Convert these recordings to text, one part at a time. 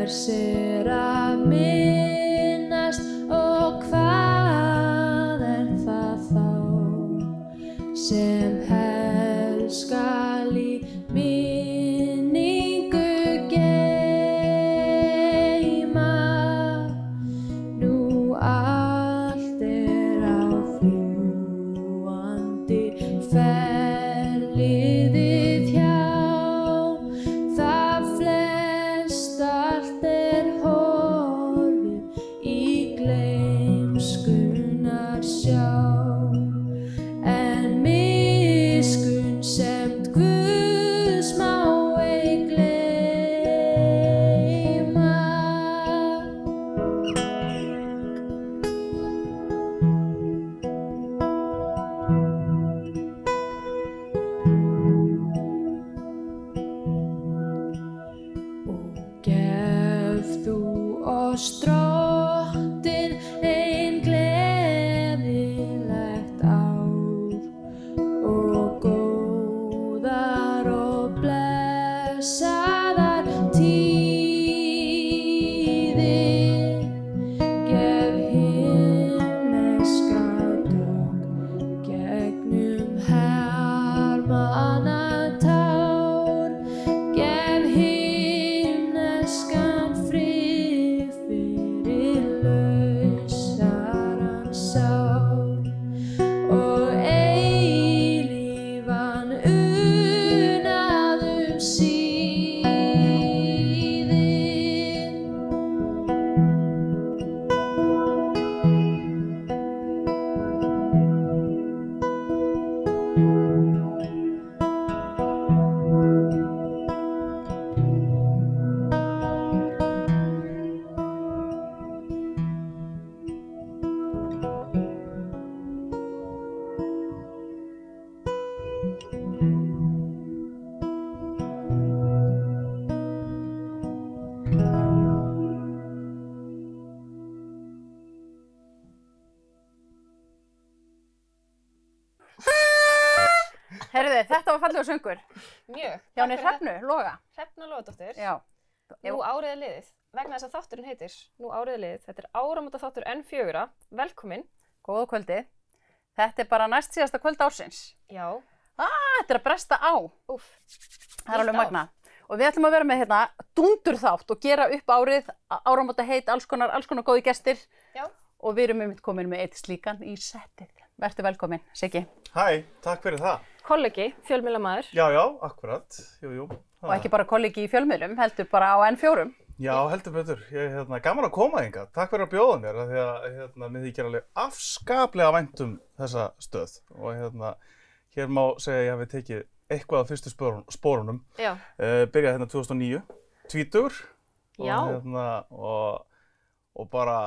Hvers að minnast og hvað það þá sem helst skal í minningu geyma. Nú allt á fljúgandi ferð liðið hjá, það flest allt horfið í gleymskunnar sjá. En miskunnsemd Guðs má ei gleyma. Og gef þú oss Drottinn ein gleðilegt ár og góðar og blessaðar tíðir. Gef himneska dögg gegnum hermanna tár. Gef himneskan frið fyrir lausaran sál og eilífan unað síðir. Heyrðu, þetta var fallegur söngur. Mjög. Hjá henni Hrefnu Loga. Hrefna Logadóttir. Já. Nú árið er liðið. Vegna þess að þátturinn heitir Nú árið er liðið. Þetta er áramótaþáttur N4. Velkomin. Góða kvöldi. Þetta er bara næst síðasta kvöld ársins. Já. Þetta er að bresta á. Úff. Það er alveg magnað. Og við ætlum að vera með hérna dúndurþátt og gera upp árið, áramótaheit, alls konar góði gestir. Já. Og við erum einmitt komin með eitt slíkan í settið. Vertu velkomin, Siggi. Hæ, takk fyrir það. Kollegi, fjölmiðlamaður. Já, akkurat. Jú. Og ekki bara kollegi í fjölmiðlum, heldur bara á N4. Já, heldur betur. Gaman að koma hingað. Takk fyrir að bjóða mér, af því að mér þykir alveg afskaplega vænt þessa stöð. Og hér má segja að ég hafi tekið eitthvað af fyrstu spórunum. Já. Byrjaði 2009, tvítugur. Já. Og bara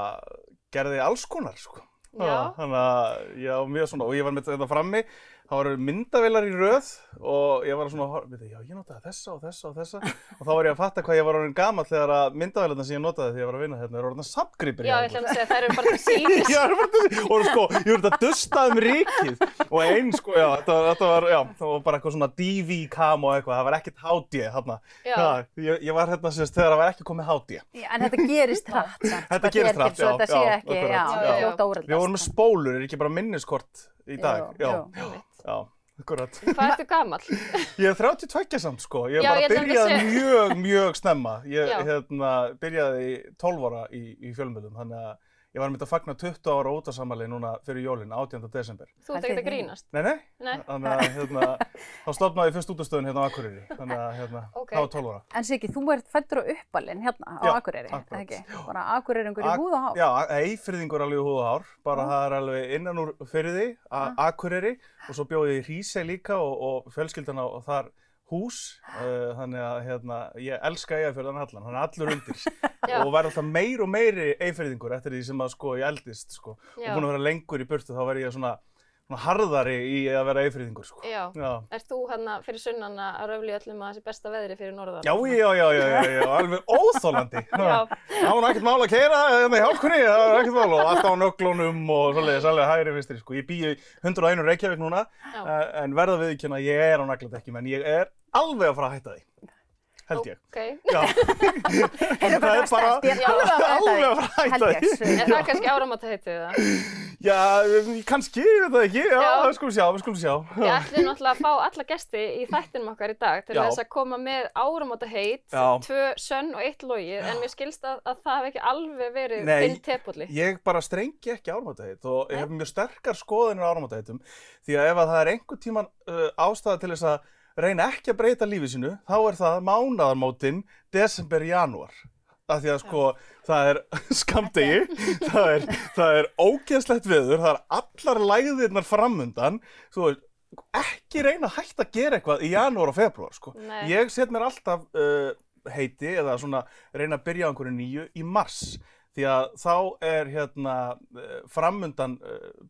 gerði alls konar, sko. Já. Þannig að ég var mjög svona, og ég var með þetta frammi, það voru myndavélar í röð og ég var svona, já, ég notaði þessa og þessa og þessa og þá var ég að fatta hvað ég var orðinn gamall þegar að myndavélarnar sem ég notaði þegar ég var að vinna hérna eru orðnar safngripir. Já, ég ætla að segja, þær eru bara til sýnis. Já, þær eru bara til sýnis og sko, ég voru þetta dustað rykið og einn sko, já, þetta var bara eitthvað svona DV-cam og eitthvað, það var ekkert HD þarna. Já. Ég var hérna sérst þegar það var ekki komið HD. Já, en þetta gerist hratt samt. Þetta gerist hratt, já. Þetta sé ekki, fljótt óreldast. Við vorum með spólur, ekki bara minniskort í dag. Já, akkurat. Hvað ertu gamall? Ég er 32 samt sko, ég bara byrjaði mjög snemma. Ég byrjaði 12 ára í fjölmiðlum, þannig að ég var að fagna 20 ára útvarpsafmæli núna fyrir jólin, 18. desember. Þú ert ekkert að grínast? Nei. Þannig að þá stofnaði ég fyrst útastöðin hérna á Akureyri, þannig að þá var 12 ára. En Siggi, þú ert fæddur á uppalinn hérna á Akureyri, eða ekki? Bara Akureyringur í húð og hár? Já, Eyfirðingur alveg í húð og hár, bara það er alveg innan úr Firði, Akureyri og svo bjó ég í Hrísey líka og fjölskyldan á þar hús, þannig að ég elska Eyjafjörðinn allan, hann er allur undir og verð alltaf meiri og meiri Eyfirðingur eftir því sem að sko ég eldist sko og búin að vera lengur í burtu þá verð ég svona harðari í að vera Eyfirðingur sko. Já. Ert þú fyrir sunnan að röfla í öllum að það sé besta veðri fyrir norðan? Já, alveg óþolandi. Það var ekkert mál að keyra í hálkunni, það var ekkert mál og alltaf á nöglunum og svoleiðis alveg hægri vinstri sko. Ég bý í 101 Reykjavík núna en verða viðurkenna að ég er á nagladekkjum en ég er alveg að fara að hætta því. held ég. Ok. Já. Heyrðu, Það er bara Ég er alveg að fara alveg að að fara að hætta held ég. því. Er það kannski áramótaheitið það? Já, kannski, ég veit það ekki. Já, Já. við skulum sjá. Við ætlum náttúrulega að fá alla gesti í þættinum okkar í dag til Já. þess að koma með áramótaheit, Já. 2 sönn og 1 logið, en mér skilst að það hef ekki alveg verið Nei, þinn tepulli. Ég bara strengi ekki áramótaheit og ég hef mjög sterkar skoðanir á áramótaheitum því að ef að það er einhvern tíman ástæða til þess að reyna ekki að breyta lífið sínu, þá er það mánaðarmótin desember-janúar. Af því að sko, það er skammdegi, það er ógeðslegt veður, það er allar lægðirnar framundan, þú veist, ekki reyna að hætta að gera eitthvað í janúar og febrúar, sko. Nei. Ég set mér alltaf heiti eða svona reyna að byrja á einhverju nýju í mars, því að þá er framundan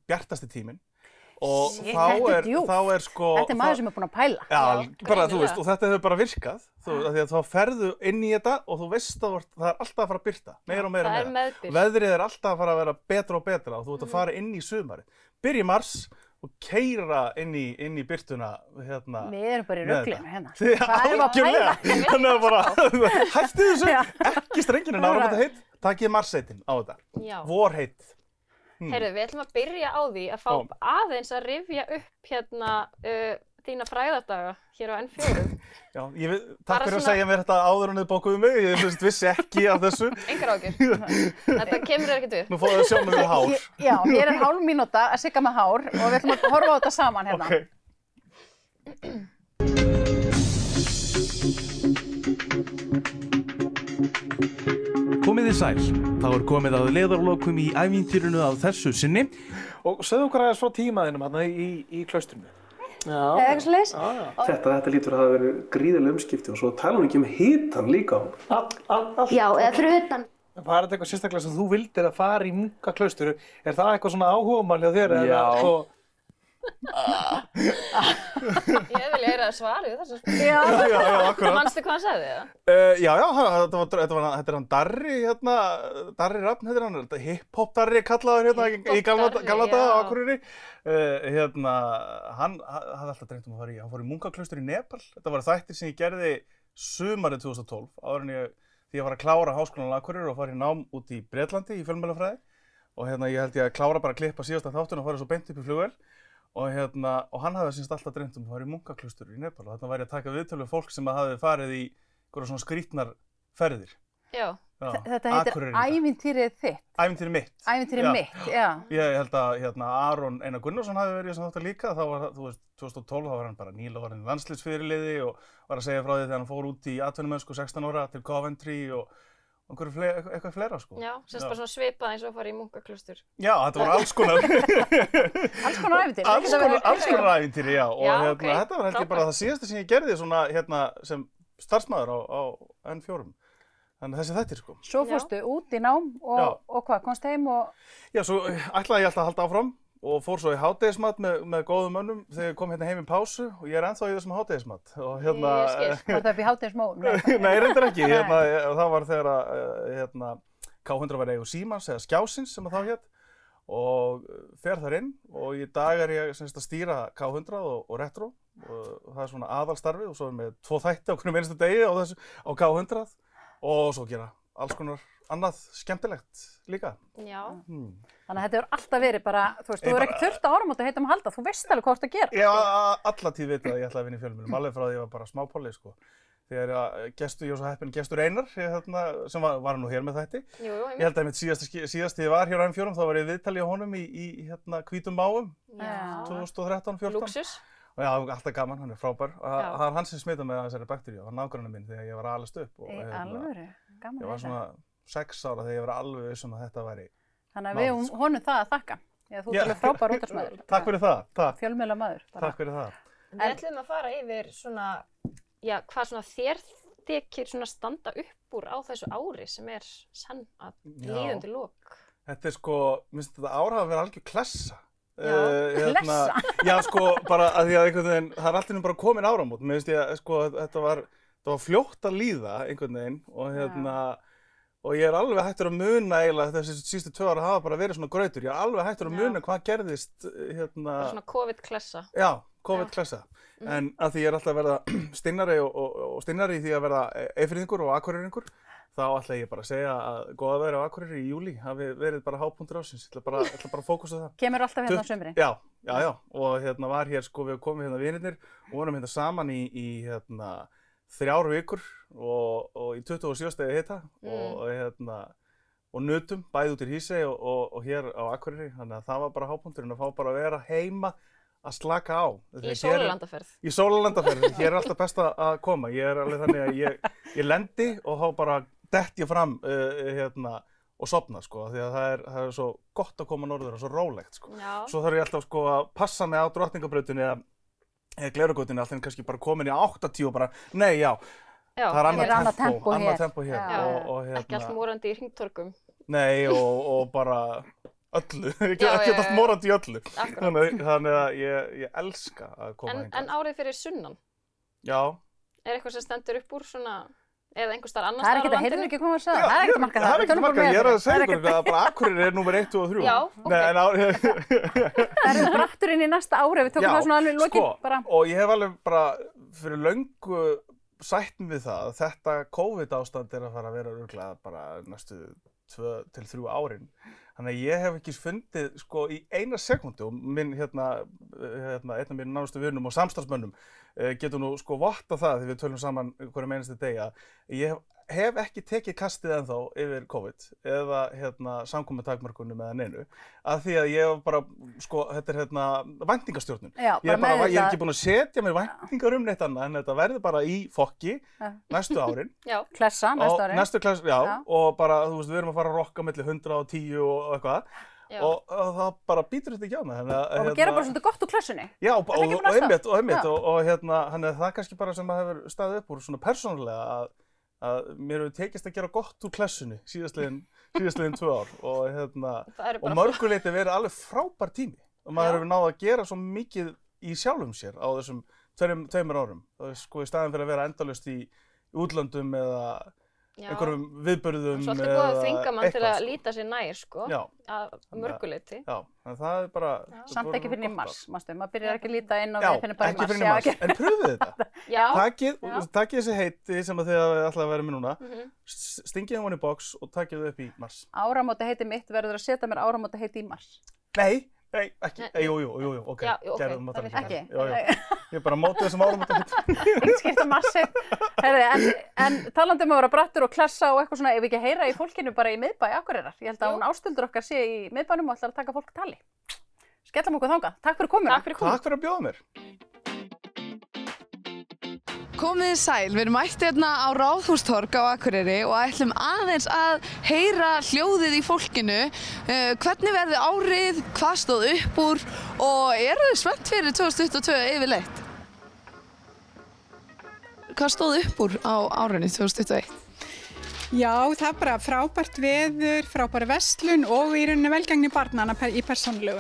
bjartasti tíminn. Og Shit, þá þetta er er, djúpt. þá er sko... Þetta er maður sem er búinn að pæla. Já, bara greinilega. þú veist, og þetta hefur bara virkað, því að þá ferðu inn í þetta og þú veist að það er alltaf að fara að birta, meira og meira og Það er meira. meðbyr. Veðrið er alltaf að fara að vera betra og betra og þú ert að fara inn í sumarið. Byrja í mars og keyra inn í birtuna hérna. Við erum bara í með ruglinu þetta. hérna. Þið Hvað erum við að pæla? algjörlega, þannig að bara hætti þessu, Já. ekki strenginu áramótaheitt, takið marsheitin á þetta, Já. vorheit. Heyrðu, við ætlum að byrja á því að fá Já. aðeins að rifja upp hérna þína fræðardaga hér á N4. Já, takk Bara fyrir að svona- segja mér þetta áður en þið bókuðu mig, ég vissi ekki af þessu. Engar ágjur. Þetta kemur þér ekkert við. Nú fóðu að sjá mig við hár. Já, hér er hálf mínúta að sigga með hár og við ætlum að horfa á þetta saman hérna. Ok. Komið þið sæl, þá er komið að leiðarlokum í ævintýrinu af þessu sinni. Og segðu okkur aðeins frá tímaðinum hérna í klaustrinu. Já. Eitthvað svoleiðis? Þetta lítur að hafa verið gríðarlega umskipti og svo tala hún ekki um hitan líka. Já, eða fyrir utan. Var þetta eitthvað sérstaklega sem þú vildir að fara í munkaklausturu? Er það eitthvað svona áhugamál hjá þér? Já. Sko, Ég vil heyra svarið við þessu. Já. Já, akkurat. Manstu hvað hann sagði það? Já, þetta er hann Darri, Darri Rafn heitir hann, hip-hop Darri kallaður hérna í gamla Hip-hop Darri, daga á já. Akureyri. Hann hafði alltaf dreymt að hann fór í munkaklaustur í Nepal. Þetta var þættir sem ég gerði sumarið 2012, áður en því ég var að klára háskólann á Akureyri og fara í nám út í Bretlandi í fjölmiðlafræði. Og ég held ég að klára bara að klippa síðasta þáttinn og fara svo beint upp í flugvél. Og hann hafði semst alltaf dreymt að fara í munkaklaustur í Nepal og þetta væri að taka viðtöl við fólk sem hafði farið í einhverja svona skrítnar ferðir. Já. Já, Þetta heitir Akureyringa. ævintýrið þitt. Ævintýri mitt. Ævintýrið Já. mitt, já. Ég held að Aron Einar Gunnarsson hafi verið í þessum þáttum líka. Þá var, þú veist, 2012 þá var hann bara nýlorðinn landsliðsfyrirliði og var að segja frá því þegar hann fór út í atvinnumennsku 16 ára til Coventry og eitthvað fleira sko. Já, sérst bara svona svipað eins og að fara í munkaklaustur. Já, þetta var alls konar. Alls konar ævintýri. Alls konar ævintýri, já. Og Já, ok, þetta var held ég bara það síðasta sem ég gerði svona sem starfsmaður á N4. Þannig þessi þættir sko. Svo fórstu út í nám Já. og hvað, komst heim og... Já, svo ætlaði ég alltaf að halda áfram og fór svo í hádegismat með góðum mönnum þegar ég kom hérna heim í pásu og ég er ennþá í þessum hádegismat. Og Ég skil. Var það upp í hádegismóum? Nei, reyndar ekki. Það var þegar að K100 var eigu Símans eða Skjásins sem þá hét og fer þar inn og í dag er ég að stýra K100 og Retro og það er svona aðalstarfið og svo er með 2 þætti á hverjum einasta degi á K100 og svo gera alls konar annað skemmtilegt líka. Já. Þannig að þetta hefur alltaf verið bara, þú veist, þú hefur ekki þurft á áramótaheitum að halda, þú veist alveg hvað þú ert að gera. Ég hef alla tíð vitað að ég ætlaði að vinna í fjölmiðlum, alveg frá því ég var bara smápolli sko. Þegar ég var svo heppinn gestur Einar, sem var nú hér með þætti. Jú, Ég held að einmitt síðast ég var hér á M4, þá var ég viðtali á honum í hvítum máum, Já. 2013-14. Lúxus. Og já, alltaf gaman, hann er frábær. Já. Það er hann sem smitaði með þessari bakteríu, hann nágranni minn þegar ég var að alast upp. Og, Í alvöru, gaman Ég var svona 6 ára þegar ég var alveg viss að þetta væri. Þannig að við honum það að þakka. Já, þú ert alveg frábær útvarpsmaður. Takk fyrir það, takk. Fjölmiðlamaður. Takk fyrir það. Við ætlum að fara yfir svona, já, hvað svona þér þykir svona standa upp úr á þessu ári sem er senn að líðandi lok. Þetta er sko, minnst þetta ár hafa verið algjör klessa. Klessa? Já, sko, bara að því að einhvern veginn, það er alltaf bara komin áramót. Mér finnst ég, sko, þetta var fljótt að líða einhvern veginn og ég er alveg hættur að muna eiginlega þessi síðustu 2 ára hafa bara verið svona grautur. Ég er alveg hættur að muna hvað gerðist Bara svona COVID-klessa. Já, COVID-klessa. En að því ég alltaf að verða stinnari og stinnari í því að verða Eyfirðingur og Akureyringur, þá ætla ég bara að segja að góða veðri á Akureyri í júlí hafi verið bara hápunktur ársins. Ég ætla bara að fókusa á það. Kemur alltaf hérna á sumrin? Já. Og var hér, sko, við komum hérna vinirnir og vorum hérna saman í 3 vikur og í 27 stegi hita og nutum bæði út í Hrísey og hér á Akureyri. Þannig að það var bara hápunkturinn að fá bara að vera heima að slaka á. Í sólarlandaferð. Í sólarlandaferð. Hér er alltaf best að koma. Ég er alveg þannig að ég lendi og þá bara dett ég fram og sofna, sko, því að það er svo gott að koma norður og svo rólegt, sko. Já. Svo þarf ég alltaf, sko, að passa mig á Drottningabrautinni eða Glerárgötunni, alltaf kannski bara komin í 80 og bara, nei, það er annað tempo hér. Ekki allt morandi í hringtorgum. Nei, og bara öllu, ekki allt morandi í öllu. Þannig að ég elska að koma hingað. En árið fyrir sunnan? Já. Er eitthvað sem stendur upp úr svona, eða einhver staðar annars staðar á landinu? Það er ekkert að heyrðu ekki koma að segja. Það er ekkert að marka það. Það er ekkert að marka, ég er að segja ykkur að bara Akureyri er númer 1 og 3. Já, ok. Það er bratturinn í næsta ári, við tókum það svona alveg lokin bara. Og ég hef alveg bara fyrir löngu sætt mig við það að þetta COVID-ástand er að fara að vera örugglega bara næstu 2 til 3 árin. Þannig að ég hef ekki fundið, sko, í eina sekúndu og minn, einn af mínum nánustu vinum og samstarfsmönnum getur nú, sko, vottað það því við tölum saman hverjum einasti degi að ég hef ekki tekið kastið ennþá yfir COVID eða samkomutakmörkunum eða neinu að því að ég hef bara, sko, þetta er væntingastjórnun. Ég er ekki búin að setja mér væntingar neitt annað en þetta verður bara í fokki næstu árin. Klessa næstu árin. Næstu klessa, já, og bara, þú veist, við erum að fara að rokka milli 110 og eitthvað. Og það bara býtur þetta ekki á mig. Og gera bara svolítið gott úr klessunni. Já, og einmitt, og það er kannski bara sem að hefur staðið upp úr svona persónulega að mér hefur tekist að gera gott úr klessunni síðastliðin 2 ár og mörguleiti verið alveg frábær tími og maður hefur náð að gera svo mikið í sjálfum sér á þessum 2 árum. Það er, sko, í staðinn fyrir að vera endalaust í útlöndum eða einhverjum viðburðum svolítið góð að þvinga mann til að líta sér nær, sko, að mörguleiti. Já, en það er bara... Samt ekki fyrir í mars, mástu, maður byrjar ekki að líta inn og við finnum bara í mars. Já, ekki fyrir í mars, en pröfið þetta. Takið þessi heiti sem þið ætlaði að vera með núna, stingið hann í box og takið þau upp í mars. Áramóta heiti mitt verður að setja mér áramóta heiti í mars. Nei, ekki, jú, ok, gerðum það ekki. Ég er bara mótið þessum áramóta heiti. Ekki skipta massi. Herði, en talandi um að vera brattur og klessa og eitthvað svona, ef við ekki heyra í fólkinu bara í miðbæ Akureyrar. Ég held að hún Ásthildur okkar sé í miðbænum og ætlar að taka fólk tali. Skellum okkur þangað. Takk fyrir komuna. Takk fyrir að bjóða mér. Komið sæl, við erum mætt hérna á Ráðhústorg á Akureyri og ætlum aðeins að heyra hljóðið í fólkinu. Hvernig verði árið, hvað stóð upp úr og eru þið spennt fyrir 2022 yfirleitt? Hvað stóð upp úr á árinu 2021? Já, það er bara frábært veður, frábæri verslun og í rauninni velgengni barnanna í persónulegu.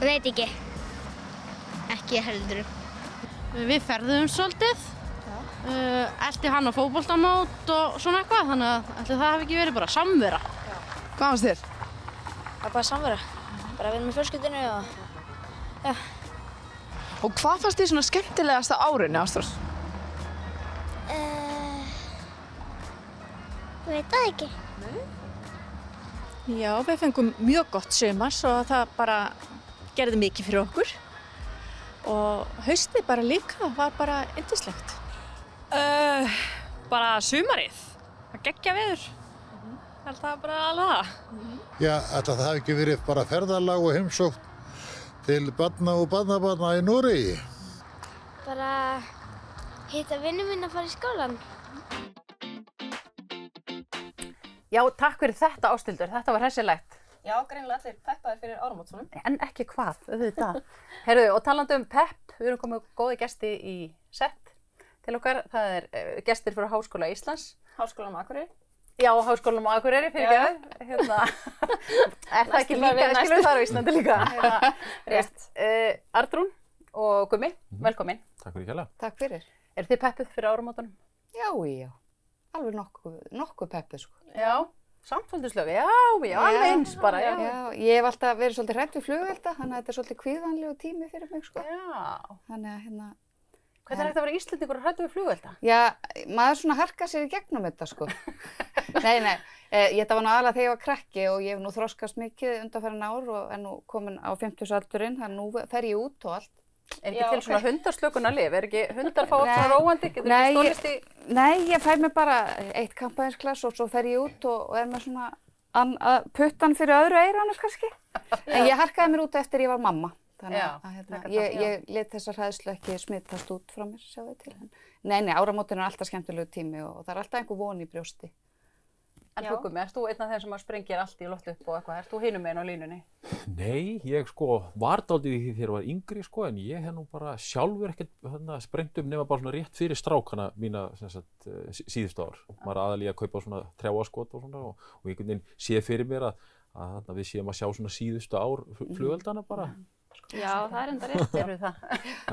Veit ekki. Ekki heldur. Við ferðum svolítið, elti hann á fótboltamót og svona eitthvað, þannig að ætli það hafi ekki verið bara samvera. Hvað fannst þér? Það er bara samvera, bara við með fjölskyldunni og já. Og hvað fannst þér svona skemmtilegast á árinu, Ástrós? Veit það ekki. Já, við fengum mjög gott sumar og það bara gerði mikið fyrir okkur. Og haustið bara líka var bara yndislegt. Bara sumarið, að geggja veður. Held það bara alveg það. Já, ætla það hafi ekki verið bara ferðalag og heimsókn til barna og barnabarna í Noregi. Bara hitta vinnu mín að fara í skólan. Já, takk fyrir þetta Ásthildur, þetta var hressilegt. Já, greinilega allir peppaðir fyrir áramótunum. En ekki hvað, auðvitað. Heyrðu, og talandi um pepp, við erum komið góði gesti í sett til okkar. Það er gestir fyrir Háskóla Íslands. Háskólanum á Akureyri. Já, Háskólanum á Akureyri, fyrirgefðu. Er það ekki líka, skilur það á Íslandi líka? Rétt. Arnrún og Gummi, velkomin. Takk fyrir kjærlega. Takk fyrir. Eru þið peppuð fyrir áramótunum? Já, alveg nokkuð peppuð, sko. Já. Samt svolítið slög, já, alveg eins bara, já. Ég hef alltaf verið svolítið hrædd við flugelda, þannig að þetta er svolítið kvíðvænlegur tími fyrir mig, sko. Já. Þannig að hérna... Hvernig er þetta að vera Íslendingur og hræddur við flugelda? Já, maður svona harkar sér í gegnum þetta, sko. Nei, þetta var nú aðalega þegar ég var krakki og ég hef nú þroskast mikið undanfarin ár og er nú komin á 50-aldurinn, þannig nú fer ég út og allt. Er ekki til svona hundarslökunarlyf? Er ekki hundar fá oft svona róandi? Getur ekki stólist í... Nei, ég fæ mér bara eitt kampavínsglas og svo fer ég út og er með svona puttan fyrir öðru eyranu kannski. En ég harkaði mér út eftir ég var mamma. Þannig að ég let þessar hræðslu ekki smitast út frá mér, sjáðu til. Nei, áramótin er alltaf skemmtilegu tími og það er alltaf einhver von í brjósti. En Hugumi, erst þú einn af þeim sem sprengir allt í loft upp og eitthvað? Erst þú hinum meginn á línunni? Nei, ég sko var dálítið í því þegar ég var yngri sko, en ég hef nú bara sjálfur ekkert sprengt nema bara svona rétt fyrir strákana mína síðustu ár. Maður aðallega að kaupa svona trjáaskot og svona og einhvern veginn séð fyrir mér að við séum að sjá svona síðustu ár flugeldana bara. Já, það er enda rétt. Eru það?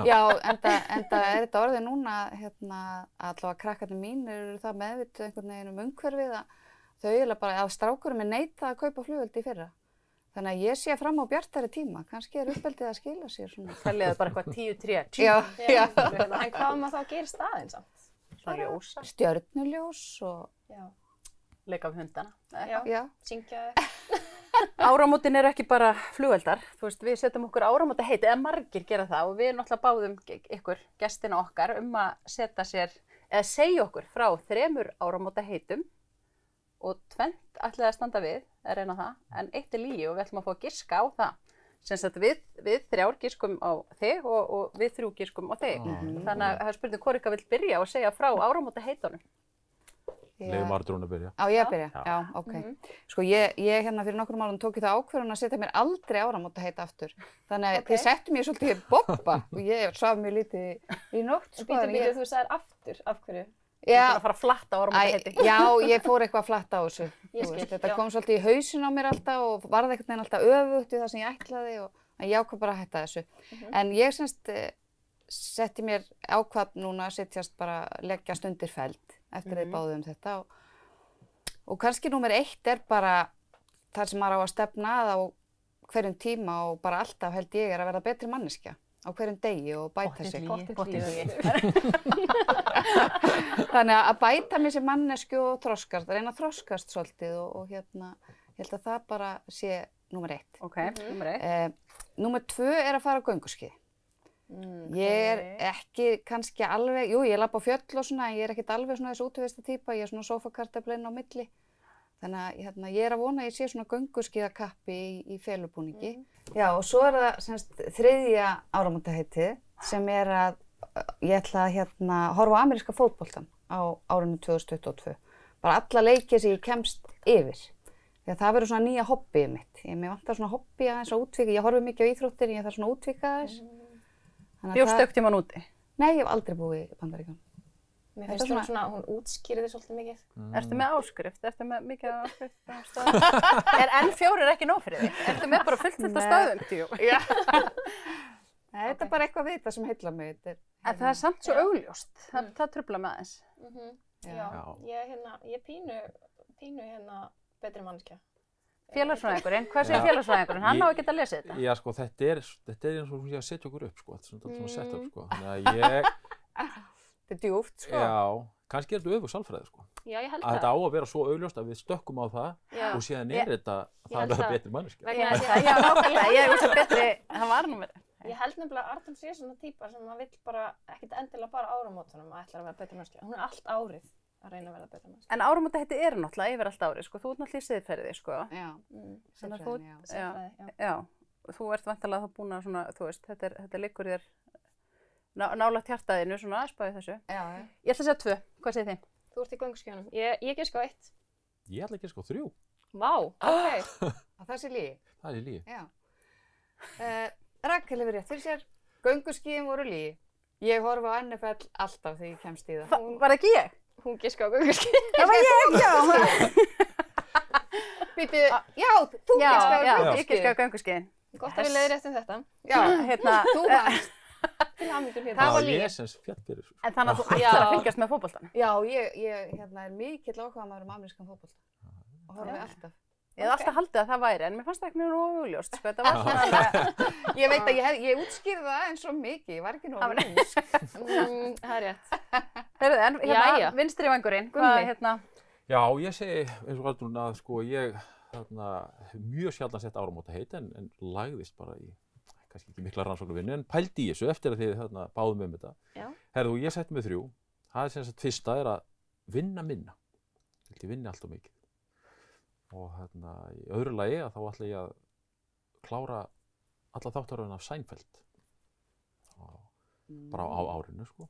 Já, enda er þetta orðið núna, allavega krakkarnir mín eru það meðvituð einhvern veginn umhverfið að þau eiginlega bara að strákurum er neitað að kaupa flugveldi í fyrra. Þannig að ég sé fram á bjartari tíma. Kannski er uppeldið að skila sér svona. Telliðu bara eitthvað 10-3. Já. En hvað maður þá að gera í staðinn samt? Svona ljósa. Stjörnuljós og... Já. Leika við hundana. Já. Syngja. Áramótin eru ekki bara flugveldar. Þú veist, við setjum okkur áramótaheiti, eða margir gera það og við náttúrulega báðum ykkur, gestina okkar, að setja sér, eða segja okkur frá 3 áramótaheitum og 2 ætlaði að standa við, að reyna það, en 1 er lygi og við ætlum að fá að giska á það. Sem sagt við 3 giskum á þig og við 3 giskum á þig. Þannig að það er spurning hvort ykkar vill byrja og segja frá áramótaheitunum. Leifum Arnþrúnu að byrja. Á ég að byrja? Já, ok. Sko ég hérna fyrir nokkrum árum tók ég það ákvörðun að setja mér aldrei áramótaheita aftur. Þannig að þið settu mér svolítið bobba og ég svaf mjög lítið í nótt. Sko, þú sagðir aftur, af hverju? Já. Þú bara að fara að flatta á áramótaheiti. Já, ég fór eitthvað að flatta á þessu. Þetta kom svolítið í hausinn á mér alltaf og varði einhvern veginn alltaf öfugt við það sem ég ætlaði og ég ákvað bara að hætta þessu. En ég semst setti mér ákvað núna að setjast bara leggjast undir feld eftir þið báðum þetta og kannski númer 1 er bara þar sem maður á að stefna að á hverjum tíma og bara alltaf held ég er að verða betri manneskja á hverjum degi og bæta sig. Þannig að bæta mig sem mannesku og þroskast, reyna að þroskast svolítið og hérna, ég held að það bara sé númer 1. Ok, númer 1. Númer 2 er að fara á gönguskíði. Ég er ekki kannski alveg, jú ég labba á fjöll og svona, en ég er ekkert alveg svona þessu útivista típa, ég er svona sófakartafla inn á milli. Þannig að ég er að vona að ég sé svona gönguskíðakappi í felubúningi. Já og svo er það semst 3. áramótaheitið sem er að ég ætla að horfa á ameríska fótboltann á árinu 2022. Bara alla leiki sem ég kemst yfir. Því að það verður svona nýja hobbyið mitt. Mér vantar svona hobby aðeins að útvíka, ég horfi mikið á íþróttir en ég þarf svona að útvíka aðeins. Bjóstu ekkert tímann úti? Nei, ég hef aldrei búið í Bandaríkjunum. Mér finnst svona, hún útskýrir þig svolítið mikið. Ertu með áskrift? Ertu með mikið áskrift? Er N4 ekki nóg fyrir þig? Ertu með bara fullt af stöðum? Já. Nei, þetta er bara eitthvað við það sem heillar mig. En það er samt svo augljóst. Það truflar mig aðeins. Já, ég pínu betri manneskja. Félagsfræðingurinn, hvað segir félagsfræðingurinn? Hann á ekki að lesa þetta. Já, sko, þetta er eins og hún sé að setja okkur upp, sko. Þetta er svona setup, sko. Þannig að ég... Þetta er djúpt, sko. Já, kannski er þetta öfug sálfræði, sko. Já, ég held að þetta á að vera svo augljóst að við stökkum á það og síðan er þetta það að vera betri manneskja. Já, nákvæmlega, ég veist að betri, það var nú með það. Ég held nefnilega að Arnþrúður sé svona típa sem maður vill bara ekkert endilega bara áramótunum að ætla að vera betri manneskja. Hún er allt árið að reyna að vera betri manneskja. En áramótaheiti eru náttúrulega yfir allt árið, sko. Þú ert náttúrulega í siðferði, sko. Já, siðfræði, já. Þú ert væntanlega þá búin að svona, þú veist, þetta liggur þér nálægt hjartaðinu, svona aðspæði þessu. Já. Ég ætla að segja 2. Hvað segir þið? Þú ert í gönguskíðunum. Ég giska á 1. Ég ætla að giska á 3. Vá, ok. Það sé lygi? Það er lygi. Já. Rakel hefur rétt fyrir sér. Gönguskíðin voru lygi. Ég horfi á NFL alltaf þegar ég kemst í það. Var ekki ég? Hún giska á gönguskíðin. Það var ég, já. Býtu, já, þú giska á gönguskíðin. Ég giska á gönguskíðin. Gott að við leiðir eftir þetta. Já, þú vannst. Til hamingju fyrir. Það var lygi. Ég sem fjall fyrir þessu. En þannig að þú ætlar að fylgjast með fótboltanum. Já, ég er mikill áhugamaður amerískan fótbolta. horfi alltaf. Ég hef alltaf haldið að það væri, en mér fannst það ekki nú augljóst, sko, þetta var svona alveg... Ég veit að ég útskýrði það eins og mikið, ég var ekki nú lúmsk. Það er rétt. Heyrðu, en hérna, vinstri vængurinn, hvað, hérna... Já, ég segi, eins og Valdrún, að sko ég mjög sjaldan sett áramótaheit en lagðist bara í, kannski ekki mikla rannsóknarvinnu, en pældi í þessu eftir að þið báðum þetta. Já. Herðu, ég setti mig 3. Það er sem sagt fyrsta er að vinna minna. Ég vinni alltaf mikið. Og í öðru lagi að þá ætla ég að klára alla þáttaröðina af Seinfeld. Bara á árinu, sko.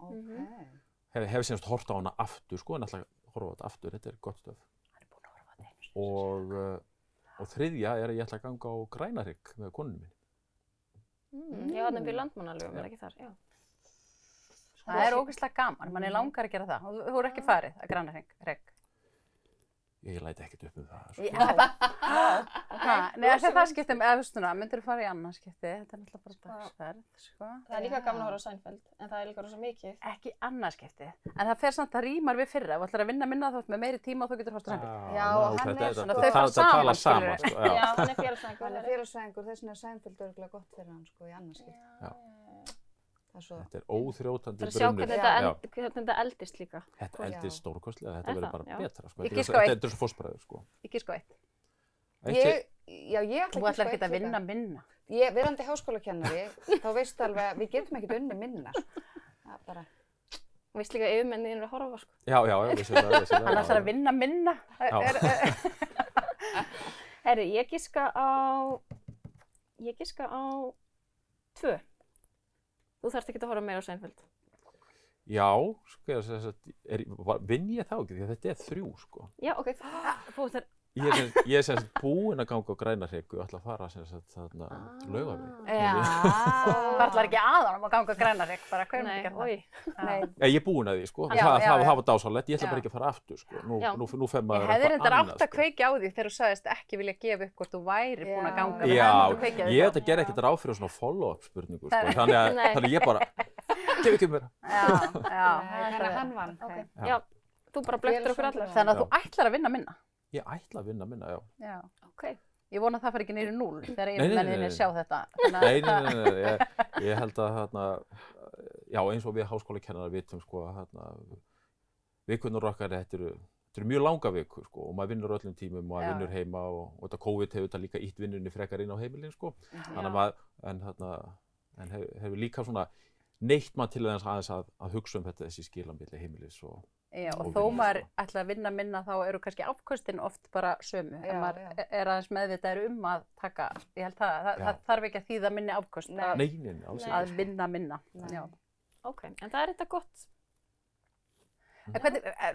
Hef semst hort á hana aftur, sko, en ætla að horfa á þetta aftur, þetta er gott stöf. Hann er búinn að horfa á þetta einu sinni. Og þriðja er að ég ætla að ganga á Grænahygg með konunni minni. Já, þannig við landmannalögum, er ekki þar, já. Það er ógeðslega gaman, manni langar að gera það. Þú voru ekki farið að Grænahygg. Ég læti ekkert upp það. Nei, það skiptum, eða þú veist svona, myndir þú fara í annað skipti, þetta er náttúrulega bara dagsferð, sko. Það er líka gaman að horfa á Seinfeld, en það er líka rosa mikið. Ekki annað skipti, en það fer samt, það rímar við fyrra, ef þú ætlar að vinna minna þá með meiri tíma og þú getur horft á Seinfeld. Já, og hann er svona, þau fara saman, skilur við. Já, hann er félagsfræðingur, þess vegna er Seinfeld örugglega gott fyrir hann, sko, í annað skipti. Þetta er óþrjótandi brunnur. Það er að sjá hvernig þetta eldist líka. Þetta eldist stórkostlega, þetta verður bara betra, sko. Ég giska á 1. Þetta er svo fósbræður, sko. Ég giska á 1. Ég ætla Þú ætlar ekki að vinna minna. Verandi háskólakennari, þá veistu alveg að við getum ekkert unni minna, sko. Það er bara... Þú veist líka að yfirmennin eru að horfa, sko. Já, vissulega. Hann ætlar að vinna minna. Herru, ég giska á 2. Þú þarft ekki að horfa meira á Seinfeld. Já, sko, vinn ég þá ekki, því að þetta er 3, sko. Já, ok. Ég er sem sagt búinn að ganga á Grænahygg og ætla að fara sem sagt þarna Laugaveg. Já, það ætlar ekki að honum að ganga á Grænahygg, bara hvað er ekki það? Ég er búinn að því, sko. Það var dásalegt, ég ætla bara ekki að fara aftur, sko. Nú fer maður ég hefði reyndar átt að kveikja á því þegar þú sagðist ekki vilja gefa upp hvort þú væri búinn að ganga. Já, ég ætla að gera ekkert ráð fyrir svona follow-up spurningu, sko. Þannig ég bara, gef ekki mér. Hann vann. Já, þú bara blöktir okkur allar. Þannig að þú ætlar að vinna minna. Ég ætla að vinna minna, já. Já, ok. Ég vona að það fari ekki niður í 0 þegar yfirmenninir sjá þetta. Nei, ég held að já, eins og við háskólakennarar vitum, sko, vikurnar okkar, þetta eru mjög langa vikur, sko, og maður vinnur öllum tímum og maður vinnur heima og þetta COVID hefur þetta líka ítt vinnunni frekar inn á heimilin, sko. Þannig að maður, en hefur líka svona neitt maður til aðeins að hugsa þessi skil á milli heimilis og Já, og þó maður ætla að vinna minna þá eru kannski afköstin oft bara sömu. En maður er aðeins meðvitaður að taka, ég held það þarf ekki að þýða minni afköst að vinna minna. Ok, en það er þetta gott.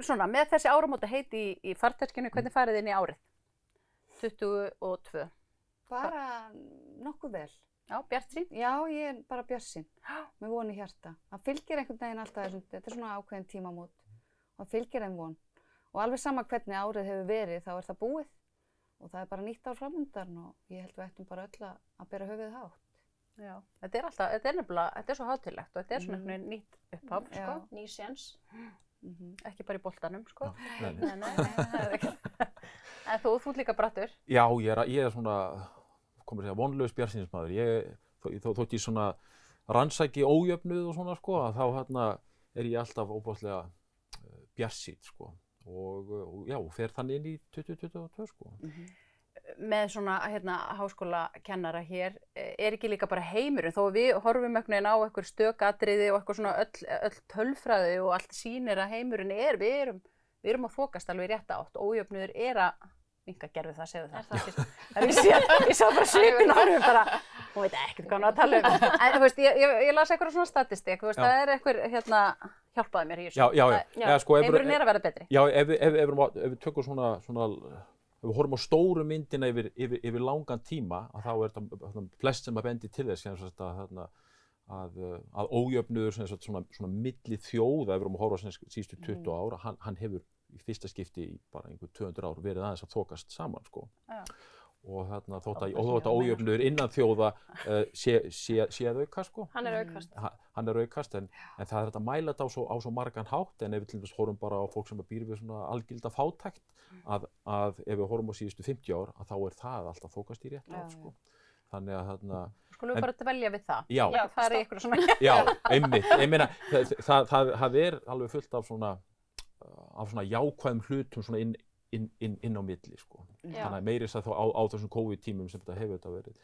Svona, með þessi áramótaheit í farteskinu, hvernig farið inn í árið? 22. Bara nokkuð vel. Já, bjartsýn? Já, ég er bara bjartsýn, með von í hjarta. Það fylgir einhvern veginn alltaf þessum, þetta er svona ákveðin tímamót. Það fylgir þeim von. Og alveg sama hvernig árið hefur verið, þá er það búið. Og það er bara nýtt ár framundan og ég held við ættum bara öll að bera höfuðið hátt. Já, þetta er alltaf, þetta er nefnilega, þetta er svo hátíðlegt og þetta er svona nýtt upphaf, sko. Nýr séns. Ekki bara í boltanum, sko. Nei, það er ekki. En þú ert líka brattur. Já, ég er svona, komur að segja, vonlaus bjartsýnismaður. Þótt ég svona rannsæki ójöfnuð og svona, sko, að þá er ég alltaf óbáslega bjartsýnn, sko, og já, fer þannig inn í 2022, sko. Með svona, háskólakennara hér, er ekki líka bara heimurinn, þó við horfum einhvern veginn á eitthvað stökatriði og eitthvað svona öll tölfræði og allt sýnir að heimurinn við erum að þokast alveg rétt átt, ójöfnuður að Inga gerði það, segðu það. Ég sá bara svipinn á henni bara, hún veit ekkert hvað hún að tala En þú veist, ég las eitthvað svona statistík, þú veist, það er eitthvað, hjálpaði mér í þessu. Já, sko, heimurinn að verða betri. Já, ef við tökum svona, ef við horfum á stóru myndina yfir langan tíma, að þá er þetta flest sem að bendi til þess, að ójöfnuður, svona milli þjóða, ef við horfum að horfa síðustu 20 ára, hann hefur í fyrsta skipti í bara einhver 200 ár verið aðeins að þokast saman, sko. og þótt að ójöfnuður innan þjóða sé að auka sko. Hann aukast. Hann aukast en það þetta að mæla þetta á svo margan hátt en ef við til dæmis horfum bara á fólk sem býr við svona algilda fátækt að ef við horfum á síðustu 50 ár að þá það alltaf þokast í rétt átt sko. Þannig að þarna Skulum við bara dvelja við það. Já. Það ykkur svona. Já, einmitt. Ég meina það alveg fullt af svona jákvæðum hlutum svona inn á milli sko. Þannig að meiri þess að á þessum COVID-tímum sem þetta hefur verið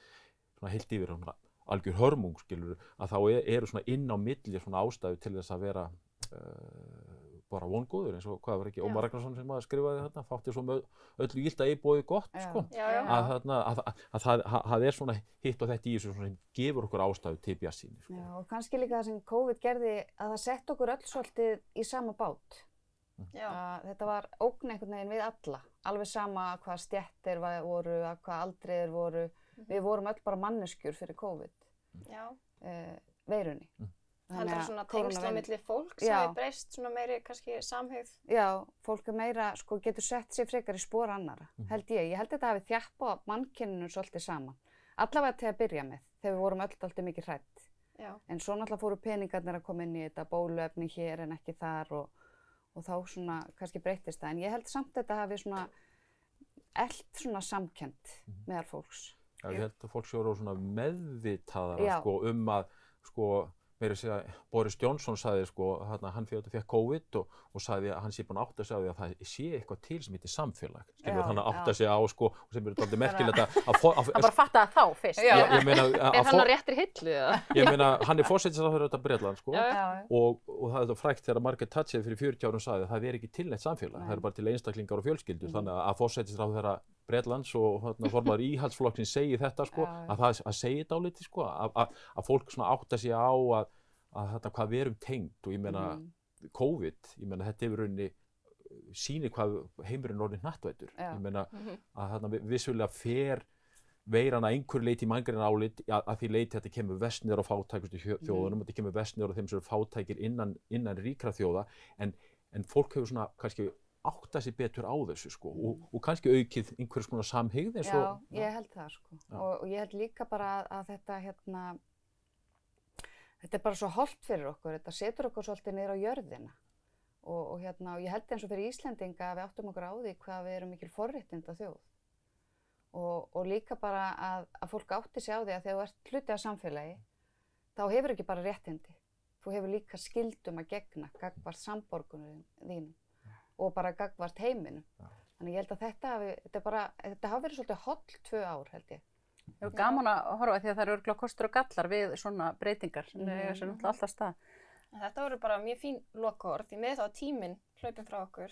svona heilt yfir algjör hörmung skilur að þá eru svona inn á milli svona ástæðu til þess að vera bara vongóður eins og hvað var ekki Ómar Ragnarsson sem skrifaði þarna fátti svo öllu illt að boðið gott sko að það svona hitt og þetta í þessu svona gefur okkur ástæðu til bjartsýni sko. Já, og kannski líka það sem COVID gerði að það sett okkur öll svolítið í sama bát. Þetta var ógn einhvern veginn við alla, alveg sama hvað stéttir voru, hvað aldriðir voru. Við vorum öll bara manneskjur fyrir COVID, veirunni. Heldur svona tengsla milli fólks hafi breyst svona meiri kannski samhugð? Já, fólk meira sko getur sett sig frekar í spor annara, held ég. Ég held þetta hafi þjappað mannkyninu svolítið saman. Allavega til að byrja með, þegar við vorum öll alltaf mikið hrædd. En svo náttúrulega fóru peningarnir að koma inn í þetta, bóluefni hér en ekki þar og þá svona kannski breyttist það. En ég held samt þetta hafi svona svona samkennd meðal fólks. Já, ég held að fólk séu svona meðvitaðara sko að sko meira að segja, Boris Johnson sagði sko, hann fekk COVID og sagði að hann sé búinn að átta sig á því að það sé eitthvað til sem heitir samfélag. Skilur þannig að átta sig á sko, og sem dálítið merkilegt að hann bara fattaði þá fyrst. Ég meina hann á réttri hillu eða? Ég meina, hann forsætisráðherra þetta Bretland sko, og það þetta frægt þegar Margaret Thatcher fyrir 40 árum sagði að það ekki til neitt samfélag, það bara til einstaklingar og fjölskyldur, þannig að forsætisráðherra Bretlands og formaður íhaldsflokksins segir þetta sko, að segja dálítið sko, að fólk svona átta sig á að þetta hvað við erum tengd og ég meina COVID, ég meina þetta hefur rauninni sýnir hvað heimurinn orðinn hnattvæddur. Ég meina að þarna vissulega fer veiran að einhverju leyti í manngreina álit að því leyti að þetta kemur verst niður á fátækustu þjóðunum, þetta kemur verst niður á þeim sem eru fátækir innan ríkra þjóða, en fólk hefur svona kannski átta sig betur á þessu sko og kannski aukið einhvers konar samhygð eins og... Já, ég held það sko og ég held líka bara að þetta þetta bara svo hollt fyrir okkur, þetta setur okkur svolítið niður á jörðina og ég held eins og fyrir Íslendinga að við áttum okkur á því hvað við erum mikil forréttinda þjóð og líka bara að fólk átti sig á því að þegar þú ert hluti af samfélagi þá hefur ekki bara réttindi, þú hefur líka skyldum að gegna gagnvart samborgunum þínum og bara gagnvart heiminum. Þannig ég held að þetta hafi verið svolítið holl 2 ár held ég. Það er gaman að horfa því að það eru örugglega kostur og gallar við svona breytingar sem eiga sér náttúrulega alltaf stað. Þetta voru bara mjög fín lokaorð því með þá að tíminn hlaupin frá okkur.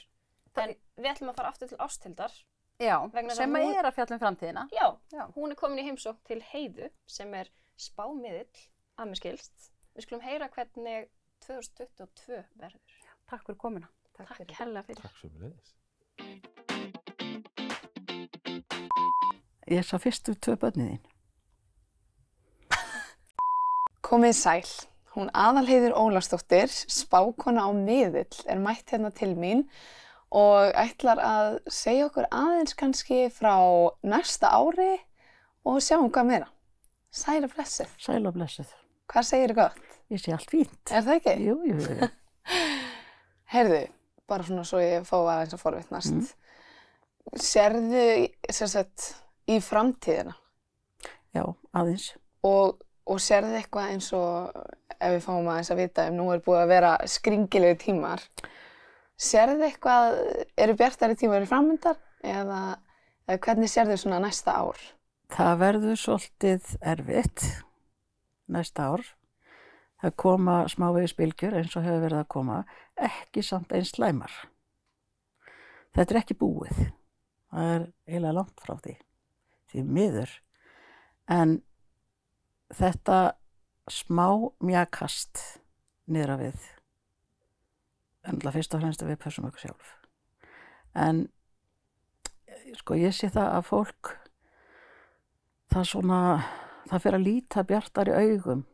En við ætlum að fara aftur til Ásthildar. Já, sem er að fjalla um framtíðina. Já, hún er komin í heimsókn til Heiðu sem er spámiðill að mér skilst. Við skulum heyra hvernig 2022 verður. Takk fyrir komuna. Takk hella fyrir. Takk sömuleiðis. Ég sá fyrstu 2 börnin þín. Komið sæl. Hún Aðalheiður Ólafsdóttir, spákona á miðill, er mætt hérna til mín og ætlar að segja okkur aðeins kannski frá næsta ári og sjáum hvað meira. Sæla blessuð. Sæla blessuð. Hvað segir þið gott? Ég sé allt fínt. Er það ekki? Jú. Heyrðu, bara svona svo ég fá aðeins að forvitnast. Sérðu sem sagt í framtíðina? Já, aðeins. Og sérðu eitthvað eins og, ef við fáum aðeins að vita, ef nú er búið að vera skringilegu tímar, sérðu eitthvað, eru bjartari tímar í framöndar eða hvernig sérðu svona næsta ár? Það verður svolítið erfitt næsta ár. Það koma smávegisbylgjur eins og hefur verið að koma, ekki samt eins slæmar. Þetta er ekki búið. Það er eiginlega langt frá því miður. En þetta smá mjakast niður að við, ennlega fyrst og fremst að við pössum okkur sjálf. En sko ég sé það að fólk, það fer að líta bjartari augum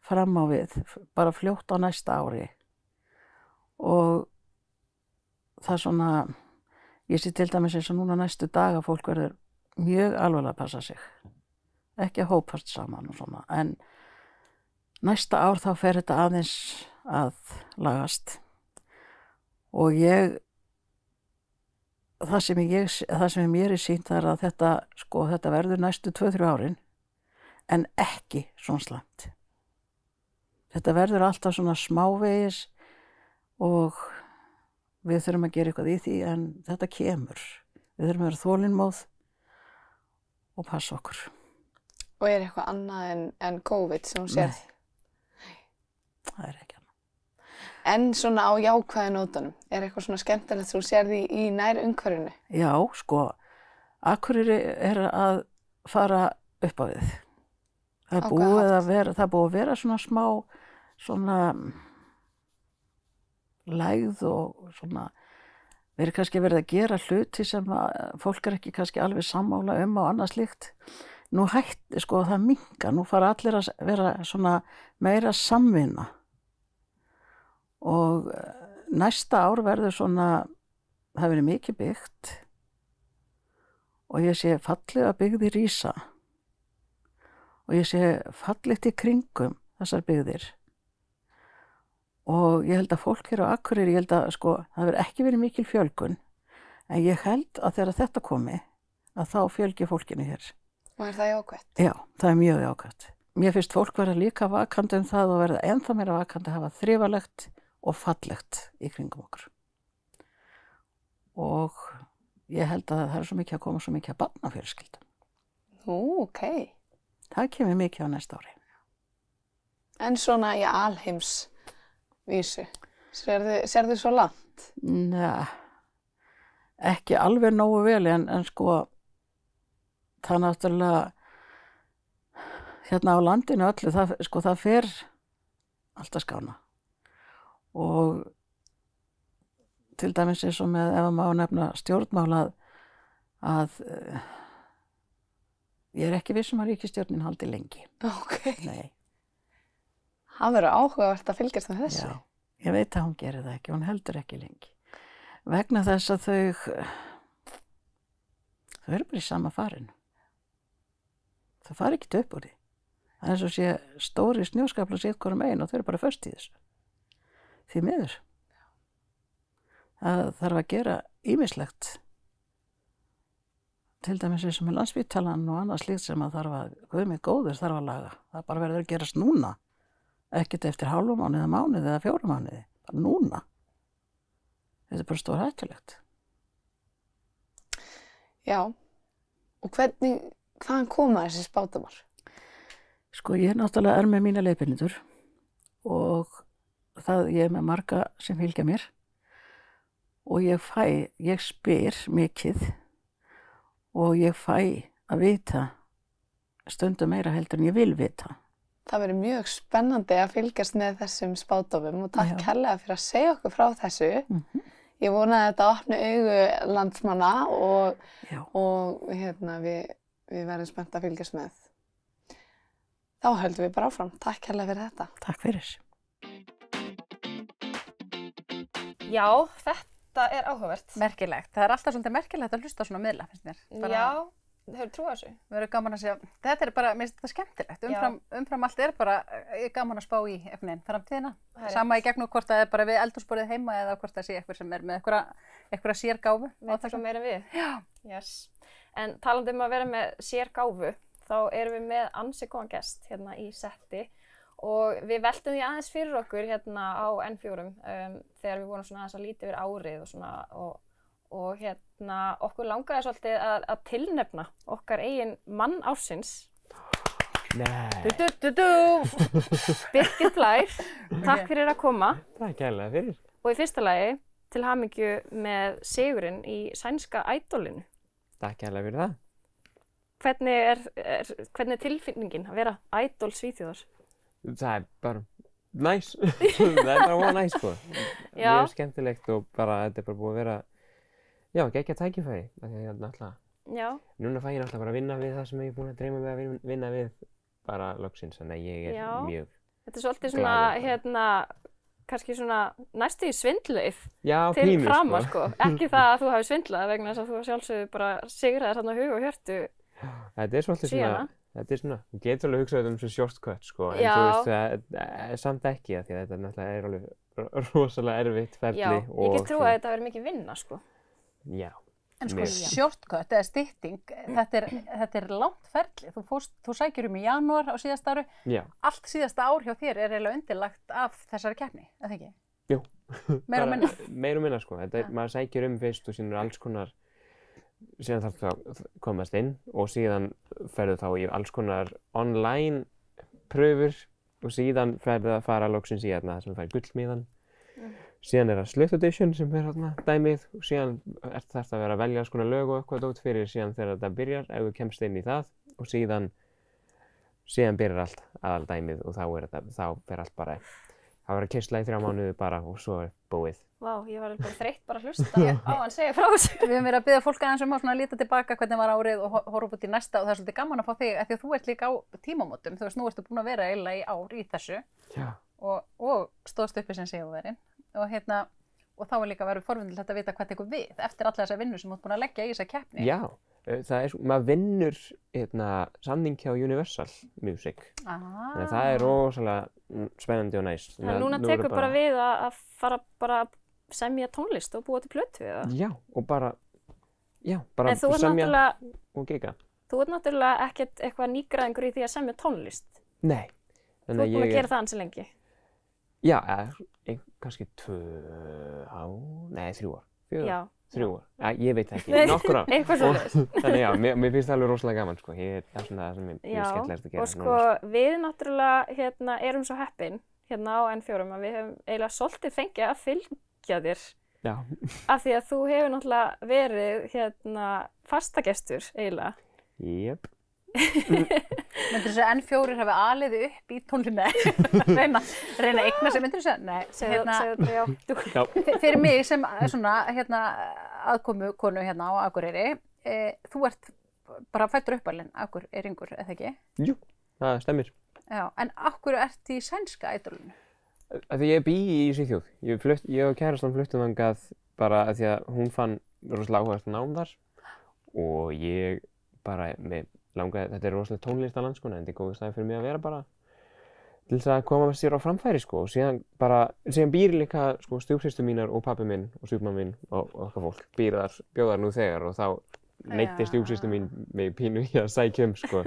fram á við, bara fljótt á næsta ári. Og það ég sé til dæmis eins og núna næstu daga fólk verður mjög alvarlega að passa sig. Ekki að hópast saman og svona. En næsta ár þá fer þetta aðeins að lagast. Og það sem mér er sýnt er að þetta verður næstu 2-3 árin, en ekki svona slæmt. Þetta verður alltaf svona smávegis og við þurfum að gera eitthvað í því, en þetta kemur. Við þurfum að vera þolinmóð og passa okkur. Og er eitthvað annað en COVID sem hún sér? Nei, það er ekki annað. En svona á jákvæðu nótunum, er eitthvað svona skemmtilegt sem hún sér því í nær umhverfinu? Já, sko, Akureyri er að fara upp á við. Það er búið að vera svona smá, svona lægð og svona, við erum kannski verið að gera hluti sem fólk er ekki kannski alveg sammála og annað slíkt. Nú það minnka, nú fara allir að vera svona meira samvinna. Og næsta ár verður svona, það verður mikið byggt og ég sé fallega byggðir rísa og ég sé fallegt í kringum þessar byggðir. Og ég held að fólk hér á Akureyri, ég held að það verður ekki verið mikil fjölgun, en ég held að þegar þetta komi, að þá fjölgi fólkinu hér. Og er það jákvætt? Já, það er mjög jákvætt. Mér finnst fólk verða líka vakandi það og verða ennþá meira vakandi að hafa þrifalegt og fallegt í kringum okkur. Og ég held að það er svo mikið að koma svo mikið að barnafjölskyldum. Ok. Það kemur mikið á næsta ári. En svona í alheimsvísu, sérðu svo langt? Nei, ekki alveg nógu vel, en það náttúrulega, hérna á landinu öllu, það fer allt að skána. Og til dæmis eins og með, ef maður nefna stjórnmál, að ég er ekki viss að ríkisstjórnin haldi lengi. Ok. Nei. Það verður áhugavert að fylgjast með þessu. Já, ég veit að hún gerir það ekki, hún heldur ekki lengi. Vegna þess að þau eru bara í sama farinu. Það fari ekki upp úr því. Það er eins og sé stóri snjóskaflar sitt hvorum einn og þau eru bara föst í þessu. Því miður. Það þarf að gera ýmislegt. Til dæmis eins og með Landspítalann og annað slíkt sem að Guð minn góður þarf að laga. Það bara verður að gerast núna. Ekkert eftir hálfum mánuði eða mánuði eða 4 mánuði. Bara núna. Þetta er bara stórhættulegt. Já. Og hvaðan koma þessi spádómar? Ég náttúrulega með mína leiðbeinindur og ég með marga sem fylgja mér og ég spyr mikið og ég fæ að vita stundum meira heldur en ég vil vita. Það verður mjög spennandi að fylgjast með þessum spádómum og takk kærlega fyrir að segja okkur frá þessu. Ég vona að þetta opni augu landsmanna og við verðum spennt að fylgjast með. Þá höldum við bara áfram. Takk kærlega fyrir þetta. Takk fyrir. Já, þetta er áhugavert. Merkilegt. Það er alltaf svolítið merkilegt að hlusta svona miðla, finnst mér. Já, þau eru trúið þessu. Við erum gaman að segja, þetta er bara, mér finnst þetta skemmtilegt. Umfram allt er bara gaman að spá í framtíðina. Sama í gegnum hvort það er bara við eldhúsborðið heima eða hvort það sé eitthvað sem er með einhverja sérgáfu. Veit eitthvað meira við? Já. Yes. En talandi að vera með sérgáfu, þá erum við með ansi góðan gest hérna í setti. Og við veltum því aðeins fyrir okkur hérna á N4 þegar við vorum svona aðeins að líta yfir árið og svona og hérna okkur langaði svolítið að tilnefna okkar eigin mann ársins. Nei. Birgir Blær, takk fyrir að koma. Takk kærlega fyrir. Og í fyrsta lagi til hamingju með sigurinn í sænska Idolinu. Takk kærlega fyrir það. Hvernig er tilfinningin að vera Idol Svíþjóðar? Það er bara næs. Það er bara næs sko. Mjög skemmtilegt og bara þetta er bara búið að vera geggjað tækifæri. Núna fæ ég alltaf bara að vinna við það sem ég er búin að dreyma með að vinna við bara loksins, þannig að ég er mjög Þetta er svolítið svona kannski svona næstu í svindleif Já, til pínu, frama, sko. Ekki það að þú hafi svindlað vegna þess að þú sjálfsögðu bara sigraðir þarna hug og hjörtu Þetta svolítið síðana. svona, þú getur alveg hugsað um svona shortcut, sko, en Já. þú veist það samt ekki, af því að þetta náttúrulega alveg rosalega erfitt ferli Já, ég get trúið að þetta verið mikið vinna, sko. Já. En sko, shortcut eða stytting, þetta er langt ferli. Þú sækir í janúar á síðasta ári. Já. Allt síðasta ár hjá þér er eiginlega undirlagt af þessari keppni, eða ekki? Jú. Meira og minna? Meira og minna, sko. Maður sækir fyrst og síðan alls konar, síðan þarf það að komast inn og síðan ferðu þá í alls konar online pröfur og síðan ferðu að fara loksins í þarna sem fær gullmiðan. Síðan það Sleuth Audition sem þarna dæmið og síðan þarf það að vera að velja alls konar lög og eitthvað dót fyrir síðan þegar þetta byrjar, ef þú kemst inn í það og síðan byrjar allt aðaldæmið og þá fer allt bara, það verður keyrsla í 3 mánuði bara og svo búið. Vá, ég var bara þreytt bara að hlusta á hann segja frá þessu. Við höfum verið að biðja fólk aðeins að líta tilbaka hvernig var árið og horfa upp út í næsta og það er svolítið gaman að fá þig, af því að þú ert líka á tímamótum, þú veist, nú ertu búin að vera eiginlega í ár í þessu og stóðst uppi sem sigurvegari. Og þá er líka verið forvindilegt að vita hvað tekur við eftir alla þessa vinnu sem þú ert búin að leggja í þessa keppni. Já, það maður vinnur samning hjá Universal Music. Þannig að það er rosalega spennandi og næs. Þannig að núna tekur bara við að fara bara að semja tónlist og búa til plötu eða? Já, og bara semja og giga. Þú ert náttúrulega ekkert eitthvað nýgræðingur í því að semja tónlist. Nei. Þú ert búin að gera það ansi lengi. Já, kannski 2 ár, nei 3 ár, 4 ár, 3 ár, ég veit ekki, nokkur ár. Eitthvað svoleiðis. Þannig já, mér finnst það alveg rosalega gaman, sko, það er svona það sem mér skemmtilegast að gera. Og sko, við náttúrulega erum svo heppin á N4 að við höfum eiginlega svolítið fengið að fylgja þér. Já. Af því að þú hefur náttúrulega verið fastagestur eiginlega. Jep. Myndur þú segja N4 hafi aliði upp í tónlist, reyna að eigna sig, myndur þú segja? Nei, segðu já. Fyrir mig sem svona aðkomu konu á Akureyri, þú ert bara fæddur uppalinn Akureyringur, eða ekki? Jú, það stemmir. Já, en af hverju ert í sænska ædolinu? Því ég bý í Svíþjóð. Ég og kærastan fluttum þangað bara af því að hún fann rosalega áhugavert nám þar og ég bara þetta er rosalega tónlistarland, sko, en þetta er góð staði fyrir mig að vera bara til þess að koma með sér á framfæri, sko, og síðan býr líka, sko, stjúpsystur mínar og pabbi minn og stjúpmamma mín og okkar fólk bjóðar nú þegar og þá neytti stjúpsystur mín mig pínu í að sækja sko,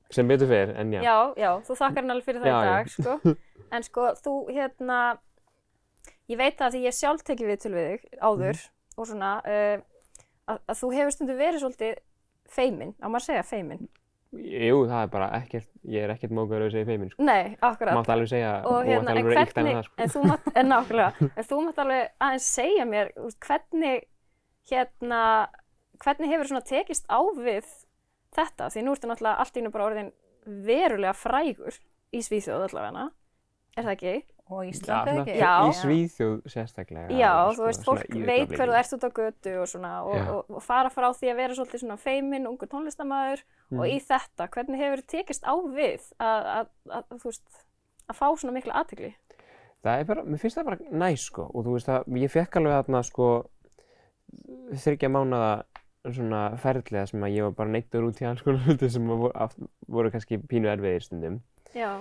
sem betur fer, en já. Já, þú þakkar hann alveg fyrir það í dag, sko, en sko, þú, ég veit það því ég sjálf tekið viðtöl við þig áður og svona, að þú hefur stundum verið svolítið feimin, á maður að segja feimin? Jú, það er bara ekkert, ég er ekkert mókaður að segja feimin, sko. Nei, akkurat. Mátt alveg segja, og mátt alveg vera ykkt af það, sko. En þú mátt alveg aðeins segja mér, hvernig hefur svona tekist á við þetta? Því nú ertu náttúrulega allt í einu bara orðin verulega frægur í Svíþjóð allavega, er það ekki? Og Íslandi, ekki? Já, í Svíþjóð sérstaklega. Já, þú veist, fólk veit hver þú ert út á götu og svona, og fara frá því að vera svolítið svona feimin, ungur tónlistarmaður og í þetta, hvernig hefur tekist á við þú veist, að fá svona mikla athygli? Það er bara, mér finnst það bara næs, sko, og þú veist að ég fekk alveg þarna, sko, 3 mánaða svona ferðlega sem að ég var bara neyddur út í alls konar hluti sem voru kannski pínu erfiðir stundum. Já.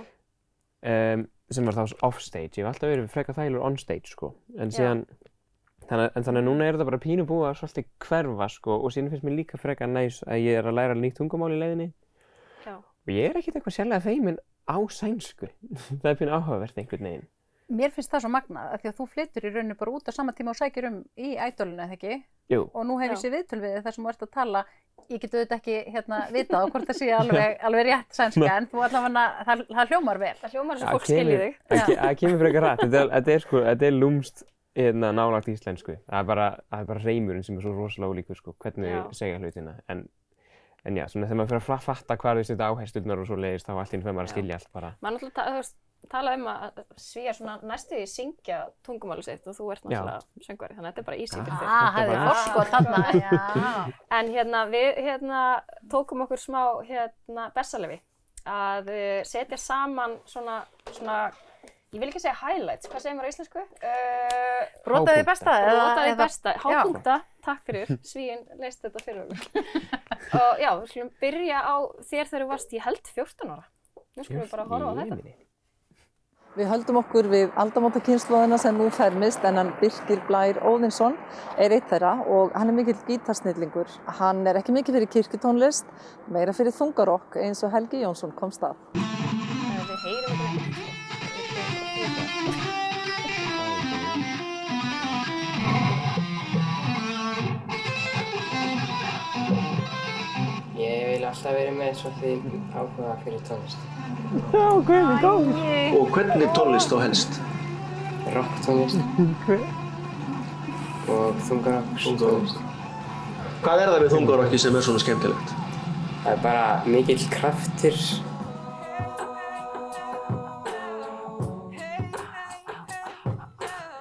Sem var þá offstage, ég hef alltaf verið frekar þægilegur onstage, sko, en síðan, þannig að núna er þetta bara pínu búið að svolítið hverfa, sko, og síðan finnst mér líka frekar næs að ég er að læra nýtt tungumál í leiðinni. Já. Og ég er ekkert eitthvað sérlega feimin á sænsku, það er pínu áhugavert einhvern veginn. Mér finnst það svo magnað, af því að þú flyttur í rauninu bara út á sama tíma og sækir í ædolinu, eða ekki? Jú. Og nú hef ég séð viðtöl við þar sem þú ert að tala, ég get auðvitað ekki vitað hvort það sé alveg rétt sænska, en þú allavega, það hljómar vel. Það hljómar eins og fólk skilji þig. Það kemur frekar rætt, þetta er lúmst nálagt íslensku. Það er bara reymurinn sem er svo rosalega ólíkur, sko, hvernig við segja hlutina. En já, svona þegar maður fyrir að fatta hvað þau setja áherslurnar og svo leiðist, þá allt í einu fyrir maður að skilja allt bara. Maður náttúrulega tala að Svíar svona næstu í syngja tungumáli sitt og þú ert náttúrulega söngvari, þannig að þetta er bara easy fyrir þig. Það er forskot þarna, já. En við tókum okkur smá bessaleyfi að setja saman svona ég vil ekki segja highlights, hvað segir maður á íslensku? Brotaði besta? Brotaði besta, hápunkta, takk fyrir, Svíinn leist þetta fyrir okkur. Og já, við skulum byrja á þér þegar þú varst, ég held 14 ára. Nú skulum við bara horfa á þetta. Við höldum okkur við aldamótakynslóðina sem nú fermist en hann Birkir Blær Óðinsson einn þeirra og hann mikill gítarsnillingur. Hann ekki mikið fyrir kirkjutónlist, meira fyrir þungarokk eins og Helgi Jónsson komst að. Við heyrum þetta. Ég vil alltaf vera með svolítið áhuga fyrir tónlist. Já, hvernig tónlist? Og hvernig tónlist þá helst? Rocktónlist. Og þungarokkstónlist. Hvað það við þungarokki sem svona skemmtilegt? Það bara mikill kraftur.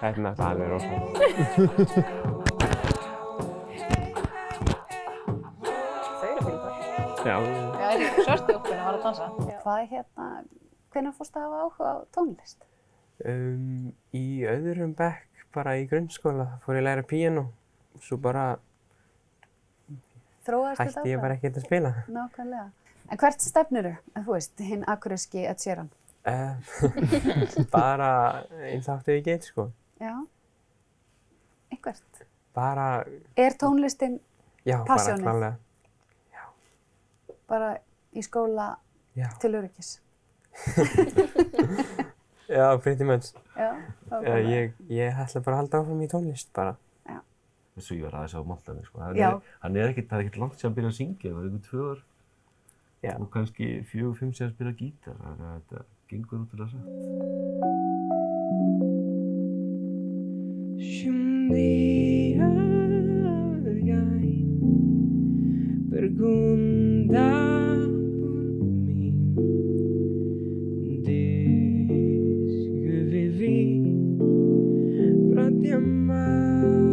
Þetta náttúrulega alveg rosalega. Já. Já, svörtu úlpunni var að dansa. Hvenær fórstu að hafa áhuga á tónlist? Í öðrum bekk, bara í grunnskóla, fór ég að læra píanó. Svo bara hætti ég bara ekkert að spila. Nákvæmlega. En hvert stefnirðu, þú veist, hinn akureyski Ed Sheeran? Bara eins áttu ég get, sko. Já. Einhvert? Bara... Er tónlistin passjónið? Já, bara klárlega. Bara í skóla til öryggis? Já, pretty much. Já, nákvæmlega. Ég ætla bara að halda áfram í tónlist, bara. Já. Svo ég var aðeins á Montana, sko. Hann ekkert langt sem að byrja að syngja, það var einhver 2 ár. Já. Og kannski 4-5 sem að spila gítar, þannig að þetta gengur útrúlega satt. Bergunda por mim, diz que vivi pra te amar.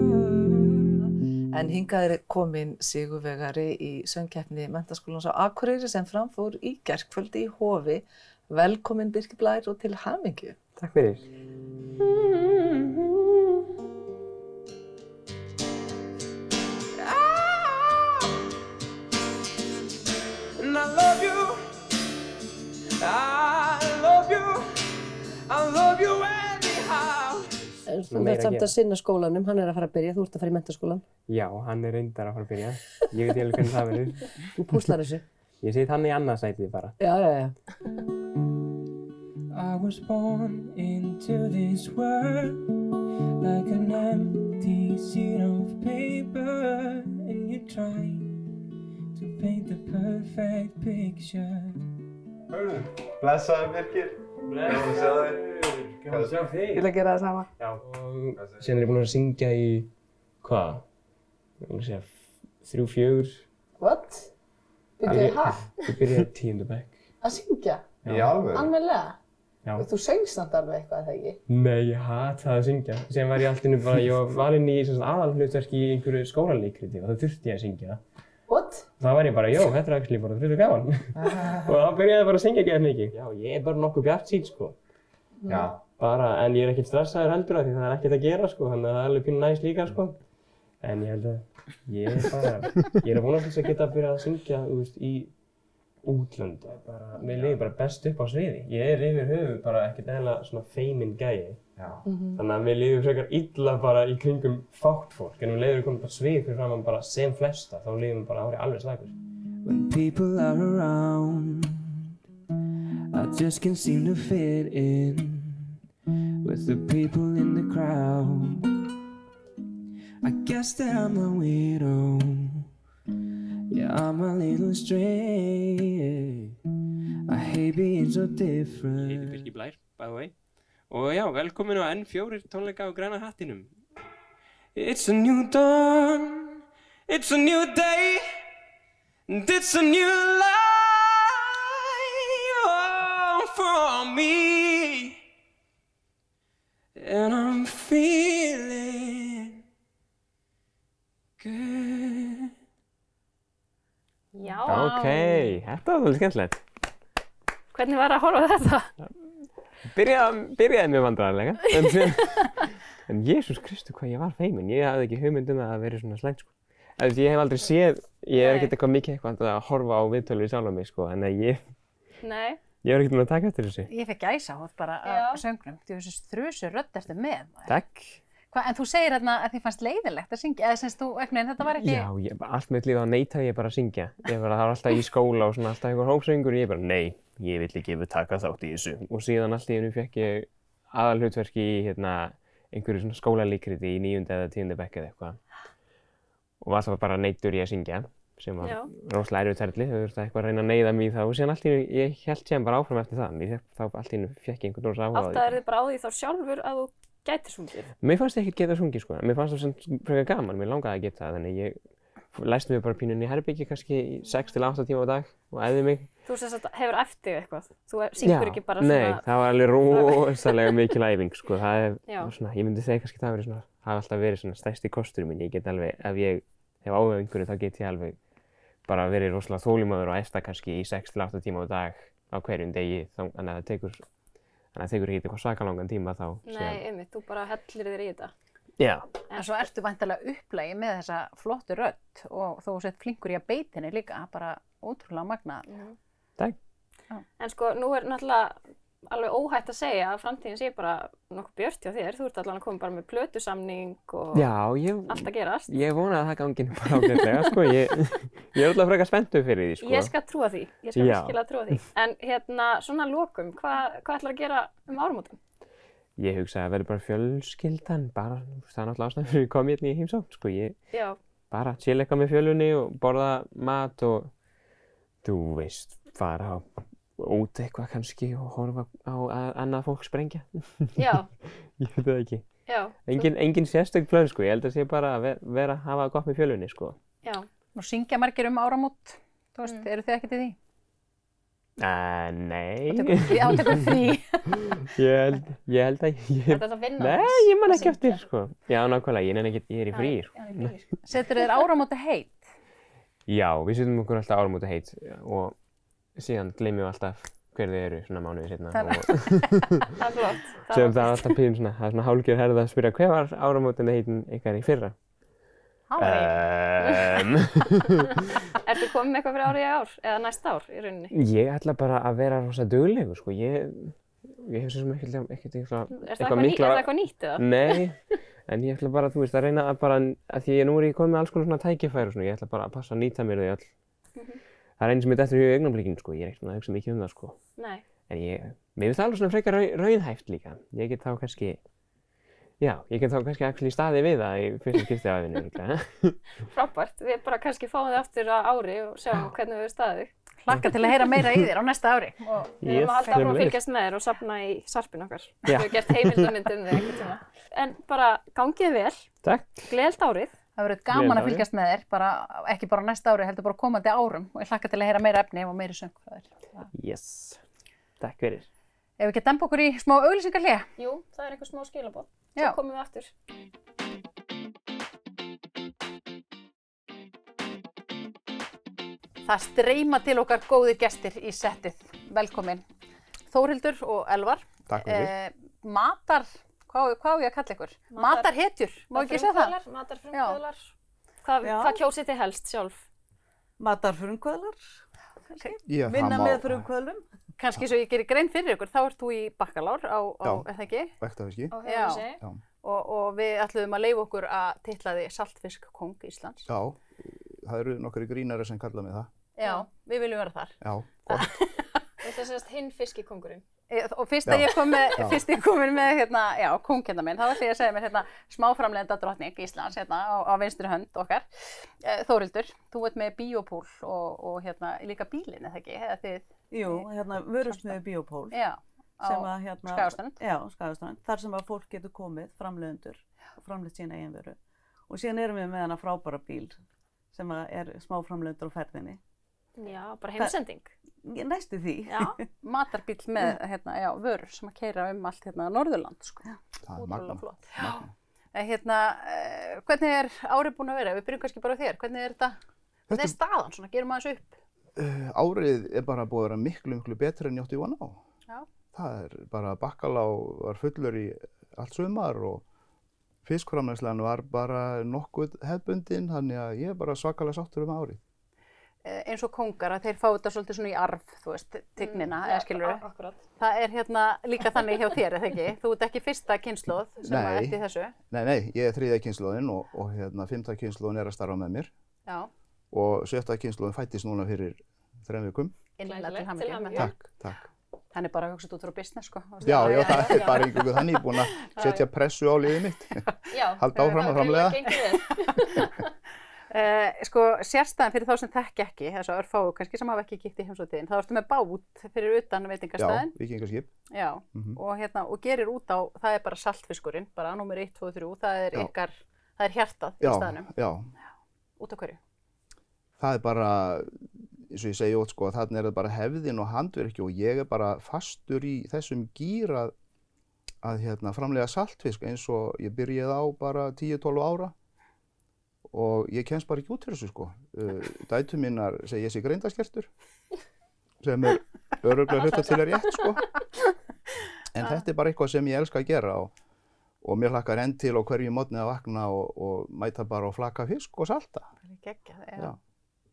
En hingað kominn sigurvegari í söngkeppni Menntaskólans á Akureyri sem framfór í gærkvöldi í Hofi. Velkominn Birkir Blær og til hamingju. Takk fyrir. Þú ert samt að sinna skólanum, hann að fara að byrja, þú ert að fara í menntaskólan. Já, hann reyndar að fara að byrja. Ég veit alveg hvernig það verður. Þú púslar þessu. Ég set hann í annað sætið bara. Já. I was born into this world like an empty sheet of paper and you try to paint the perfect picture. Hörru, blessaði Birkir. Gaman að sjá þig. Gaman að sjá þig. Ég vil að gera það sama. Já. Og síðan ég búinn að syngja í, hvað? Ég vil segja 3-4. What? Ég byrjaði 10. bekk. Að syngja? Í alvöru? Almennilega? Já. Og þú söngst samt alveg eitthvað, eða ekki? Nei, ég hataði að syngja. Síðan var ég allt inni bara, ég var valinn í aðalhlutverk í einhverju skólaleikrit og þá þurfti ég að syngja. What? Þá var ég bara, jó, þetta er actually bara frekar gaman. Og þá byrjaði ég bara að syngja ekki mikið. Já, ég er bara nokkuð bjartsýnn, sko. Já. Bara, en ég er ekkert stressaður heldur af því það er ekkert að gera, sko, þannig að það er alveg pínu næs líka, sko. En ég held að ég er að vonast þess að geta að byrja að syngja, þú veist, í útlönd. Mér líður bara best upp á sviði. Ég er yfir höfuð bara ekkert eðlilega svona feiminn gæi. Já. Þannig að mér líður frekar illa bara í kringum fátt fólk. En mér líður komið bara svið fyrir framan bara sem flesta, þá líður mér bara að vera alveg slagur. When people are around, I just can't seem to fit in with the people in the crowd. I guess that I'm a weirdo. Yeah, I'm a little stray. I hate being so different. Ég heiti Birkir Blær, by the way. Og já, velkomin á N4 tónleika á Græna hattinum. It's a new dawn, it's a new day, and it's a new life for me. And I'm feeling good. Já. Ok, þetta var alveg skemmtilegt. Hvernig var að horfa á þetta? Byrjaði mjög vandræðalega, en Jesús Kristur hvað ég var feimin. Ég hafði ekki hugmynd að það veri svona slæmt, sko. Ég hef aldrei séð, ég ekkert eitthvað mikið að horfa á viðtölu í sjálf mig, sko, en ég var ekkert að taka eftir þessu. Ég fekk gæsahúð bara af söngnum. Þú veist, þrusu rödd ertu með. Takk. En þú segir þarna að þið fannst leiðinlegt að syngja, eða semst þú, þetta var ekki... Já, allt mitt líf þá neitaði ég bara að syngja. Það var alltaf í skóla og svona alltaf einhver hópsöngur og ég bara, nei, ég vill ekki taka þátt í þessu. Og síðan allt í einu fékk ég aðalhlutverki í einhverju svona skólalíkriti í 9. eða 10. bekk eða eitthvað. Og var alltaf bara neittur í að syngja, sem var rosalega erfitt ferli. Þau þurfti eitthvað að reyna að neyða mig í það og síðan allt í einu, ég hélt síðan bara áfram eftir það. Þá allt í einu fékk ég einhvern rosa áhuga á því. Áttaðir þið bara á því þá sjálfur að þú gætir sungið? Mér fannst ekkert geta sungið, sko. Mér fannst það frekar gaman, mér langaði að geta það, þannig ég læsti mig bara pínu inn í herbergi kannski 6 til 8 tíma á dag og æfði mig. Þú sem sagt hefur æft þig eitthvað? Þú syngur ekki bara svona... Nei, það var alveg rosalega mikil æfing, sko. Það svona, ég myndi segja kannski það hafi alltaf verið svona stærsti kosturinn minn. Ég get alveg, ef ég hef áhuga á einhverju, þá get ég alveg bara verið rosalega þolinmóður og æft það kannski í 6 til 8 tíma á dag á hverjum degi, þannig að það tekur ekki eitthvað svakalangan tíma þá. Nei, þú bara hellir þér í þetta. Já. En svo ertu væntanlega upplægi með þessa flottu rödd og þú sett flinkur í að beita henni líka, bara ótrúlega magnað. Takk. En sko, nú náttúrulega alveg óhætt að segja að framtíðin sé bara nokkuð björt hjá þér. Þú ert allan að koma bara með plötusamning og allt að gerast. Ég vona að það gangi bara ágætlega, sko. Ég er alltaf frekar spenntur fyrir því, sko. Ég skal trúa því. Ég skal virkilega trúa því. En svona lokum, hvað ætlar að gera áramótin? Ég hugsa að það verður bara fjölskyldan, það er náttúrulega ástæðan fyrir að koma hérna í heimsókn, sko. Ég bara chill eitthvað með fjölunni og borða mat og, þú veist, fara út eitthvað kannski og horfa á annað fólk sprengja. Já. Ég veit það ekki. Já. Engin sérstök plön, sko. Ég held að sé bara að hafa gott með fjölunni, sko. Já. Nú syngja margir áramót, þú veist, eru þið ekkert í því? Nei. Þú tekur frí. Ég held að ég... Þetta að vinna. Nei, ég man ekki eftir, sko. Já, nákvæmlega, ég er í frí, sko. Setur þér áramóta heit? Já, við setjum okkur alltaf áramóta heit og síðan gleymum við alltaf hver þið eru svona mánuði seinna. Það er flott. Sem það er alltaf píðum svona, það er svona hálfgerð herð að spyrja hver var áramótin heitin ykkar í fyrra? Ertu komið með eitthvað fyrir árið í ár eða næsta ár í rauninni? Ég ætla bara að vera rosa duglegur, sko. Ég hef svo sem ekkert eitthvað... Er það eitthvað nýtt eða? Nei, en ég ætla bara, þú veist, að reyna að bara, að því nú er ég komið með alls konar svona tækifæri og svona, ég ætla bara að passa að nýta mér þau öll. Það er einn sem er dettur í augnablikinu, sko. Ég er ekkert að hugsa mikið það, sko. Nei. En mér finnst það alveg svona frekar raunhæft líka. Ég get þá kannski actually staðið við það í fyrsta skipti á ævinni, líka. Frábært. Við bara kannski fáum þið aftur á ári og sjáum hvernig við staðið. Hlakka til að heyra meira í þér á næsta ári. Og við erum að halda áfram að fylgjast með þér og safna í sarpinn okkar. Við hefum gert heimildamynd þig einhvern tíma. En bara gangið vel. Takk. Gleðilegt árið. Það verður gaman að fylgjast með þér, ekki bara næsta ári, heldur bara komandi árum og ég hlakka til að heyra meira efni og meiri söng frá þér. Yes. Takk fyrir. Ef við ekki dempa okkur í smá auglýsingarhlé? Jú, það er einhver smá skilaboð. Svo komum við aftur. Það streyma til okkar góðir gestir í settið. Velkomin. Þórhildur og Elvar. Takk fyrir. Hvað á ég að kalla ykkur? Matarhetjur, má ekki segja það? Matarfrumkvöðlar. Hvað kjósið þið helst sjálf? Matarfrumkvöðlar. Vinna með frumkvöðlum. Kannski svo ég gerir grein fyrir ykkur, þá ert þú í bakkalár á eða ekki? Bektafiski. Já. Og við ætluðum að leyfa okkur að titla þig saltfiskkóng Íslands. Já, það eru nokkri grínari sem kalla mig það. Já, við viljum vera þar. Já, gott. Þetta er sérst hinn fiskikóngurinn. Og fyrst að ég kom með kóng hérna minn, þá ætla ég að segja mér smáframleiðenda drottning Íslands á vinstri hönd okkar. Þórhildur, þú ert með Biopól og líka bílinn, eða ekki? Jú, vörusmiðju Biopól. Já, á Skagaströnd. Já, Skagaströnd. Þar sem að fólk getur komið, framleiðendur, og framleitt sína eigin vöru. Og síðan erum við með hana frábæra bíl sem er smáframleiðendur á ferðinni. Já, bara heimsending. Næstu því. Já, matarbíl með vörur sem að keyra allt Norðurland, sko. Það er magna. Flott. Hvernig er árið búin að vera? Við byrjum kannski bara á þér. Hvernig er þetta? Hvernig er staðan svona? Gerum aðeins upp. Árið er bara búið að vera miklu betra en ég átti von á. Já. Það bara bakkalá var fullur í allt sumar og fiskframleiðslan var bara nokkuð hefðbundin, þannig að ég er bara svakalega sáttur árið. Eins og kóngar að þeir fá þetta svolítið svona í arf, þú veist, tignina, eða skilurðu. Akkurat. Það hérna líka þannig hjá þér, eða ekki? Þú ert ekki fyrsta kynslóð sem ert í þessu. Nei, ég er 3. kynslóðin og 5. kynslóðin er að starfa með mér. Já. Og 7. kynslóðin fættist núna fyrir 3 vikum. Innlega til hamingju. Takk. Hann er bara að hugsa út frá business, sko. Já, það er bara einhverju þannig búin að setja pressu á liðið mitt. Halda áfram að framleiða. Sko, sérstæðan fyrir þá sem þekki ekki, þess að örfáu kannski sem hafa ekki kíkt í heimsókntíðin, þá ertu með bát fyrir utan veitingastæðin. Já, víkingaskip. Já, og gerir út á, það er bara saltfiskurinn, bara númer 1, 2, 3, það er ykkar, það er hjartað í staðnum. Já. Út á hverju? Það er bara, eins og ég segi ótt, sko, þarna er það bara hefðin og handverki og ég er bara fastur í þessum gír að framleiða saltfisk eins og ég byrjaði á bara 10-12 ára. Og ég kemst bara ekki út fyrir þessu, sko. Dætur mínar segja ég sé greindaskertur, sem er örugglega hluta til rétt, sko. En þetta er bara eitthvað sem ég elska að gera og mér hlakkar enn til á hverju morgni að vakna og mæta bara og flaka fisk og salta. Geggjað, já.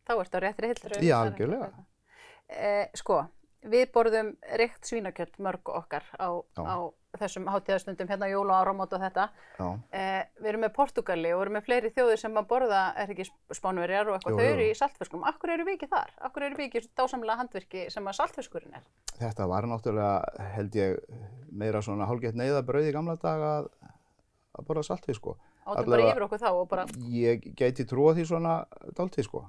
Þá ertu á réttri hillu. Já, algjörlega. Sko, við borðum reykt svínakjöt mörg okkar á þessum hátíðarstundum, hérna jól og áramót og þetta. Við erum með Portúgali og erum með fleiri þjóðir sem að borða, er ekki Spánverjar og eitthvað, þau eru í saltfiskum. Akkur eru við ekki þar? Akkur eru við ekki dásamlega handvirki sem að saltfiskurinn er? Þetta var náttúrulega, held ég, meira svona hálfgett neyðarbrauð í gamla daga að borða saltfisk, sko. Áttu bara yfir okkur þá og bara... Ég gæti trúa því svona dálítið, sko.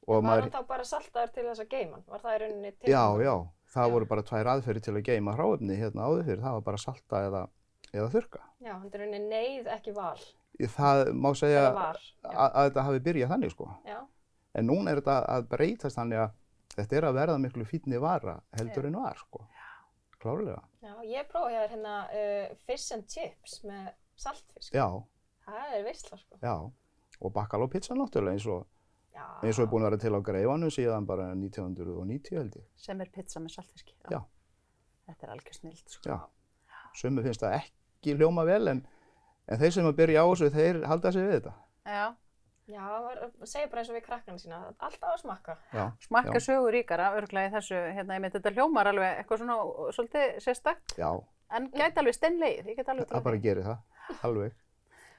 Var hann þá bara saltaður til þess að geyma? Var það í rauninni til? Já. Það voru bara 2 aðferðir til að geyma hráefni hérna áður fyrir. Það var bara salta eða þurrka. Já, hann er í rauninni neyð, ekki val. Það má segja að þetta hafi byrjað þannig, sko. Já. En núna er þetta að breytast þannig að þetta er að verða miklu fínni vara heldur en var, sko. Klárlega. Já, ég prófaði hérna fish and chips með saltfisk. Já. Það er veisla, sko. Já, og bakkalópizza náttúrulega eins og er búin að vera til á Greifanum síðan bara 1990 held ég. Sem er pizza með saltfiski. Já. Þetta er algjör snilld, sko. Já. Sumir finnst það ekki hljóma vel en þeir sem að byrja á þessu, þeir halda sig við þetta. Já, segir bara eins og við krakkana sína, alltaf að smakka. Já. Smakka sögur ríkara, örugglega í þessu, hérna, ég myndi þetta hljómar alveg eitthvað svona svolítið sérstakt. Já. En gæti alveg steinlegið, ég get alveg trúið. Það bara gerir það, alveg.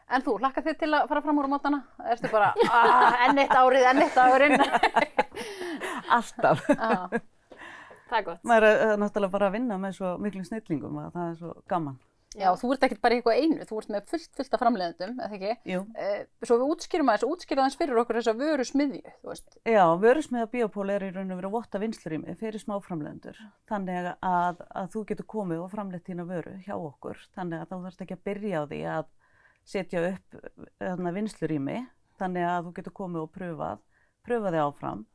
En þú, hlakkar þið til að fara fram úr mótana? Ertu bara, enn eitt dagurinn? Alltaf. Það er gott. Maður er náttúrulega bara að vinna með svo miklu snillingum að það er svo gaman. Já, þú ert ekkert bara í eitthvað einu, þú ert með fullt af framleiðendum, eða ekki? Jú. Svo við útskýrum aðeins fyrir okkur þessa vörusmiðju, þú veist. Já, vörusmiðja Biopol er í raun og veru votta vinnslurými fyrir smáframleiðendur. Þannig að þú getur komið og framleitt þína vöru hjá okkur. Þannig að þú þarft ekki að byrja á því að setja upp vinnslurými. Þannig að þú getur komið og pröfa þig áfram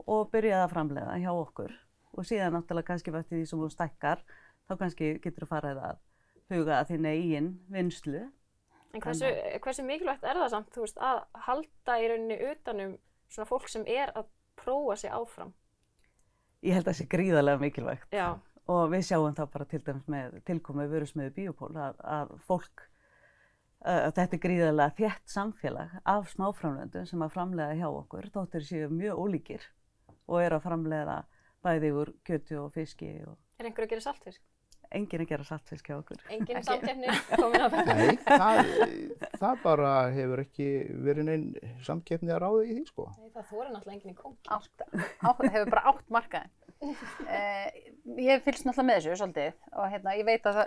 og byrjaði að framleiða hjá okkur. Og síðan náttúrulega kannski eftir því sem þú stækkar, þá kannski getur þú farið að huga að þína eigin vinnslu. En hversu mikilvægt er það samt, þú veist, að halda í rauninni utanum svona fólk sem er að prófa sig áfram? Ég held að það sé gríðarlega mikilvægt. Já. Og við sjáum þá bara til dæmis með tilkomu vörusmiðju Biopol að fólk, þetta er gríðarlega þétt samfélag af smáframleiðendum sem að framleiða hjá okkur, þóttir séu mjög ólíkir og eru að framleiða bæði úr kjöti og fiski. Er einhver að gera saltfisk? Enginn að gera saltfisk hjá okkur. Enginn samkeppni komin á þetta? Nei, það bara hefur ekki verið neinn samkeppni að ráða í því, sko. Nei, það þorir náttúrulega enginn í kóngin. Hefur bara 8 markaðin. Ég fylgst náttúrulega með þessu svolítið og ég veit að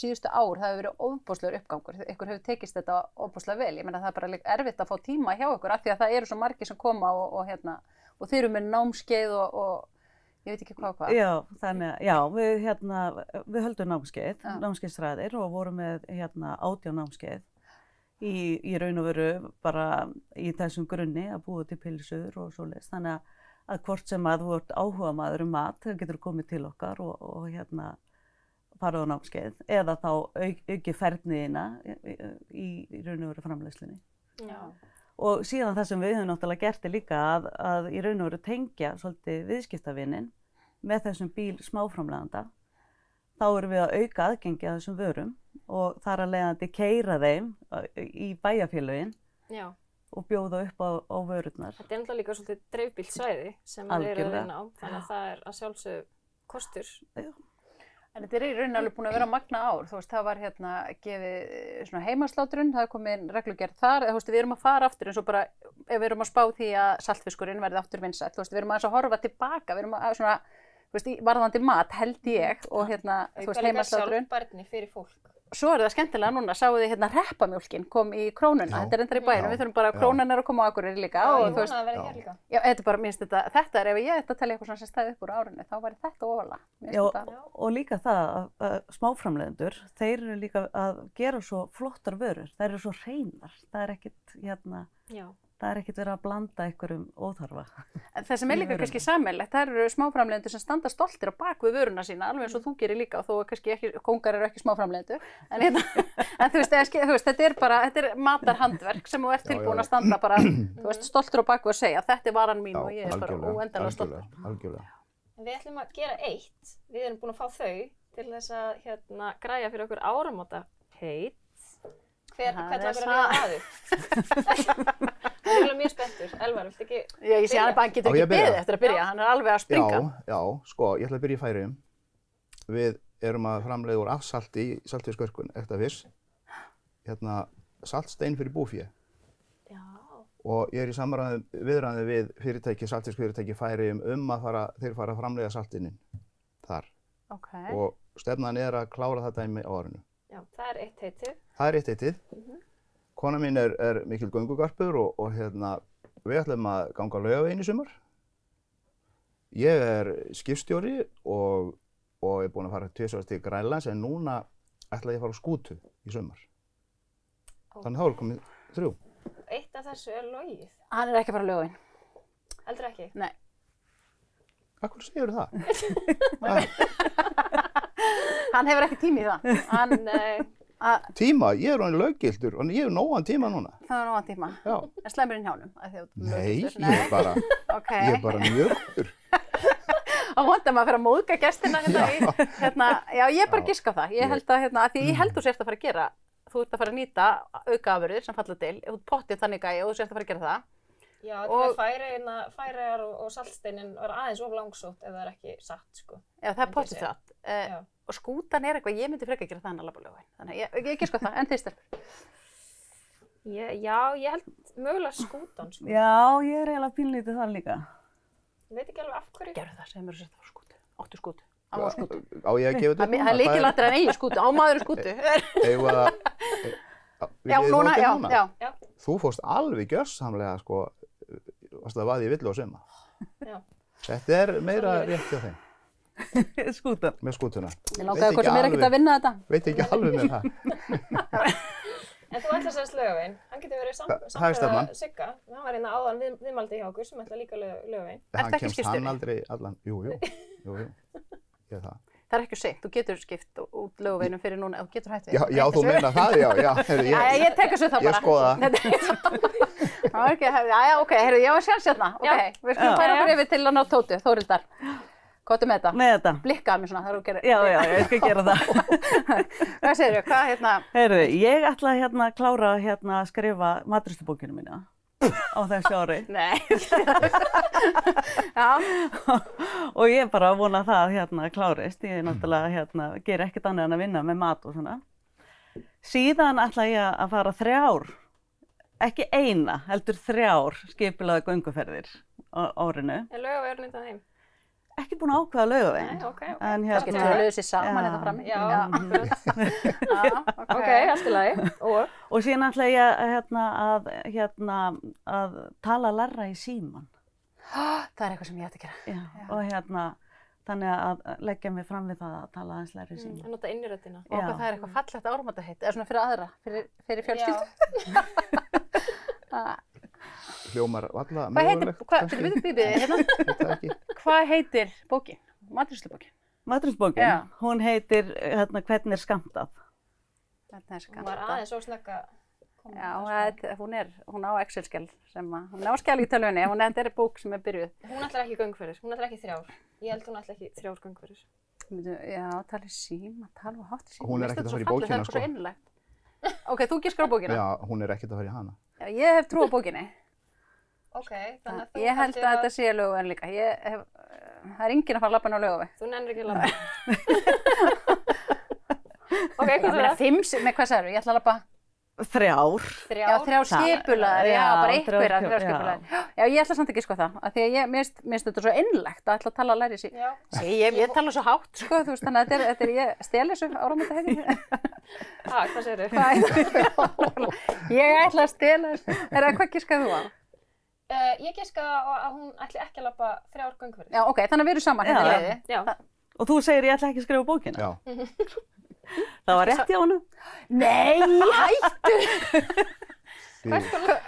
síðustu ár það hefur verið ofboðslegur uppgangur. Ykkur hefur tekist þetta ofboðslega vel. Ég meina það er bara erfitt að fá tíma hjá ykkur af því að það eru svo margir sem koma og þeir eru með námskeið og ég veit ekki hvað. Já, þannig að, já, við höldum námskeiðsræðir og vorum með 18 námskeið í raun og veru bara í þessum grunni að búa til pylsur og svoleiðis. Þannig að hvort sem að þú ert áhugamaður um mat, þá getur þú komið til okkar og farið á námskeið eða þá auki færniðina í raun og veru framleiðslunni. Já. Og síðan það sem við höfum náttúrulega gert er líka að í raun og veru tengja svolítið viðskiptavinin með þessum bíl smáframleiðanda. þá erum við að auka aðgengi að þessum vörum og þar að leiðandi keyra þeim í bæjarfélögin og bjóða upp á vörurnar. Þetta er náttúrulega líka svolítið dreifbýlt svæði sem þeir eru að vinna á, þannig að það er að sjálfsögðu kostur. En þetta er í rauninni alveg búin að vera magna ár, þú veist, það var hérna gefið svona heimaslátrun, það er komin reglugerð þar, þú veist, við erum að fara aftur eins og bara, ef við erum að spá því að saltfiskurinn verði aftur vinsæll, þú veist, við erum aðeins að horfa tilbaka, við erum að svona, þú veist, varðandi mat held ég og hérna, þú veist, heimaslátrun. Sjálfbærni fyrir fólk. Svo er það skemmtilega núna, sáuð þið hérna reppamjólkin kom í Krónuna, þetta er endar í bænum, við þurfum bara, Krónan er að koma á Akureyri líka. Já, og ég vona að verði hér líka. Já, þetta er bara, minnst þetta er, ef ég ætti að telja eitthvað sem stæði upp úr árinu, þá væri þetta ofalega. Já, og líka það að smáframleiðendur, þeir eru líka að gera svo flottar vörur, þeir eru svo hreinar, það er ekkit, það er ekkert verið að blanda einhverjum óþarfa. Það sem er líka kannski sameiginlegt, það eru smáframleiðendur sem standa stoltir á bak við vöruna sína, alveg eins og þú gerir líka, og þó kannski ekki, kóngar eru ekki smáframleiðendur, en þú veist, þetta er bara, þetta er matarhandverk sem þú ert tilbúin að standa bara, þú veist, stoltur á bak við að segja, þetta er varan mín og ég er bara óendanlega stoltur. Algjörlega. Við ætlum að gera eitt, við erum búin að fá þau til þess að græja fyrir okkur áramótaheit. Hvern var að ræða aður? Hann er mjög spenntur. Elvar, viltu ekki byrja? Ég sé hann bara getur ekki beðið eftir að byrja, hann er alveg að springa. Já, sko, ég ætla að byrja í Færeyjum. Við erum að framleiða úr afsalti í saltfiskörkun, ekta fisk. Hérna, saltstein fyrir búfé. Já. Og ég er í viðræði við fyrirtæki, saltfiskfyrirtæki í Færeyjum þeir fara að framleiða saltinin þar. Ok. Og stefnan er að klára það dæmi á árinu. Já, það er eitt heitið. Það er eitt heitið. Kona mín er mikil göngugarpur og hérna, við ætlum að ganga Laugaveginn í sumar. Ég er skipstjóri og er búinn að fara 2 sinnum til Grænlands, en núna ætla ég að fara á skútu í sumar. Þannig þá er komið 3. Eitt af þessu er logið. Hann er ekki að fara á Laugaveginn. Heldur ekki? Nei. Af hverju segirðu það? Hann hefur ekki tíma í það. Tíma? Ég er orðinn löggiltur og ég hef nógan tíma núna. Það er nógan tíma? Já. En slæmurinn hjálum? Nei, ég er bara mjög góður. Á vonda maður að fara að móðga gestina hérna. Já, ég er bara að giska á það. Ég held að, því ég held þú sért að fara að gera, þú ert að fara að nýta aukaafurðir sem falla til, þú pottið þannig gæi og þú sért að fara að gera það. Já, þetta með Færeyjar og saltsteinin var aðeins of langsótt ef það er ekki satt, sko. Já, það er pottið satt. Og skútan er eitthvað, ég myndi frekar að gera það en að labba Laugaveginn. Þannig ég giska á það, en þið stelpur. Já, ég held mögulega skútan, sko. Já, ég er eiginlega pínlítið það líka. Ég veit ekki alveg af hverju. Gerðu það, segðu mér að setja á skútu. Áttu skútu. Alveg skútu. Á ég að gefa þetta? Það er lykilatriði en eigin skútu, á maður skútu. Já, núna, já. Þú fórst alveg gjörsamlega, sko, varst að vaði í villu á suma. Já. Þetta er meira rétt hjá þeim. Skútan. Með skútuna. Ég langaði hvort sem er ekkert að vinna þetta. Veit ekki alveg með það. En þú ætlar sérst Laugaveginn. Hann getur verið samfæða Sigga. Hann var hérna áðan viðmaldi hjá okkur sem ætlar líka Laugaveginn. Hann kemst hann aldrei allan. Jú. Ég það. Það er ekki seint. Þú getur skipt út Laugaveginum fyrir núna. Þú getur hætt við. Já, þú meina það, já. Ég tek þessu þá bara. Ég skoða. Ok, ég var sjálfs hérna. Ok, við skulum færa okkur yfir til að ná Tótu, Þórhildar. Hvað er með þetta? Með þetta. Blikkaði mér svona þegar þú gerir. Já, ég skal gera það. Hvað segirðu? Hvað hérna? Heyrðu, ég ætla að klára að skrifa matreiðslubókina mína á þessu ári. Nei. Já. Og ég bara vona það klárist. Ég náttúrulega ger ekkert annað en að vinna með mat og svona. Síðan ætla ég að fara 3, ekki 1, heldur 3 skipulega gönguferðir á árinu. Er Laugavegurinn undan þeim? Ekki búin að ákveða Laugaveginn. Nei, ok. En kannski töluðu sér saman þetta fram. Já, ok, allt í lagi. Og síðan ætla ég að tala lærra í síman. Það er eitthvað sem ég ætti að gera. Og þannig að leggja mig fram við það að tala aðeins lærra í síman. Að nota inniröddina. Og það er eitthvað fallegt áramótaheit, eða svona fyrir aðra, fyrir fjölskyldu. Hljómar valla mögulegt. Hvað heitir bókin? Matreiðslubókin? Matreiðslubókin? Já. Hún heitir Hvernig er skammtað. Hún var aðeins ósnögg að koma. Já, hún á Excel-skjal hún á skjal í tölvunni, þetta er bók sem er byrjuð. Hún ætlar ekki göngferðir, hún ætlar ekki 3. Ég held hún ætlar ekki 3 göngferðir. Já, tala í síma, tala og hátt í síma. Hún er ekkert að fara í bókina, sko. Það er svo innlegt. Ok, þú giskar á bókina? Já, hún er ekkert að fara í hana. Já, ég hef trú á bókinni. Ok, þannig að þú Ég held að þetta sé Laugaveginn líka. Það er enginn að fara að labba inn á Laugaveg. Þú nennir ekki að labba. Ok, hvað er það? 5, hvað sagðirðu? Ég ætla að labba 3. Já, 3 skipulaðar, já, bara einhverjar 3 skipulaðar. Já, ég ætla samt ekki sko það, af því að mér finnst þetta svo innlegt að ætla að tala að læri sig. Ég tala svo hátt, sko, þú veist, þannig að þetta er ég stel þessu áramótaheitinni. Hvað segirðu? Ég ætla að stela þessu. Hvað giskaði þú á? Ég giskaði á að hún ætli ekki að labba 3 göngufyrir. Já, ok, þannig að við erum saman hérna í leiði. Já. Og þú segir ég ætla ekki að skrifa bókina? Já. Það var rétt hjá honum? Nei, hættu!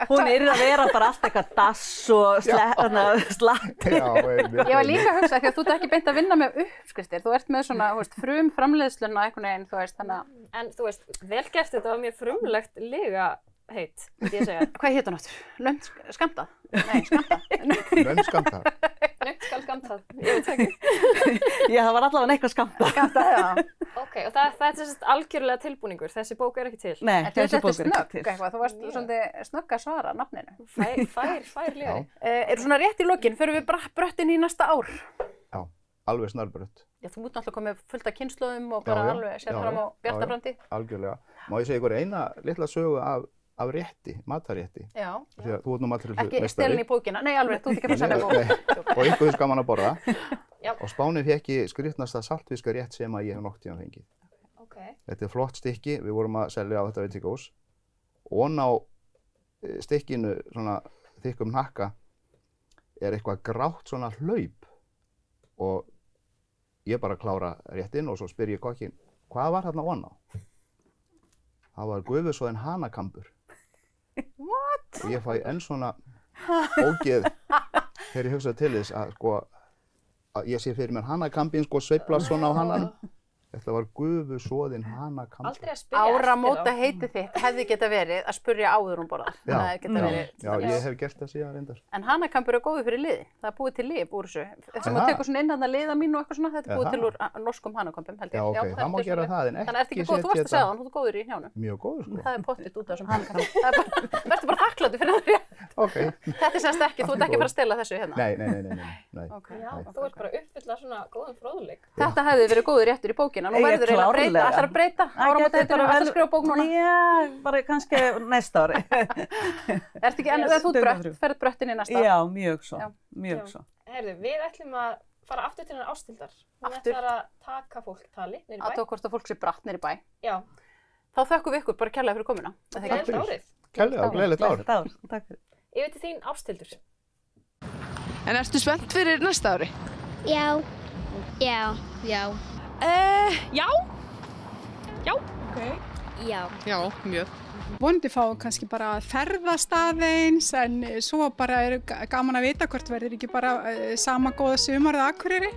Hún að vera bara allt eitthvað dass og slatti. Ég var líka að hugsa því að þú ert ekki beint að vinna með uppskriftir. Þú ert með svona frumframleiðsluna einhvern veginn, þú veist, þannig að... En þú veist, vel gert, þetta var mjög frumlegt lyga heit, myndi ég segja. Hvað hétt hún áttur? Lönd skamtað? Nei, skamtað. Lönd skamtað? Lönd skal skamtað, ég veit ekki. Já, það var allavega eitthvað skamtað. Skamtað, já. Ok, og það er þess algjörlega tilbúningur, þessi bók er ekki til. Nei, þessi bók er ekki til. Þú varst svolítið snögg að svara nafninu. Fær liði. Eru svona rétt í lokin, förum við bröttin í næsta ár? Já, alveg snarbrött. Já, þú mútt náttúrulega komið fullt af kynslóðum og bara alveg sér fram á bjartaframtíð. Algjörlega. Má ég segja ykkur eina litla sögu af rétti, matarétti. Já. Því að þú ert nú matarréttarmeistari. Ekki stelin í bókina. Nei, alveg, þú ert ekki að fara að selja bók. Og ykkur finnst gaman að borða. Já. Og Spáni fékk ég skrýtnasta saltfiskarétt sem að ég hef nokkuð tíma fengið. Okay. Þetta er flott stykki, við vorum að selja á þetta veitingahús. Og á stykkinu, svona þykkum hnakka, er eitthvað grátt svona hlaup. Og ég bara klára réttinn og svo spyr ég kokkinn, hvað var þarna ofan á? Það var gufusóðinn hanakambur. What? Og ég fæ enn svona ógeð þegar ég hugsa til þess að sko að ég sé fyrir mér hanakambin sko sveiflast svona á hananum. Þetta var gufusóðinn hanakambur. Aldrei að spyrja Áramóta heitið þitt hefði geta verið að spurja áður borðar. Já, ég hef gert það síðan reyndar. En hanakambur er góður fyrir liði. Það er búið til lyf úr þessu. Þess að maður tekur svona inn að liða mín og eitthvað svona, þetta er búið til úr norskum hanakambum held ég. Já, ok, það má gera það en ekki setja... Þannig ertu ekki góð, þú varst að segja það, þú ert góður í hnjánum. Mjög góður sko. Það er pottitt út af þessum hanakambum. Vertu bara þakklátur fyrir það. Ok. Þetta er semst ekki, þú ert ekki að fara að stela þessu hérna. Nei. Já, þú ert bara uppfylla svona góðan fróðleik. Þetta hefði verið góður réttur í bókina. Nú verður eiginlega að breyta, ætlar að breyta áramótaheitinu, ætlar að skrifa bók núna. Já, bara kannski næsta ári. Ertu ekki enn, þú ert brött, ferð bröttin í næsta? Já, mjög svo. Heyrðu, við ætlum að fara aftur til hennar Ásthildar. Hún ætlar að taka fólk tali niður í bæ. Að tók hvort að fólk sé bratt niður í bæ. Já. Þá þökkum við ykkur bara kærlega fyrir komuna. Gleðilegt árið. Gleðilegt ár. Takk fyrir. Yfir til þín Ásthildur. En ertu spennt fyrir næsta ári? Já. Okay. Já, mjög. Vonandi fá kannski bara að ferðast aðeins en svo bara er gaman að vita hvort verður ekki bara sama góða sumarið á Akureyri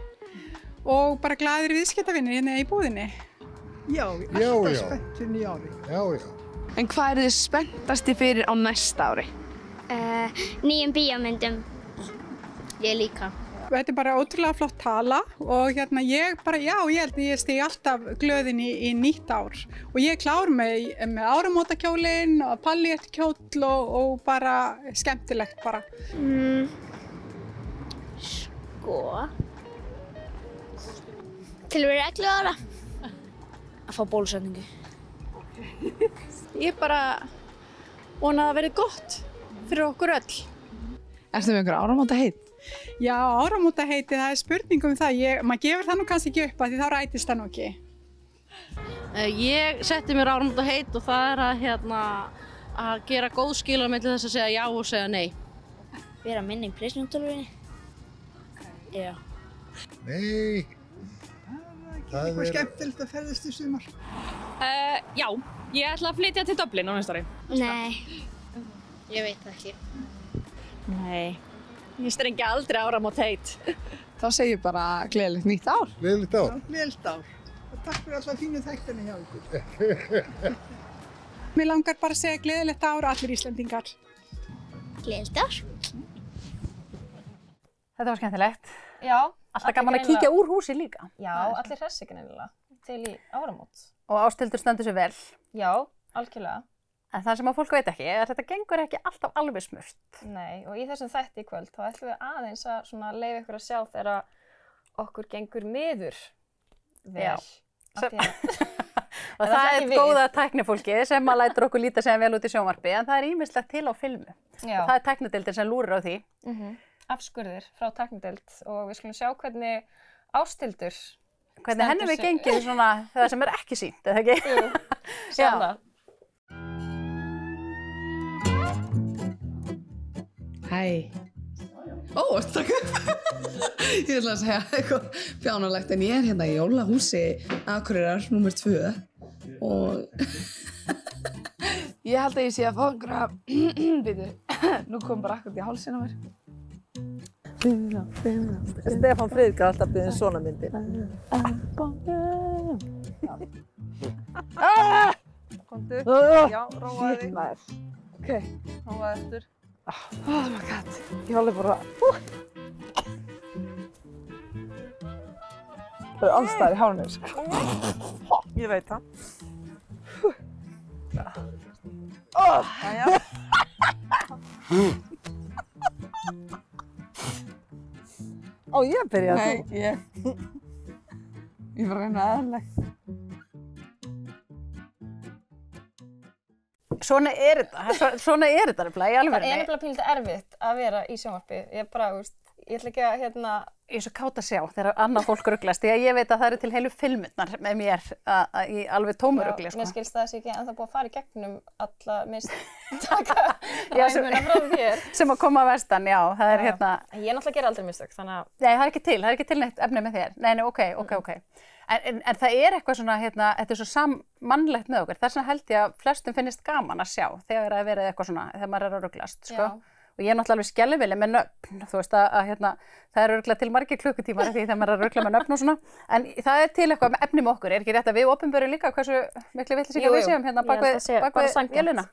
og bara glaðir viðskiptavinir hérna í búðinni. Já, alltaf spennt fyrir nýja ári. Já. En hvað er þið spenntasti fyrir á næsta ári? Nýjum bíómyndum. Ég líka. Þetta er bara ótrúlega flott tala og hérna ég held að ég stíg alltaf glöðin í nýtt ár og ég er klár með áramótakjólinn og paljettkjóll og bara skemmtilegt bara. Sko, til að vera 11 ára að fá bólusetningu. Ég bara vona að það verði gott fyrir okkur öll. Ertu með einhver áramótaheit? Já, áramótaheiti, það er spurning um það. Maður gefur það nú kannski ekki upp því þá rætist það nú ekki. Ég setti mér áramótaheit og það er að gera góð skil á milli þess að segja já og segja nei. Vera minning PlayStation-tölvunni. Já. Nei. Það er eitthvað skemmtilegt að ferðast í sumar. Já, ég ætla að flytja til Dublin á næsta ári. Nei, ég veit það ekki. Nei. Ég strengi aldrei áramótaheit. Þá segir ég bara gleðilegt nýtt ár. Gleðilegt ár. Gleðilegt ár. Og takk fyrir alltaf fínu þættina hjá ykkur. Mér langar bara að segja gleðilegt ár allir Íslendingar. Gleðilegt ár. Þetta var skemmtilegt. Já, Alltaf gaman að kíkja úr húsi líka. Já, allir hressir greinilega til í áramót. Og Ásthildur stendur sig vel. Já, algjörlega. En það sem að fólk veit ekki er að þetta gengur ekki alltaf alveg smurt. Nei, og í þessum þætti í kvöld þá ætlum við aðeins að svona leyfa ykkur að sjá þegar okkur gengur miður vel. Og það er góða tæknifólki sem að lætur okkur líta sem vel út í sjónvarpi, en það er ýmislegt til á filmu. Og það er tæknideildin sem lúrir á því. Afskurðir frá tæknideild og við skulum sjá hvernig Ásthildur hvernig henni við gengið svona það sem er ekki sýnt, eða ekki? Jú, sjáum það. Hæ. Ó, takk upp. Ég ætla að segja eitthvað fjánalegt, en ég er hérna í jólahúsi Akureyrar nr. 2 og ég held að ég sé að fá einhverja, býtu, nú kom bara akkurat í hálsinn á mér. Stefán Friðrik er alltaf byggðin svona myndir. Komdu. Já, róaði þig. Ok, róaði eftir. Oh my god, ég var alveg bara... Það er allstaðar í hárinu, sko. Ég veit það. Jæja. Ó, ég byrjaði þú. Nei, ég var að reyna aðeinleg. Svona er þetta nefnilega í alvörunni. Það er nefnilega pínlítið erfitt að vera í sjónvarpi. Ég ætla ekki að Ég er svo kátt að sjá þegar annað fólk ruglast, því að ég veit að það eru til heilu filmurnar með mér í alveg tómu rugli. Mér skilst það ekki ennþá búið að fara í gegnum alla mistaka ræmuna frá þér. Sem að koma að vestan, já. Það er hérna... Ég náttúrulega ger aldrei mistök, þannig að... Nei, það er ekki til neitt efni með þér. Nei, ok. En það er eitthvað svona, þetta er svo sammannlegt með okkur. Þess vegna held ég að flestum finnist gaman að sjá þegar það verið eitthvað svona, þegar maður er að ruglast, sko. Og ég er náttúrulega alveg skelfileg með nöfn, þú veist að það er örugglega til margir klukkutímar því þegar maður er að rugla með nöfn og svona. En það er til eitthvað efni með okkur, er ekki rétt að við opinberum líka hversu miklu vitleysingar við séum hérna bak við vélina?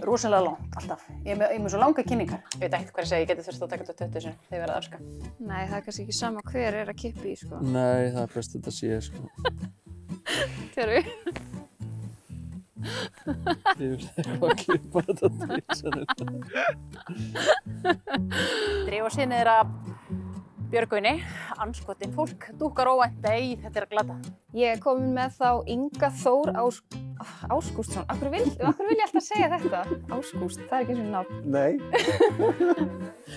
Rosalega langt alltaf. Ég er með svo langa kynningar. Ég veit ekkert hvað ég segi, ég geti þurft að taka þetta 20 sinni þegar ég verið að afska. Nei, það er kannski ekki sama hver er að kippa í, sko. Nei, það er best að þetta sé, sko. Hver Ég vil eitthvað að klippa þetta til. Drífa sér niður að Björgvini, andskotin fólk, dúkkar óvænt, nei, þetta er að glata. Ég er komin með þá Inga Þór Áskústsson. Af hverju vil ég alltaf segja þetta? Áskúst, það er ekki eins og nafn. Nei.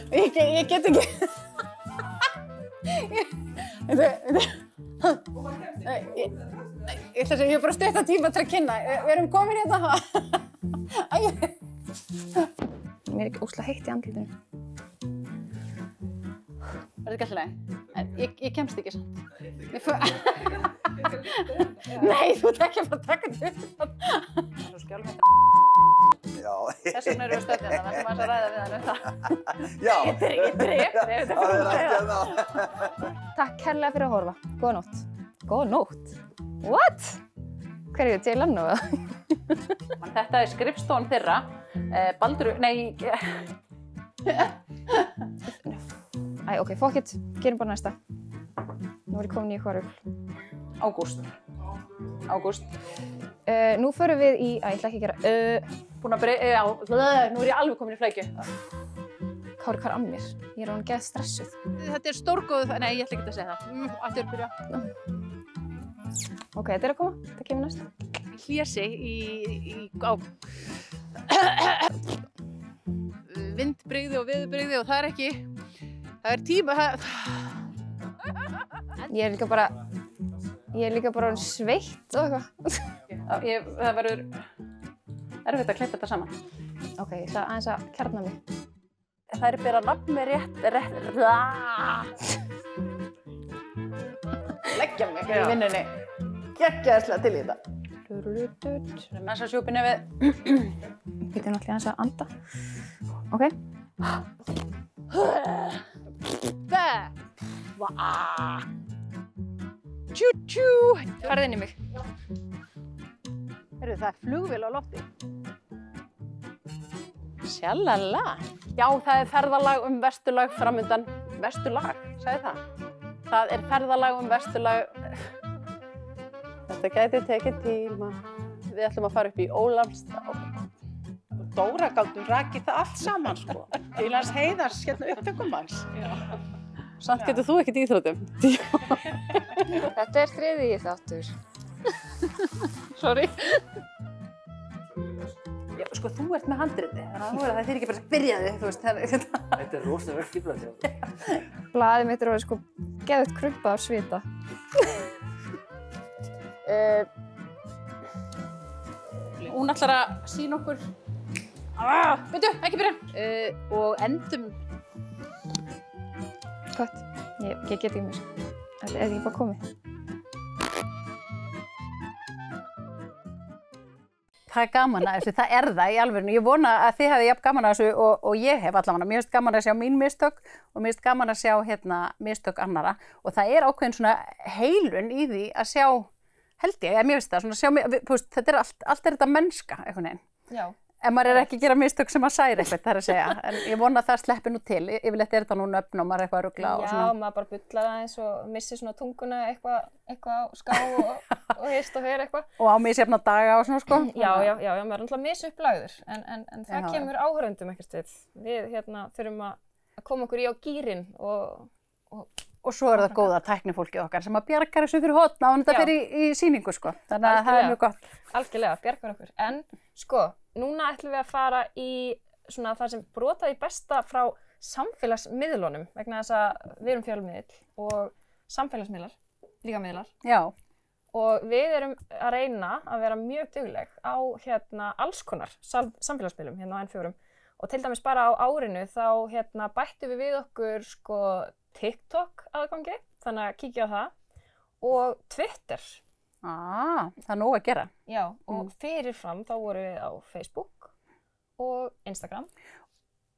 Ég get ekki. Ég ætla að segja, ég hef bara stuttan tíma til að kynna. Við erum komin hérna. Mér er ekki óslega heitt í andlitinu. Er þetta ekki alltaf leið? En ég kemst ekki samt. Nei, þú ert ekki að fara að taka þetta upp. Það er svo skjálfhætt. Já. Þess vegna erum við stödd hérna, það sem að ræða við hann um það. Já. Ég drep. Takk kærlega fyrir að horfa. Góða nótt. Góða nótt? What? Hver er ég til annu? Þetta er skrifstofan þeirra. Baldur, nei... Æ, ok, fuck it. Gerum bara næsta. Nú er ég komin í eitthvað rugl. Ágúst. Nú förum við í... Æ, ég ætla ekki að gera... Búin að breyta... Nú er ég alveg komin í flækju. Kári, hvað er að mér? Ég er orðin geð stressuð. Þetta er stórgóð... Nei, ég ætla ekki að segja það. Aftur byrja. Ok, þetta er að koma. Það kemur næst. Hlési á vindbrigði og veðurbrigði og það er ekki... Það er tíma... Ég er líka bara orðin sveitt og eitthvað. Það verður erfitt að klippa þetta saman. Ok, ég ætla aðeins að kjarna mig. Það er bera nafn með rétt... Leggja mig í vinnunni. Geggjaðslega til í þetta. Við erum aðeins að sjúpa nefið. Getum náttúrulega aðeins að anda. Ok. Tjú. Farðu inn í mig. Heyrðu, það er flugvél á lofti. Sjalala. Já, það ferðalag Vesturlag framundan. Vesturlag, sagði það? Það ferðalag Vesturlag. Þetta gæti tekið tíma. Við ætlum að fara upp í Ólafsdal. Dóra gátum rakið það allt saman, sko. Til hans Heiðars, hérna upptökumanns. Samt getur þú ekkert íþróttum. Þetta þriðji þáttur. Sorry. Já, sko, þú ert með handriti, þannig að það þýr ekki bara að byrjaði, þú veist. Þetta rosalega vel skipulagt hjá þér. Blaðið mitt orðið sko geðveikt krumpað af svita. Hún ætlar að sýna okkur. Veitu, ekki byrja. Og endum. Gott, ég get ekki mér. Þetta ekki bara komið. Það gaman að þessu, það það í alvörinu. Ég vona að þið hefði jafn gaman að þessu og ég hef allavega. Mér finnst gaman að sjá mín mistök og mér finnst gaman að sjá mistök annarra. Og það ákveðin svona heilun í því að sjá, held ég, mér finnst það, svona sjá, þú veist, þetta allt þetta mennska, einhvern veginn. Já. En maður ekki að gera mistök sem að særa eitthvað, það að segja. En ég vona að það sleppi nú til. Yfirleitt þetta nú nöfn og maður eitthvað að rugla og svona. Já, maður bara bullar aðeins og missir svona tunguna eitthvað á ská og hist og heyr eitthvað. Og á misjafna daga og svona, sko. Já, maður náttúrulega misupplægður. En það kemur áhorfendum ekkert við. Við þurfum að koma okkur í á gírinn og svo það góða tæknifólkið okkar sem að bjargar þessu fyrir hotna og þetta fyrir í sýningu, sko. Þannig að það mjög gott. Algjörlega, bjargar okkur. En, sko, núna ætlum við að fara í svona það sem brotaði besta frá samfélagsmiðlunum vegna þess að við erum fjölmiðill og samfélagsmiðlar, líka miðlar. Já. Og við erum að reyna að vera mjög dugleg á alls konar samfélagsmiðlum á N4. Og til dæmis bara á árinu þá bættum við okkur sko TikTok aðgangi, þannig að kíkja á það, og Twitter. Það nóg að gera. Já, og fyrirfram þá vorum við á Facebook og Instagram.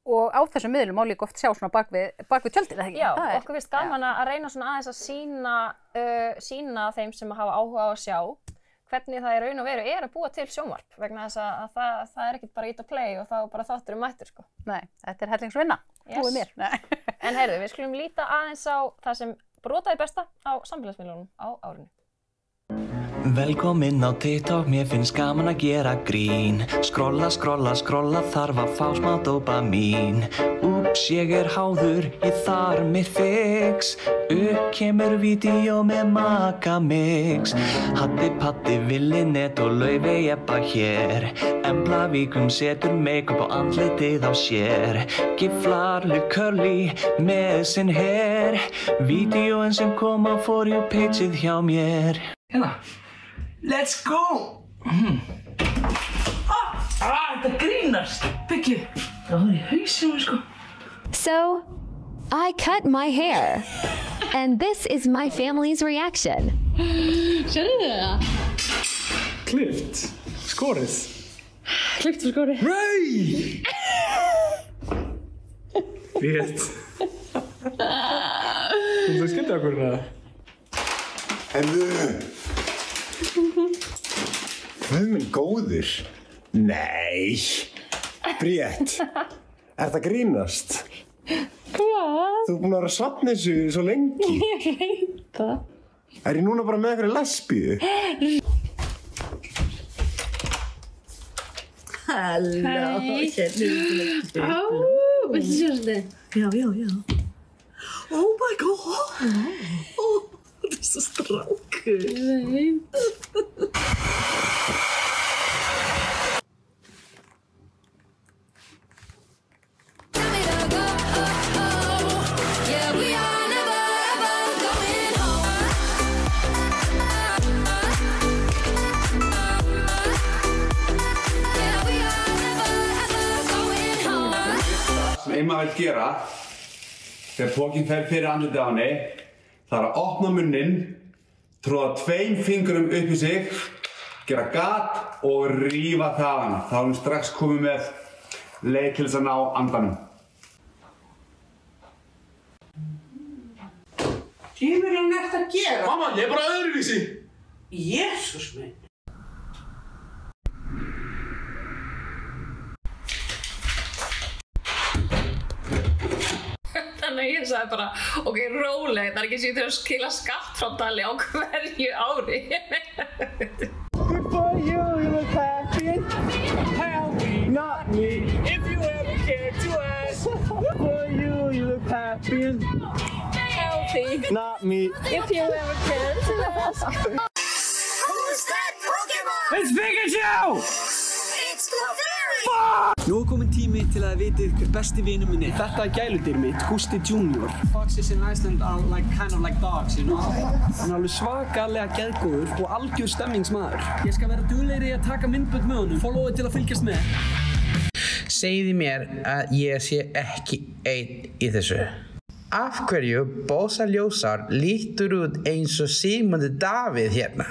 Og á þessum miðlum má líka oft sjá svona bak við tjöldin, eða ekki? Já, okkur finnst gaman að reyna svona aðeins að sýna þeim sem hafa áhuga á að sjá hvernig það í raun og veru að búa til sjónvarp vegna þess að það ekkert bara ít að play og þá bara þáttur mættur, sko. Nei, þetta hellingsvinna. Trúið mér. En heyrðu, við skulum líta aðeins á það sem brotaði besta á samfélagsmiðlunum á árinu. Velkomin á TikTok, mér finnst gaman að gera grín. Skrolla, þarf að fá smá dópamín. Úps, ég háður, ég þarf mér fix. Upp kemur vídeó með Makamix. Hatti patti, Villinett og Laufey Ebba hér. Embla Víkum setur make-up á andlitið á sér. Giflar Liv Curly með sinn her. Vídeóin sem kom á For You pageið hjá mér. Hérna. Let's go! Þetta grínast! Byggi, það í hausinu, sko. So, I cut my hair. And this is my family's reaction. Sérðu það? Klippt. Skorið. Klippt og skorið. Nei! Rétt. Þú skemmti okkur það? Guð minn góður. Nei. Bríett, það grínast? Hvað? Þú búin að vera að safna þessu svo lengi. Ég veit það. Ég núna bara með einhverju lesbíu? Halló. Viltu sjá þetta? Já. Oh my god. Þetta svo strákur. Ég veit. Sem einmaður vill gera þegar pókinn fer fyrir andlitið á henni, það að opna munninn, tróða 2 fingrum upp í sig, gera gat og rífa það af hana. Þá er hún strax komið með leið til þess að ná andanum. Tímurinn að gera? Mamma, ég bara öðruvísi. Jesús minn. ég sagði bara, ok, róleg, það ekki sem ég þurfa að skila skattframtali á hverju ári. Good for you, you look happy and healthy, not me, if you ever cared to ask. Good for you, you look happy and healthy, not me, if you ever cared to ask. Who's that Pokémon? It's Pikachu! It's Clefairy! Nú komin tími til að vitið hver besti vinur minn Þetta gæludýr mitt, Gústi Junior. Foxes in Iceland are kind of like dogs, you know. Hann alveg svakalega geðgóður og algjör stemmingsmaður. Ég skal vera duglegri að taka myndbönd með honum. Followið til að fylgjast með. Segðu mér að ég sé ekki einn í þessu. Af hverju Bósaljósar lítur út eins og Sigmundur Davíð hérna?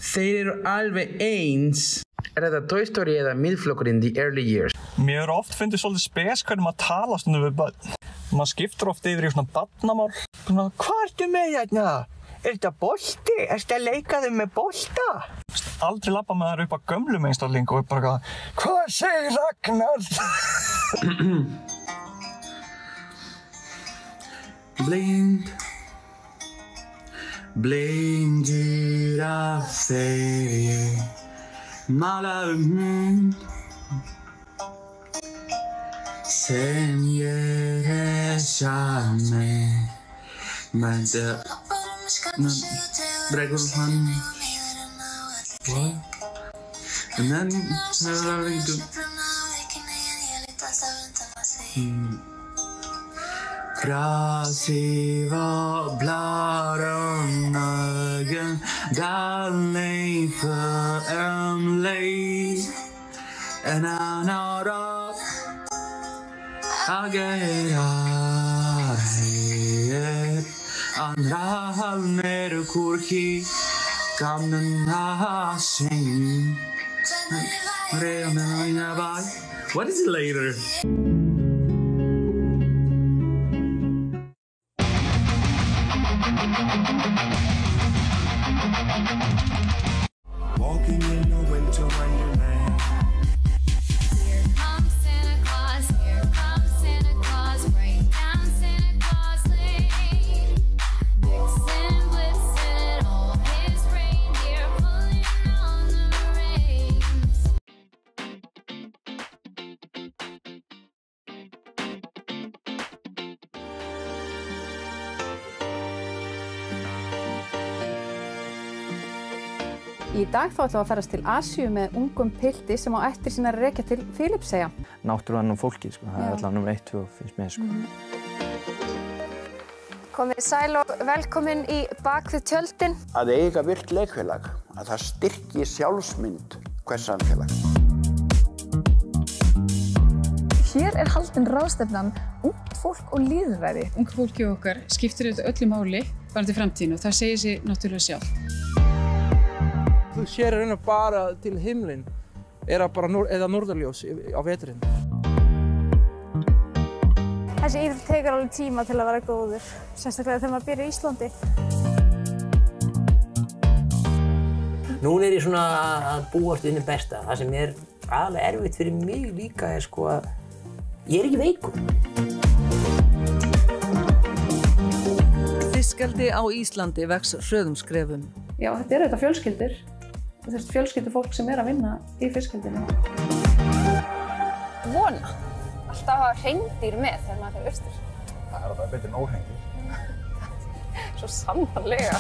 Þeir eru alveg eins. Þetta Toy Story eða miðflokkurinn the early years? Mér hefur oft fundið svolítið spes hvernig maður tala stundum við börn. Maður skiptir oft yfir í svona barnamál. Hvað ertu með hérna? Þetta bolti? Ertu að leika þig með bolta? Aldrei labba með þær upp á gömlum einstaklingu og bara hvað segir Ragnar? Blindur af þegar ég mala hund sem ég sjálf með breggur hann en then Grasið og blárun ögun dalning för leið en hann ára að gera hér andra halnir hvorki gamnum að syngja reyða með hægna bæ. What is it later? Walking in a winter wonderland. Here comes Santa Claus, here comes Santa Claus, right down Santa Claus Lane. Vixen, Blitzen, all his reindeer pulling on the reins. Í dag þá ætlum við að ferast til Asíu með ungum pilti sem á ættir sínar að rekja til Filippseyja. Náttúran og fólkið, sko. Það er allavega nummer 1, 2 finnst mér, sko. Komið sæl og velkomin í Bak við tjöldin. Að eiga virkt leikfélag, að það styrki sjálfsmynd hvers samfélag. Hér er haldin ráðstefnan Ungt fólk og lýðræði. Ungt fólki okkar skiptir auðvitað öllu máli varðandi framtíðina og það segir sig náttúrulega sjálft. Þú sér raun og bara til himlinn eða norðurljós á veturinn. Þessi íþrótt tekur alveg tíma til að vera góður, sérstaklega þegar maður býr í Íslandi. Núna er ég svona að búast við hinu besta. Það sem er alveg erfitt fyrir mig líka er sko að ég er ekki veikur. Fiskeldi á Íslandi vex hröðum skrefum. Já, þetta eru þetta fjölskyldur. Fjölskyldufólk sem er að vinna í fiskeldinu. Vona. Alltaf að hafa hreindýr með þegar maður fer austur. Það er betur en óhreindýr. Svo sannarlega.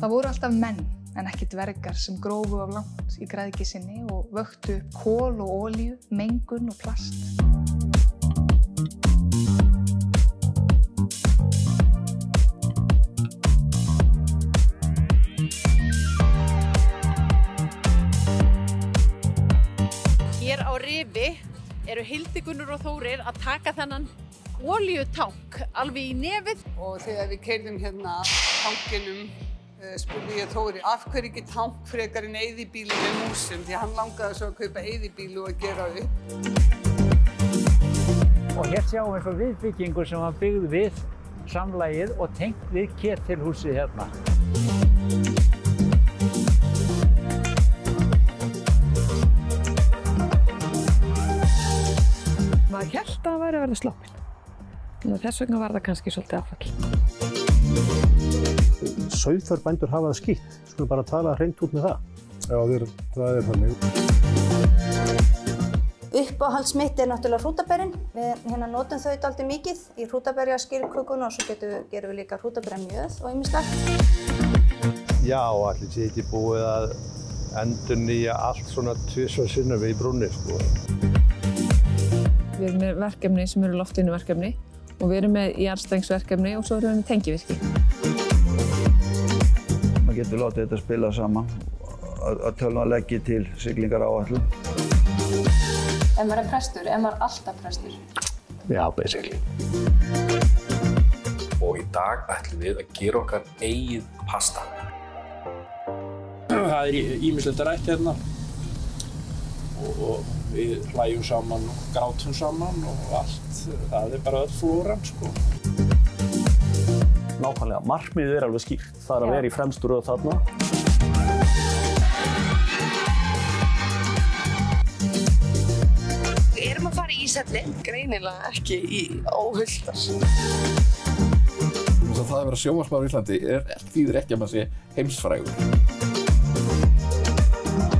Það voru alltaf menn en ekki dvergar sem grófu of langt í græðgi sinni og vöktu upp kol og olíu, mengun og plast. Hér á Rifi eru Hildigunnur og Þórir að taka þennan olíutank alveg í nefið. Og þegar við keyrðum hérna tankinum spurði ég Þóri af hverju ekki tank frekar en eyðibíli með músum því hann langaði svo að kaupa eyðibíli og að gera upp. Og hér sjáum við svo viðbyggingu sem var byggð við samlagið og tengt við Ketilhúsið hérna. Maður hélt að það væri að verða sloppinn. Þess vegna var það kannski svolítið áfall. Sauðfjárbændur hafa það skítt, skulum bara tala hreint út með það. Já, það er þannig. Uppáhalds mitt náttúrulega hrútaberin. Við notum þau dálítið mikið í hrútaberjaskýrkökuna og svo gerum við líka hrútaberjamjöð og ýmislegt. Já, allir sé ekki búið að endurnýja allt svona tvisvar sinnum í brúnni, sko. Við erum með verkefni sem eru loftvinnuverkefni og við erum með jarðstrengsverkefni og svo erum við með tengivirki. Maður getur látið þetta spila saman að tölva leggi til siglingaráætlun. Ef maður er prestur, er maður alltaf prestur? Já, basically. Og í dag ætlum við að gera okkar eigið pasta. Það er ýmislegt rætt hérna og við hlæjum saman og grátum saman og allt. Það er bara öll flóran, sko. Nákvæmlega, markmiðið er alveg skýrt. Það er að vera í fremstu röð þarna. Við erum að fara í íshelli, greinilega ekki í óhuldar. Það að vera sjónvarpsmaður í Íslandi þýðir ekki að maður sé heimsfrægur.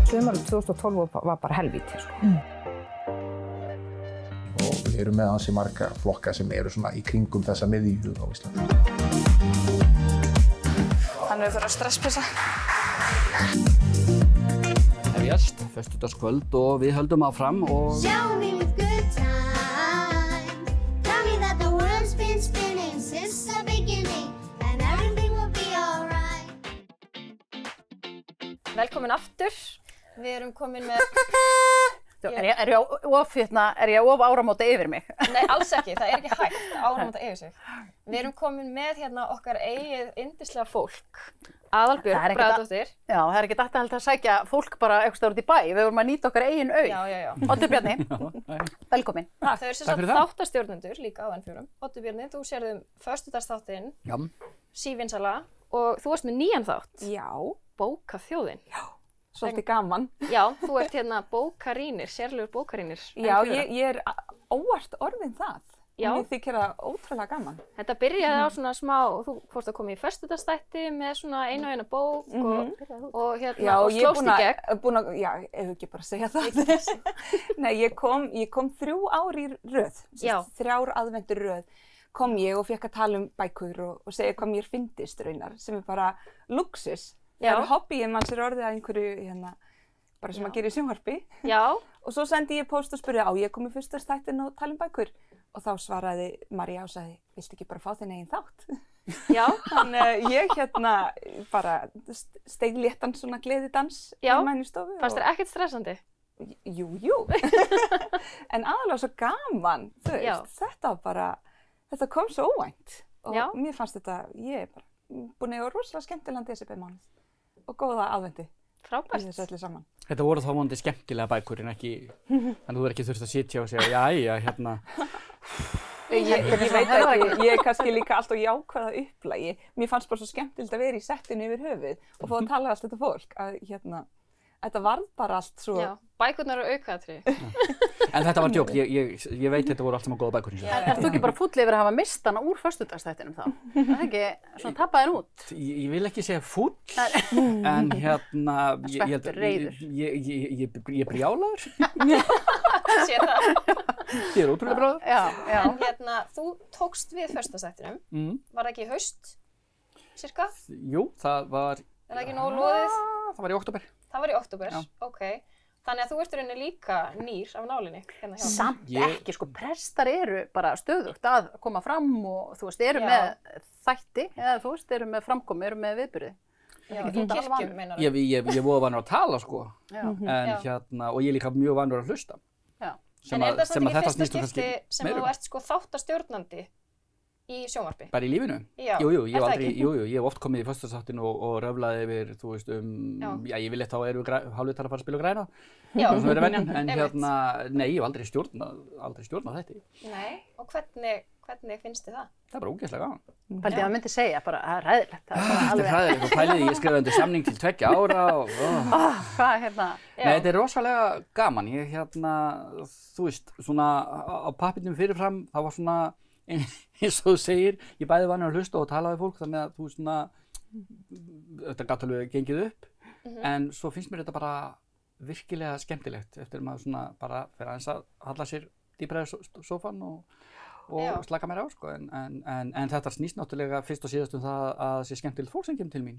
Sumarið 2012 var bara helvíti, sko. Og við erum með ansi marga flokka sem eru svona í kringum þessa miðju á Íslandi. Þannig við fyrir að stresspissa. Hefjast, föstudagskvöld og við höldum áfram og... Show me with good times. Tell me that the world's been spinning since the beginning and everything will be alright. Velkomin aftur. Við erum komin með... Er ég of áramóta yfir mig? Nei, alls ekki. Það er ekki hægt áramóta yfir sig. Við erum komin með hérna okkar eigið yndislega fólk. Aðalbjörg Bragadóttir. Já, það er ekki dætt að sækja fólk bara eitthvað stór út í bæ. Við vorum að nýta okkar eigin auð. Já. Oddur Bjarni, velkomin. Þau eru sem sagt þáttastjórnendur líka á N4. Oddur Bjarni, þú sérðum föstudagsþáttinn, sívinsala og þú varst með nýjan þátt. Já. Bókaþjóðin. Já. Svolítið gaman. Já, þú ert hérna bókarínir, sérlegur bókarínir. Já, ég er óvart orðin það. Já. Mér þykir það ótrúlega gaman. Þetta byrjaði á svona smá, þú fórst að koma í föstudagsþætti með svona eina og eina bók og hérna og slóst í gegn. Já, ef ekki bara segja það. Nei, ég kom 3 ár í röð, 3 aðventur röð. Kom ég og fekk að tala bækur og segja hvað mér fyndist raunar, sem bara luxus. Það er hobbyið manns orðið að einhverju bara sem að gera í sjónvarpi. Já. Og svo sendi ég post og spurði ég kom í föstudagsþættin og tala bækur. Og þá svaraði María og sagði, viltu ekki bara fá þinn eigin þátt? Já. Þannig ég bara steig léttan svona gleðidans í mæni stofu. Fannst þér ekkert stressandi? Jú. En aðalega svo gaman, þú veist, þetta kom svo óvænt. Og mér fannst þetta, ég bara búin að eiga rosalega skemmtilegan desembermánuð og góða aðvendi. Frábært. Í þessu öllu saman. Þetta voru þá vonandi skemmtilega bækur en ekki, þannig að þú er ekki þurft að sitja og segja, jæja, hérna. Ég veit ekki, ég er kannski líka alltaf jákvæða upplægi. Mér fannst bara svo skemmtilegt að vera í settinu yfir höfuð og fá að tala allt þetta fólk að þetta varð bara allt svo... Já, bækurnar eru aukaðatriði. En þetta var djók, ég veit þetta voru allt saman góða bækur. Ert þú ekki bara fúll yfir að hafa mist hana úr föstudagsþættinum þá? Það er ekki svona tappa þér út? Ég vil ekki segja fúll, en hérna... Spenntur, reiður. Ég er brjálaður. Sér það. Ég er ótrúlega bráður. Já. En hérna, þú tókst við föstudagsþættinum. Var það ekki í haust, cirka? Jú, það var... Er það ekki nógu loðið? Það var í október. Það var í október, ok. Þannig að þú ert í rauninni líka nýr af nálinni. Samt ekki, sko, prestar eru bara stöðugt að koma fram og þú veist, eru með þætti, eða þú veist, eru með framkomi, eru með viðburði. Já, í kirkjum, meinar þú? Ég voru vanur að tala, sko. En hérna, og ég líka mjög vanur að hlusta. Já. En er það samt ekki fyrsta skipti sem þú ert sko þáttastjórnandi í sjónvarpi? Bara í lífinu? Já, Jú, ég hef oft komið í föstudagsþáttinn og röflaði yfir, þú veist, ég vil þá erum við hálfvitað að fara að spila og græna. Já. Sem verið venjan, en hérna, nei, ég hef aldrei stjórnað þetta. Nei, og hvernig finnst þið það? Það er bara ógeðslega gaman. Pældi að maður myndi segja bara, það er hræðilegt. Þetta er hræðilegt og pæliði, ég skrifaði undir samning til 2 ára og... Hvað hérna? Nei, þetta er rosalega gaman. Ég hérna, þú veist, svona á pappírnum fyrirfram, það var svona, eins og þú segir, ég bæði vanur að hlusta og tala við fólk þannig að þú svona, þetta gat alveg gengið upp, en svo finnst mér þetta bara virkilega skemmtilegt eftir að maður svona bara fer aðeins að halla sér dýpra í sófann og slaka mér á, sko, en þetta snýst náttúrulega fyrst og síðast það að sé skemmtilegt fólk sem kemur til mín.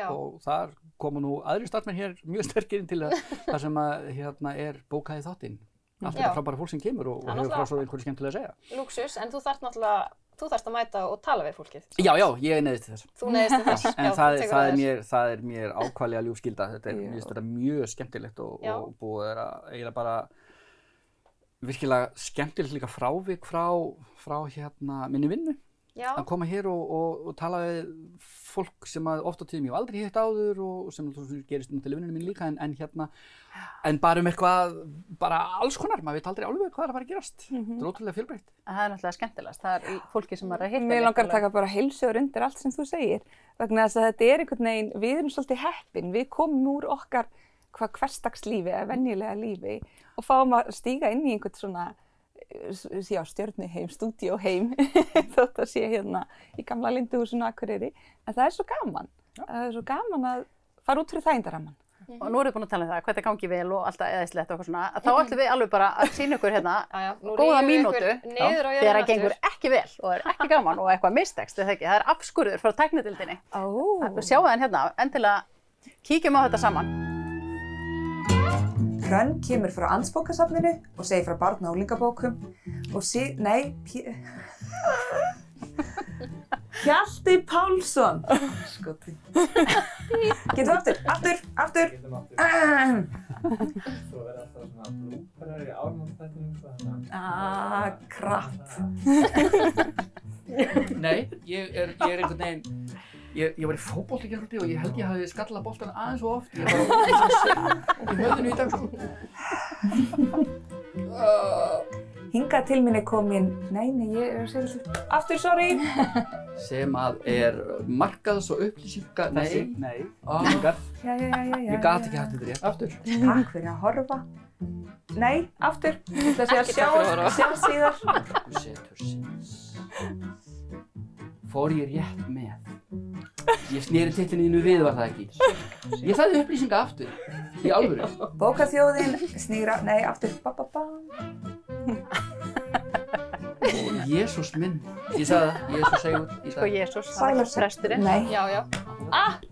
Og þar koma nú aðrir starfsmenn hér mjög sterkir inn til það sem að bókað í þáttinn. Allt þetta frábæra fólk sem kemur og hefur frá svo einhverju skemmtilega að segja. Lúxus, en þú þarft að mæta og tala við fólkið. Já, ég neyðist til þess. Þú neyðist til þess. En það er mér ákvæðlega ljúfskylda. Mér finnst þetta mjög skemmtilegt og búið eiginlega bara virkilega skemmtilegt líka frávik frá minni vinnu. Að koma hér og tala við fólk sem oft á tíðum ég hef aldrei hitt áður og sem gerist til vinnunum mín líka en bara eitthvað, bara alls konar, maður veit aldrei alveg hvað að fara að gerast. Þetta ótrúlega fjölbreytt. Það náttúrulega skemmtilegast, það fólki sem maður hitta. Mér langar að taka bara heilsugur undir allt sem þú segir, vegna þess að þetta einhvern veginn, við erum svolítið heppin, við komum úr okkar hversdagslífi eða venjulega lífi og fáum að stíga inn í einhvern svona stjörnuheim, stúdíóheim þótt að sé hérna í gamla Linduhúsinu á Akureyri, en það er svo gaman. Það er svo gaman að fara út fyrir þægindaramman. Og nú erum við búin að tala það, hvað gangi vel og alltaf eðislegt og eitthvað svona, þá ætlum við alveg bara að sýna ykkur hérna góða mínútu þegar það gengur ekki vel og er ekki gaman og eitthvað mistekst, það er afskurður frá tæknidildinni. Sjáum við hann hérna, endilega kíkjum á þetta saman. Hrönn kemur frá Landsbókasafninu og segir frá barna- og unglingabókum og Hjalti Pálsson. Skoti. Getum aftur. Getum aftur. Svo verður alltaf svona blúperar í ármannsþættinum. Krapp. Nei, ég er einhvern veginn, ég var í fótbolta í gærkvöldi og ég held ég hafi skallað boltann aðeins of oft. Ég var í höfðinu í dag, sko. Hingað til mín er komin, ég er að segja þetta. Aftur, sorry. Sem að markaðs- og upplýsinga, nei. Ég gat ekki hægt þetta rétt. Aftur. Takk fyrir að horfa. Nei, aftur. Ég ætla að segja sjá síðar. Þú setur síðan. Fór ég rétt með? Ég sneri titlininu við, var það ekki? Ég sagði upplýsinga aftur. Í alvöru. Bókaþjóðin snýra, aftur. Jesús minn. Ég sagði það, Jesús segur. Sko Jesús, það var presturinn. Nei. Já.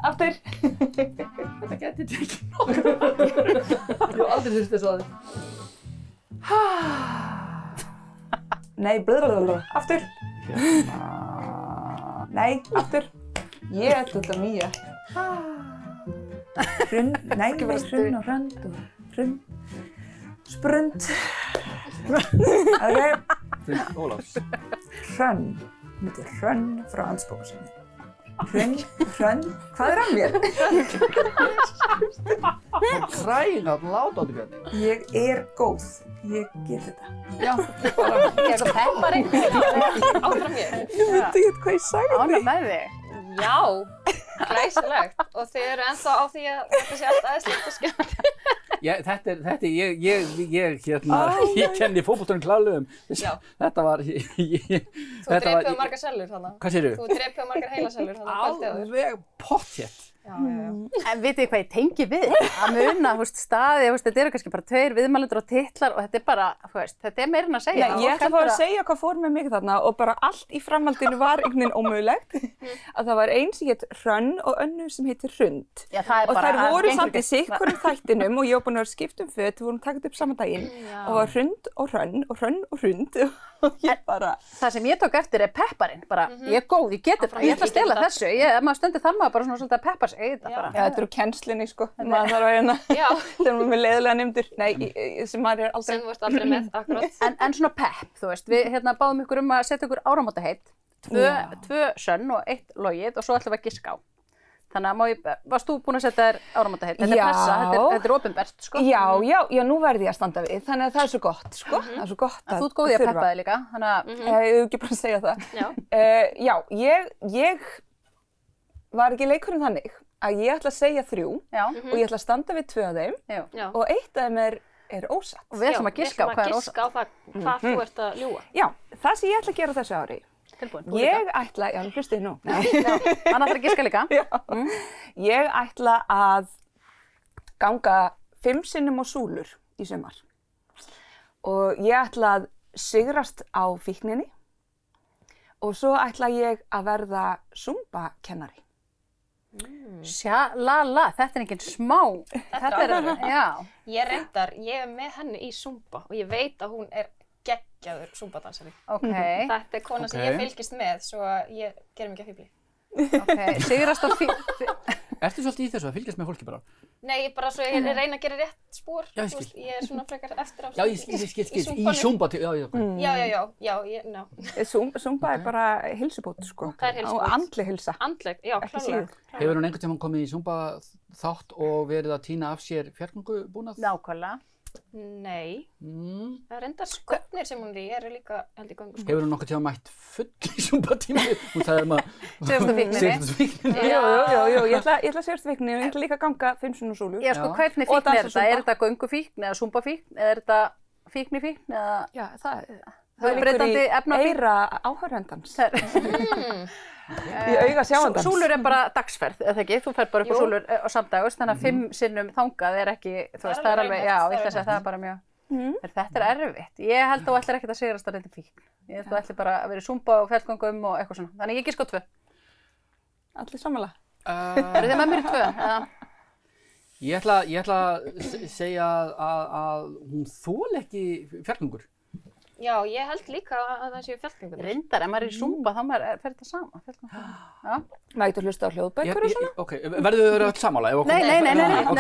Aftur. Þetta gæti tekið nokkuð. Ég hef aldrei þurft þess að Nei, blablabla. Aftur. Nei, aftur. Ég ætla þetta mýja. Hrunn og hrönd og hrunn. Sprund. Hrund Ólafs. Hrönn. Þetta er Hrönn frá Landsbókasafninu. Hrönn, hvað er að mér? Krænað látátti Björn. Ég er góð. Ég get þetta. Já, bara. Ég er svo pepparinn. Áfram mér. Ég veit ekki hvað ég sagði. Ánægð með þig. Já, glæsilegt. Og þið eru ennþá á því að þetta sé allt aðeinslegt og skemmtilegt. Ég kenni fótboltanum klárlega þetta var Þú drepið margar sellur þarna. Hvað segirðu? Þú drepið margar heilasellur þarna kvöldið áður. Alveg pottþétt. En vitið þið hvað ég tengi við? Að muna, staði, þetta eru kannski bara 2 viðmælendur og titlar og þetta er bara, þetta er meira en að segja. Nei, ég ætla að fá að segja hvað fór með mig þarna og bara allt í framhaldinu var einhvern veginn ómögulegt. Að það var ein sem hét Hrönn og önnur sem heitir Hrund. Já, það er og bara þær voru samt í sikkurum þættinum og ég var búin að vera skipt föt, við vorum takað upp saman daginn og var Hrund og Hrönn og Hrönn og Hrund og ég bara... Það sem ég tók eftir er pepparinn, bara ég er góð, ég get þetta, ég ætla að stela þessu, maður stundir þarf maður bara svona svolítið að peppa sig. Já, þetta eru kennslinni, sko, maður þarf að hérna, þegar maður er með leiðilega neymdur, sem maður er aldrei... Sem þú ert aldrei með, akkurat. En svona pepp, þú veist, við báðum ykkur að setja ykkur áramótaheit, 2 sönn og 1 logið og svo ætlum við að giska á. Þannig að varst þú búin að setja þér áramótaheit? Þetta er pressa, þetta er opinbert, sko. Já, nú verði ég að standa við, þannig að það er svo gott, sko. Það er svo gott að þurfa. Þú ert góð í að peppa þig líka, þannig að... Ég hef ekki bara að segja það. Já, ég var ekki leikurinn þannig að ég ætla að segja 3 og ég ætla að standa við 2 af þeim og 1 af þeim er er ósatt. Og við ætlum að giska á hvað er ósatt. Giska á það hvað þú ert að ljúga. Já, það sem ég ætla að gera á þessu ári. Tilbúin, ég ætla, já, hlustið nú. Hann ætlar að giska líka. Ég ætla að ganga 5 sinnum á súlur í sumar. Og ég ætla að sigrast á fíkninni og svo ætla ég að verða Zumba-kennari. Sjalala, þetta er enginn smá. Þetta er, já. Ég er með henni í Zumba og ég veit að hún er geggjaður Zumba-dansari. Ok. Þetta er kona sem ég fylgist með, svo ég gerum ekki að fýbli. Ok, sigrast á fíkninni. Ertu svolítið í þessu að fylgjast með fólki bara? Nei, bara svo ég reyna að gera rétt spór. Já, ég skil. Ég er svona frekar eftir á. Já, ég skil. Í Zumba, já. Zumba er bara heilsubót, sko. Það er heilsubót. Og andleg heilsa. Andleg, já, klárlega. Hefur hún einhvern tímann komið í Zumba þátt og verið að tína af sér fjárgöngubúnað? Nákvæmlega. Nei. Það er reyndar skotnir sem hún eru líka held í göngu. Hefur hún nokkuð tíma mætt full í Zumba-tíma? Hún sagði maður... Sigrast á fíkninni. Jú, ég ætla að sigrast á fíkninni og ég ætla líka að ganga 5 sinnum á súlur. Já, sko, hvernig fíkn er þetta? Er þetta göngufíkn eða Zumba-fíkn? Eða er þetta fíknifíkn eða... Já, það er breytandi efnafíkn. Eyra áhorfandans. Í auga sjáandans. Súlur er bara dagsferð, eða ekki? Þú fer bara upp á súlur á samdagust, þannig að 5 sinnum þangað er ekki, þú veist, það er alveg, já, ég ætla að segja það er bara mjög... Þetta er erfitt. Ég held að þú ætlir ekkert að sigrast á reyndi fíkn. Ég held að þú ætlir bara að vera í Zumba og fjallgöngum og eitthvað svona. Þannig ég giska á 2. Allir sammála. Eru þið með mér í 2? Ég ætla að segja að hún þoli ekki fjallgöngur. Já, ég held líka að það séu fjallgöngur. Reyndar, ef maður er í Zumba þá fer þetta sama. Maður getur hlusta á hljóðbækur og svona. Ok, verður þau öll sammála? Nei. Ok,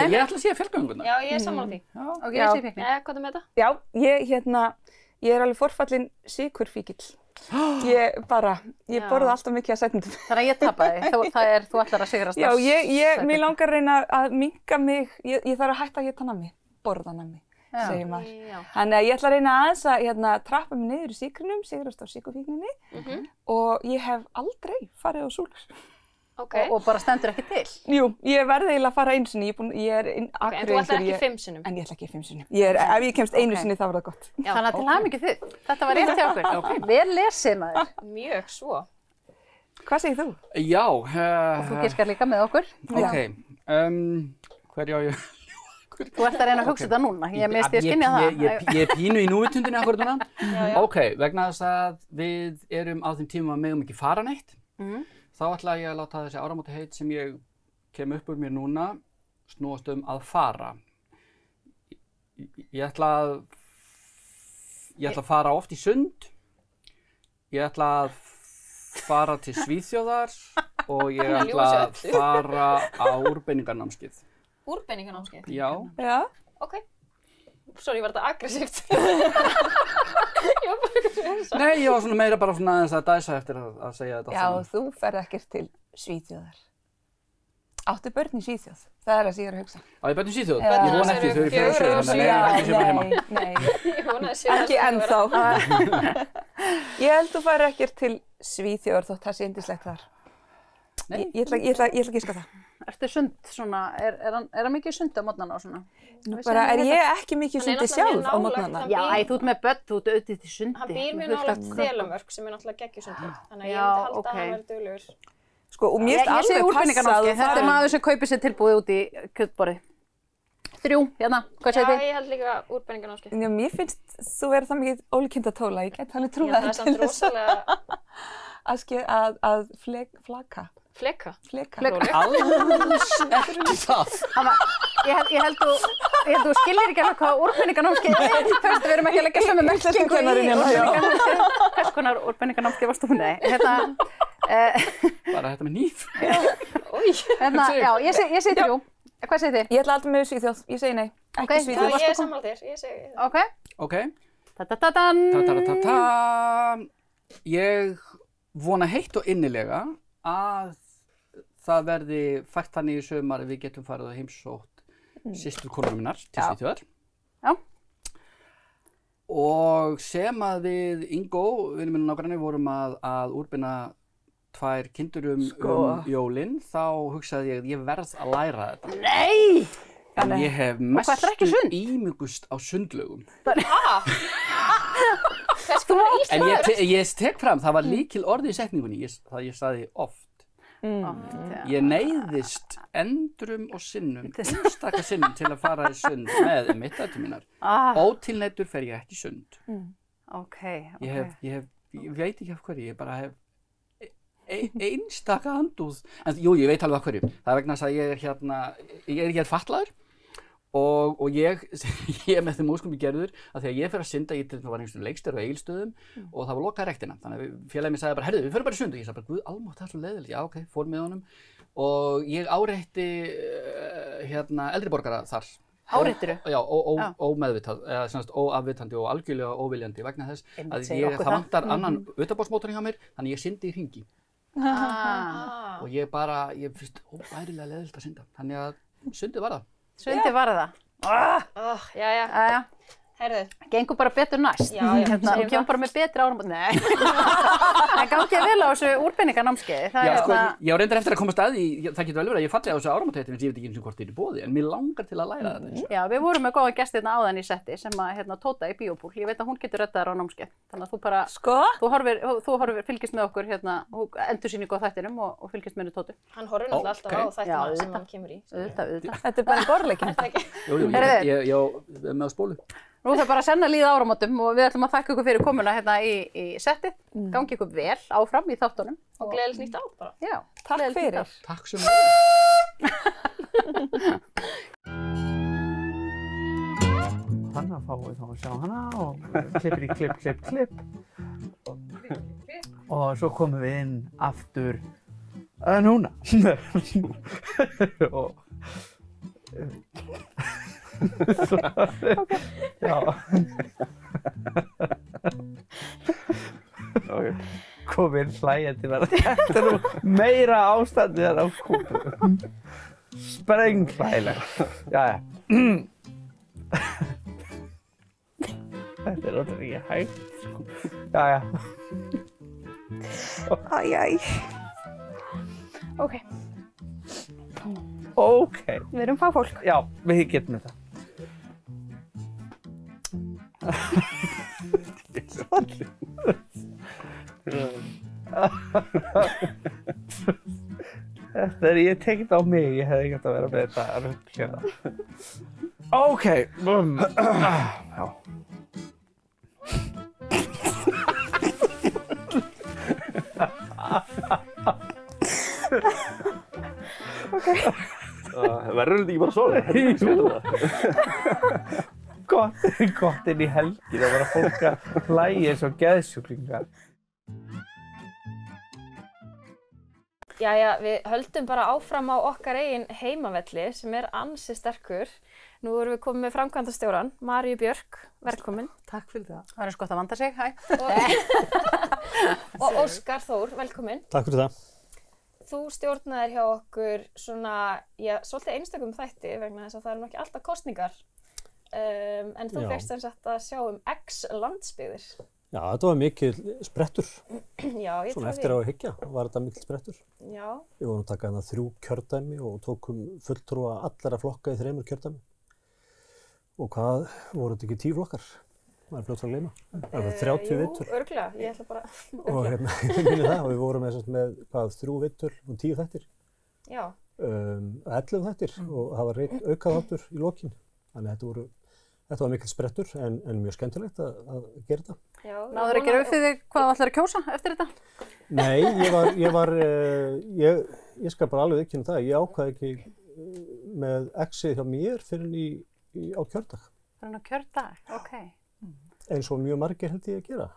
ég ætla að segja fjallgöngurna. Já, ég er sammála því. Ok, ég sé fíknin. Hvað er með þetta? Já, ég er alveg forfallin sykurfíkill. Ég borða alltaf mikið að sætundum. Þannig að ég tapaði. Þú ætlar að sigrast. Já, mér langar að reyna að minnka mig. Ég þarf að hætta að éta nammi, borða nammi. Segir maður. Þannig að ég ætla að reyna aðeins að trappa mig niður í sykrinum, sigrast á sykurfíkninni og ég hef aldrei farið á súlur. Og bara stendur ekki til? Jú, ég verði eiginlega að fara einu sinni, ég er en þú ætlar ekki 5 sinnum? En ég ætla ekki 5 sinnum. Ef ég kemst einu sinni þá var það gott. Þannig að til hamingju þið. Þetta var rétt hjá okkur. Vel lesið maður. Mjög svo. Hvað segir þú? Já. Og þú giskar líka með okkur. Ok, hverju á ég? Þú ert að reyna að hugsa þetta núna, ég misti að skynja það. Ég er pínu í núvitundinni akkurat núna. Ok, vegna þess að við erum á þeim tíma að megum ekki fara neitt. Þá ætla ég að láta þessi áramótaheit sem ég kem upp úr mér núna snúast að fara. Ég ætla að fara oft í sund. Ég ætla að fara til Svíþjóðar og ég ætla að fara á úrbeiningarnámskeið. Úrbeiningarnámskeið? Já. Ok. Sorry, var þetta aggressíft? Nei, ég var svona meira bara svona aðeins að dæsa eftir að segja þetta. Já, þú ferð ekkert til Svíþjóðar. Áttu börn í Svíþjóð? Það er það sem ég er að hugsa. Á ég börn í Svíþjóð? Ég vona ekki, þau eru 4 og 7, þannig að ég sé bara heima. Nei, ekki ennþá. Ég held þú færir ekkert til Svíþjóðar þótt það sé yndislegt þar. Ég ætla að giska það. Ertu sund svona, er hann mikið sund á morgnana og svona? Bara er ég ekki mikið sundi sjálf á morgnana? Já, þú ert með börn, þú ert auðvitað til sundi. Hann býr mjög nálægt Þelamörk sem er náttúrulega geggjusundið. Þannig að ég myndi halda að hann verði duglegur. Sko, og mér finnst alveg passa að þetta er maður sem kaupir sér tilbúið út í kjötborðið. 3, hérna, hvað segir þið? Já, ég held líka úrbeiningarnámskeið. Já, mér finnst þú verið það mikið ólíkindatóla, ég get alveg trúið að flaka. Fleka? Alls ekki það. Ég held þú skilir ekki alveg hvað úrbeiningarnámskeið er. Þú veist, við erum ekki að leggja sömu merkingu í úrbeiningarnámskeið. Hvers konar úrbeiningarnámskeið varst þú með? Bara þetta með nýf. Já, ég segi 3. Hvað segir þið? Ég ætla alltaf með Svíþjóð, ég segi nei. Ekki Svíþjóð. Ég er sammála þér, ég segi það. Ok. Ta-ta-ta-tan! Ég vona heitt og innilega að það verði fært þannig í sumar að við getum farið að heimsótt systurkonuna minnar til Svíþjóðar. Já. Og sem að við Ingo, vinur minn nágranni, vorum að úrbeina 2 kindur um jólin, þá hugsaði ég að ég verð að læra þetta. Nei! En ég hef mestu ímugust á sundlaugum. En ég tek fram, það var lykil orðið í setningunni, það ég sagði oft. Ég neyðist endrum og sinnum, einstaka sinnum til að fara í sund með mitt dætur mínar. Ótilneyddur fer ég ekki í sund. Ég veit ekki af hverju, ég bara hef einstaka andúð. En jú, ég veit alveg af hverju. Það er vegna þess að ég er hér fatlaður og ég er með þeim óskum í gerður að þegar ég fer að synda, ég til þess að var einhverjum leikstjóri á Egilsstöðum og það var lokað rektina. Þannig að félagið mér sagði bara, herðu, við förum bara í sund og ég sagði bara, guð almátt, það er svo leiðilegt. Já, ok, fór með honum og ég áreitti eldri borgara þar. Áreittirðu? Já, ómeðvitað, eða semst óafvitandi og algjörlega óviljandi vegna þess að það vantar annan utanborðsmótor hjá mér, þannig ég syndi í hringi. Og ég finnst óbærilega leiðilegt að synda, þannig að sundið var það. Sundið var það. Jæja. Heyrðu. Gengur bara betur næst. Já, og kemur bara með betri áramót. Nei. Það gangi vel á þessu úrbeiningarnámskeiði. Já, sko, ég á reyndar eftir að komast að því, það getur vel verið að ég falli á þessu áramótaheiti, ég veit ekki eins og hvort þetta er í boði, en mér langar til að læra þetta. Já, við vorum með góða gesti hérna áðan í setti sem að Tóta í Bíópúl. Ég veit að hún getur reddað þér á námskeið. Þannig að þú bara, þú horfir, fylgist með okkur endursýningu á þættinum og fylgist með Tótu. Hann horfir náttúrulega alltaf á þættina sem hann kemur í. Auðvitað. Þetta er bara gorleikin. Jú, ég með á spólu. Nú þarf bara að senna líða áramótum og við ætlum að þakka ykkur fyrir komuna hérna í settið. Gangi ykkur vel áfram í þáttunum. Og gleðilegt nýtt ár bara. Já, takk fyrir. Takk sem Þannig að fáum við þá að sjá hana og klippir í klipp. Og svo komum við inn aftur núna. Já. Komin hlægjandi bara. Þetta er nú meira ástandið en á kúpu. Sprenghlægilegt. Jæja. Þetta er náttúrulega ekki hægt. Jæja. Ok. Við erum fagfólk. Já, við getum þetta. Þetta er, ég tekið á mig, ég hefði ekki átt að vera með þetta rugl hérna. Ok, já. Verður þetta ekki bara svona? Gott inn í helgin að vera fólk að hlæja eins og geðsjúklingar. Jæja, við höldum bara áfram á okkar eigin heimavelli sem er ansi sterkur. Nú erum við komið með framkvæmdastjórann, Maríu Björk, velkomin. Takk fyrir það. Það er eins gott að vanda sig, hæ. Og Óskar Þór, velkomin. Takk fyrir það. Þú stjórnaðir hjá okkur svona, svolítið einstakum þætti vegna þess að það eru nokkið alltaf kosningar. En þú fékkst sem sagt að sjá X landsbyggðir. Já, þetta var mikil sprettur. Já, ég svona eftir á að hyggja var þetta mikil sprettur. Já. Við vorum að taka hérna 3 kjördæmi og tókum fulltrúa allra flokka í 3 kjördæmi. Og hvað voru þetta ekki 10 flokkar? Það er fljótt að gleyma. Það var 30 vittur. Jú, örugglega, ég ætla bara Og ég minni það og við vorum með hvað 3 vittur og 10 þættir. Já. 11 þættir og það var einn aukaþáttur í lokin. Þannig að þetta var mikill sprettur en mjög skemmtilegt að gera þetta. Já. Náður að gera upp fyrir þig hvað þú ætlar að kjósa eftir þetta? Nei, ég skal bara alveg ekki það. Ég ákvaði ekki með X-ið hjá mér fyrir á kjördag. Fyrir á kjördag, ok. Eins og mjög margir held ég að gera.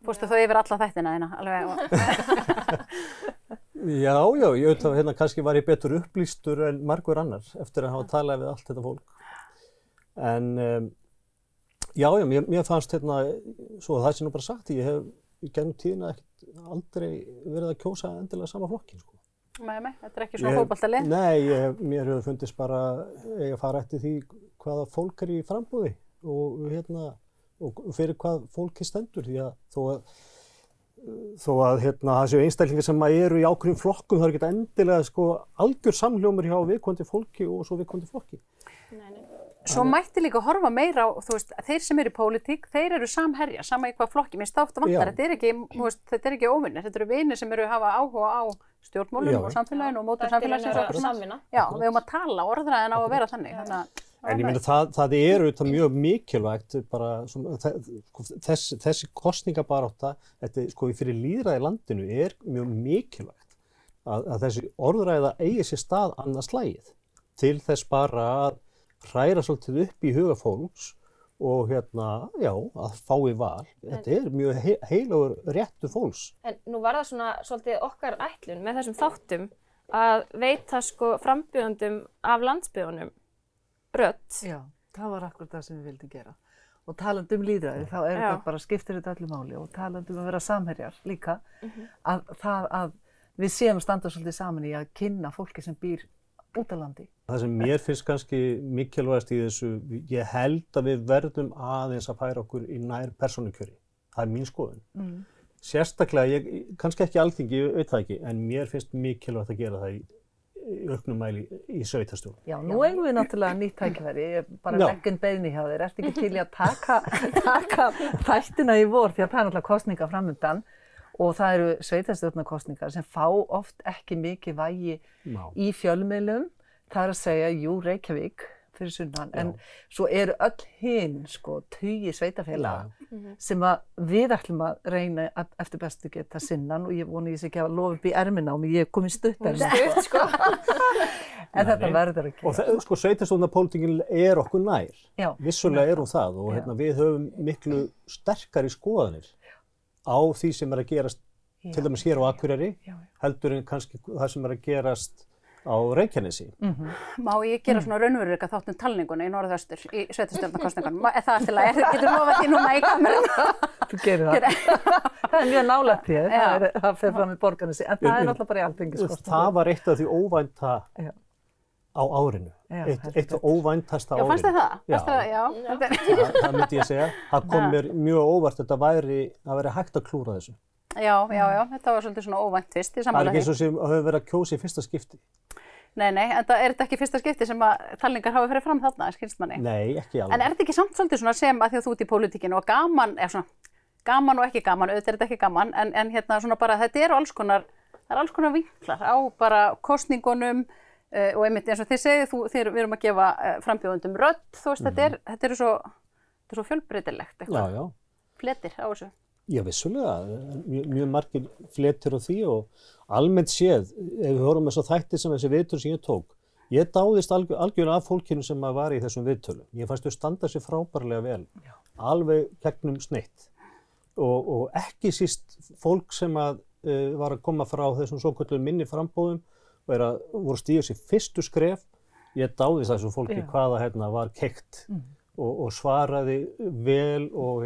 Fórstu þau yfir alla þættina þína, alveg? Já, ég veit að kannski var ég betur upplýstur en margur annar eftir að hafa talað við allt þetta fólk. En mér fannst svo það sé nú bara sagt, ég hef í gegnum tíðina aldrei verið að kjósa endilega sama flokkin, sko. Nei, þetta er ekki svo fótboltalið? Nei, mér hefur fundist bara að fara eftir því hvaða fólk er í frambúði og fyrir hvað fólki stendur, því að þó að þó að það séu einstaklingar sem eru í ákveðnum flokkum, það er ekki endilega algjör samhljómur hjá viðkomandi fólki og svo viðkomandi flokki. Svo mætti líka horfa meira á, þeir sem eru í pólitík, þeir eru samherja, sama í hvað flokki. Mér státt vantar, þetta er ekki óvinnir, þetta eru vinir sem eru að hafa áhuga á stjórnmálum og samfélaginu og mótun samfélagsins og samvinna. Já, við höfum að tala orðræðin á að vera þannig. En ég meina það er auðvitað mjög mikilvægt bara þessi kosningabarátta, þetta fyrir lýðræði í landinu er mjög mikilvægt að þessi orðræða eigi sér stað annað slagið til þess bara að hræra svolítið upp í huga fólks og að fái val. Þetta er mjög heilagur réttur fólks. En nú var það svona svolítið okkar ætlun með þessum þáttum að veita frambjóðendum af landsbyggðunum rödd. Já, það var akkurat það sem við vildum gera. Og talandi lýðræði, þá er þetta bara skiptir þetta öllu máli og talandi að vera samherjar líka, að við séum að standa svolítið saman í að kynna fólki sem býr út á landi. Það sem mér finnst kannski mikilvægast í þessu, ég held að við verðum aðeins að færa okkur í nær persónukjöri. Það er mín skoðun. Sérstaklega, kannski ekki Alþingi, ég veit það ekki, en mér finnst mikilvægt að gera það í auknum mæli í sveitarstjórn. Já, nú eigum við náttúrulega nýtt tækifæri, ég bara legg beiðni hjá þér, ertu ekki til í að taka þættina í vor, því að það er náttúrulega kosningar framundan og það eru sveitarstjórnarkosningar sem fá oft ekki mikið vægi í fjölmiðlum, það er að segja, jú, Reykjavík fyrir sunnan, en svo eru öll hin, tugi sveitarfélaga sem við ætlum að reyna eftir bestu geta sinnan og ég vona ég sé ekki að lofa upp í ermina á mig, ég er komin stutt en þetta verður ekki. Og sveitarstjórnarpólitíkin er okkur nær, vissulega er hún það og við höfum miklu sterkari skoðanir á því sem er að gerast til dæmis hér á Akureyri, heldur en kannski það sem er að gerast á Reykjanesi. Má ég gera svona raunveruleika þátt talninguna í norðaustur í sveitarstjórnarkosningunum? Er það alltaf læg? Getur lofað því núna í kamerunum? Þú gerir það. Það er mjög nálægt því, það fer fram í Borgarnesi, en það er náttúrulega bara í Alþingiskosningum. Það var eitt af því óvænta á árinu. Eitt af óvæntasta árinu. Já, fannst þið það? Já. Það myndi ég segja. Það kom mér mjög óvart að það væri hægt að klúra þessu. Já, þetta var svolítið svona óvænt fyrst í sammála því. Það er ekki eins og sem hefur verið að kjósa í fyrsta skipti. Nei, en það er þetta ekki fyrsta skipti sem að talningar hafa farið fram þarna, skilst manni? Nei, ekki alveg. En er þetta ekki samt svolítið svona sem að því að þú ert í pólitíkinu og gaman og ekki gaman, auðvitað er þetta ekki gaman, en svona bara þetta eru alls konar vinklar á bara kosningunum og einmitt eins og þið segið, við erum að gefa frambjóðendum rödd, þú veist, þetta er svo fjölbreytilegt eitthvað. Já. Fletir á þessu. Já, vissulega, mjög margir fletir á því og almennt séð, ef við horfum þess að þætti sem þessi viðtöl sem ég tók, ég dáðist algjörlega af fólkinu sem var í þessum viðtölum. Ég fannst þau standa sér frábærlega vel, alveg gegnum sneitt og ekki síst fólk sem var að koma frá þessum svokölluðum minni frambóðum og voru stígað sér fyrstu skref, ég dáðist þessu fólki hvaða var keykt og svaraði vel og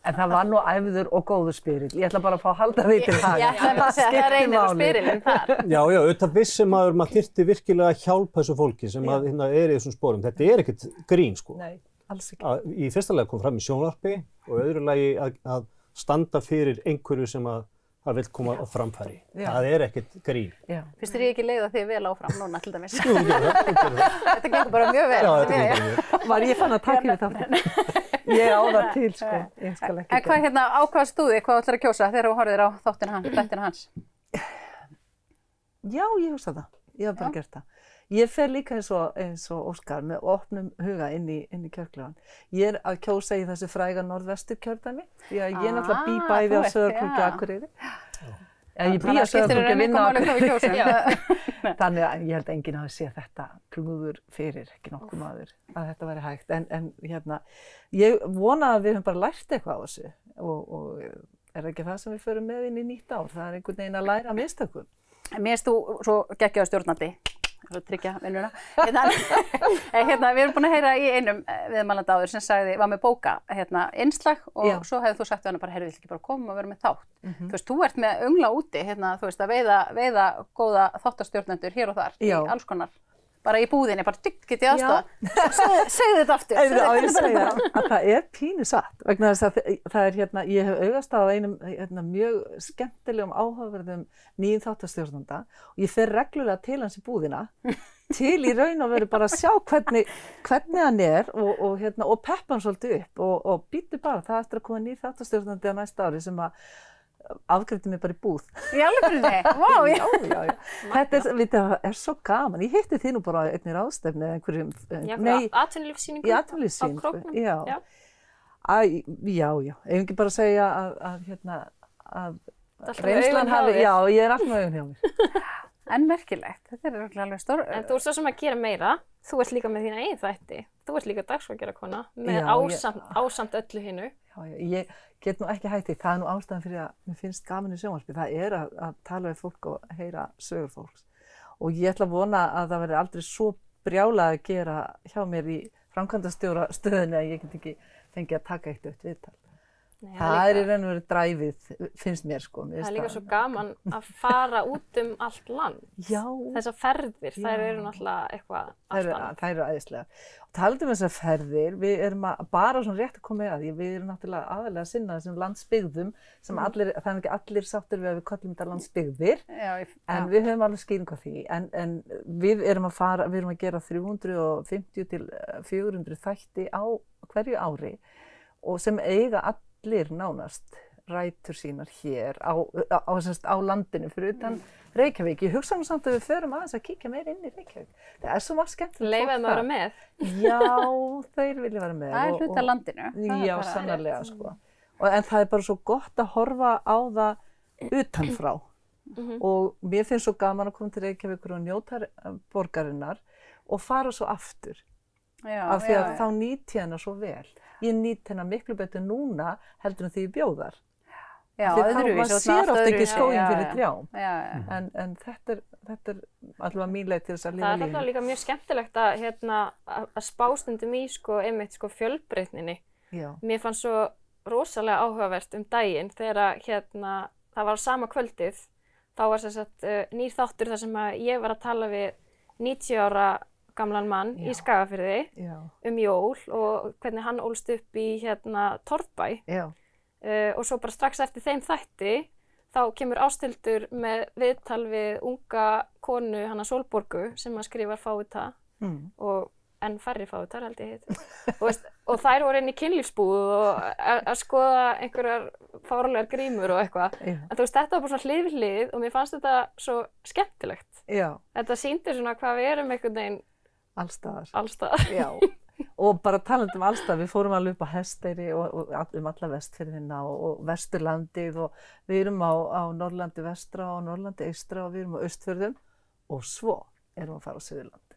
En það var nú æfður og góður spyrill. Ég ætla bara að fá að halda því til haga. Ég ætla bara að segja að það reynir á spyrillin þar. Já, auðvitað vissi maður þyrfti virkilega að hjálpa þessu fólki sem er í þessum sporum. Þetta er ekkert grín, Nei, alls ekki. Í fyrsta lagi kom fram í sjónvarpi og öðru lagi að standa fyrir einhverju sem það vill koma á framfæri. Það er ekkert grín. Finnst þér ekki leiða þig vel áfram núna til dæmis? Jú, þetta gengur bara mjög vel. Já, þetta gengur mjög. Var ég fann að taka við þáttum? Ég á það til, ég skal ekki. En hvað á hvaða stúði, hvað ætlar að kjósa þegar þú horfir á þættina hans? Já, ég hugsa það. Ég hef bara gert það. Ég fer líka eins og Óskar með opnum huga inn í kjörklefann. Ég er að kjósa í þessu fræga norðvesturkjördæmi, því að ég náttúrulega bý bæði á Sauðárkróki og Akureyri. Ég bý að Sauðárkróki að vinna á Akureyri. Þannig að ég held að enginn hafi séð þetta klúður fyrir, ekki nokkuð maður, að þetta væri hægt. En ég vona að við höfum bara lært eitthvað á þessu og er ekki það sem við förum með inn í nýtt ár. Það er einhvern veginn að læra mistökum. Mér finnst þú svo geggjaður stjórnandi. Svo tryggja vinnuna. Við erum búin að heyra í einum viðmælanda áður sem var með bóka innslag og svo hefði þú sagt við hana bara, heyrðu, vill ekki bara koma og vera með þátt. Þú veist, þú ert með öngla úti, þú veist, að veiða góða þáttastjórnendur hér og þar í alls konar bara í búðinni, bara get ég aðstoða. Segðu þetta aftur. Ég segja að það pínu satt, vegna þess að það hérna, ég hef augast á einum mjög skemmtilegum áhugaverðum nýjum þáttastjórnanda og ég fer reglulega til hans í búðina til í raun og veru bara að sjá hvernig hann og peppa hann svolítið upp og býtu bara, það eftir að koma nýjum þáttastjórnandi á næsta ári sem að afgreiddi mig bara í búð. Í alvörunni? Vá, já. Þetta er svo gaman. Ég hitti þið nú bara einnig ráðstefnu eða einhverjum... Atvinnulífssýningu á Króknum. Já. Ef ekki bara segja að reynslan hafi... Já, ég er alltaf með augun hjá mér. En merkilegt. Þetta er alveg stór... En þú ert svo sem að gera meira. Þú ert líka með þína eigin þætti. Þú ert líka dagskrárgerðarkona með ásamt öllu hinu. Já, ég get nú ekki hætti. Það er nú ástæðan fyrir að mér finnst gaman í sjónvarpi. Það er að tala við fólk og heyra sögur fólks. Og ég ætla að vona að það verði aldrei svo brjálað að gera hjá mér í framkvæmdastjóra stöðinni að ég get ekki fengið að taka eitt viðtal. Það er í raun og veru dræfið, finnst mér sko. Það er líka svo gaman að fara út allt land. Já. Þessar ferðir, þær eru náttúrulega eitthvað allt annað. Þær eru æðislega. Og talandi þessar ferðir, við erum bara svona rétt að koma að því, við erum náttúrulega aðalega að sinna þessum landsbyggðum sem það er ekki allir sáttir við að við köllum þetta landsbyggðir, en við höfum alveg skýringu á því. En við erum að gera 350 til 400 þætti á hverju ári og sem eiga allir nánast rætur sínar hér á landinu fyrir utan Reykjavík. Ég hugsa nú samt að við förum aðeins að kíkja meira inn í Reykjavík. Það er svo margt skemmtilegt. Leyfa þeim að vera með? Já, þeir vilja vera með. Það er hluti af landinu. Já, sannarlega sko. En það er bara svo gott að horfa á það utanfrá. Og mér finnst svo gaman að koma til Reykjavíkur og njóta borgarinnar og fara svo aftur. Af því að þá nýt ég hana svo vel. Ég nýt hana miklu betur núna heldur en því ég bjóðar. Já, maður sér ofta ekki skóginn fyrir trjám. En þetta er allavega mín leið til þess að lifa lífinu. Það er líka mjög skemmtilegt að spá stundum í fjölbreytninni. Mér fannst svo rosalega áhugavert daginn þegar það var sama kvöldið. Þá var sem sagt nýr þáttur þar sem ég var að tala við 90 ára gamlan mann í Skagafirði jól og hvernig hann ólst upp í Torfbæ. Og svo bara strax eftir þeim þætti þá kemur Ásthildur með viðtal við unga konu Sólborgu sem skrifar fávita og enn færri fávitar held ég og þær voru inn í kynlífsbúð og að skoða einhverjar fárlegar grímur og eitthvað. En þetta var bara svona hlið við hlið og mér fannst þetta svo skemmtilegt. Þetta sýndi svona hvað við erum einhvern veginn allstaðar. Já. Og bara talandi allstað, við fórum alveg upp á Hesteyri og alla Vestfirðina og Vesturlandið og við erum á Norðurlandi vestra og Norðurlandi eystra og við erum á Austfjörðum og svo erum við að fara á Suðurlandi.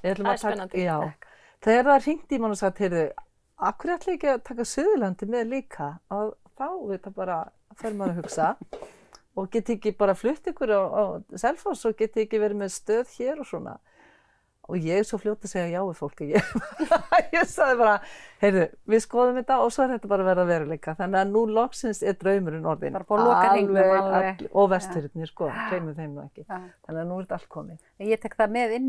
Það er spennandi. Já. Þegar það hringdi í mann og sagt, heyrðu, af hverju ætla ég ekki að taka Suðurlandi með líka? Og þá bara fer maður að hugsa og geti ekki bara flutt ykkur á Selfoss og geti ekki verið með stöð hér og svona. Og ég er svo fljót að segja já við fólki. Ég sagði bara, heyrðu, við skoðum þetta og svo er þetta bara að verða veruleika. Þannig að nú loksins er draumurinn orðinn. Bara búið að loka hringnum alveg. Og Vestfirðirnir, gleymum þeim nú ekki. Þannig að nú er þetta allt komið. Ég tek það með inn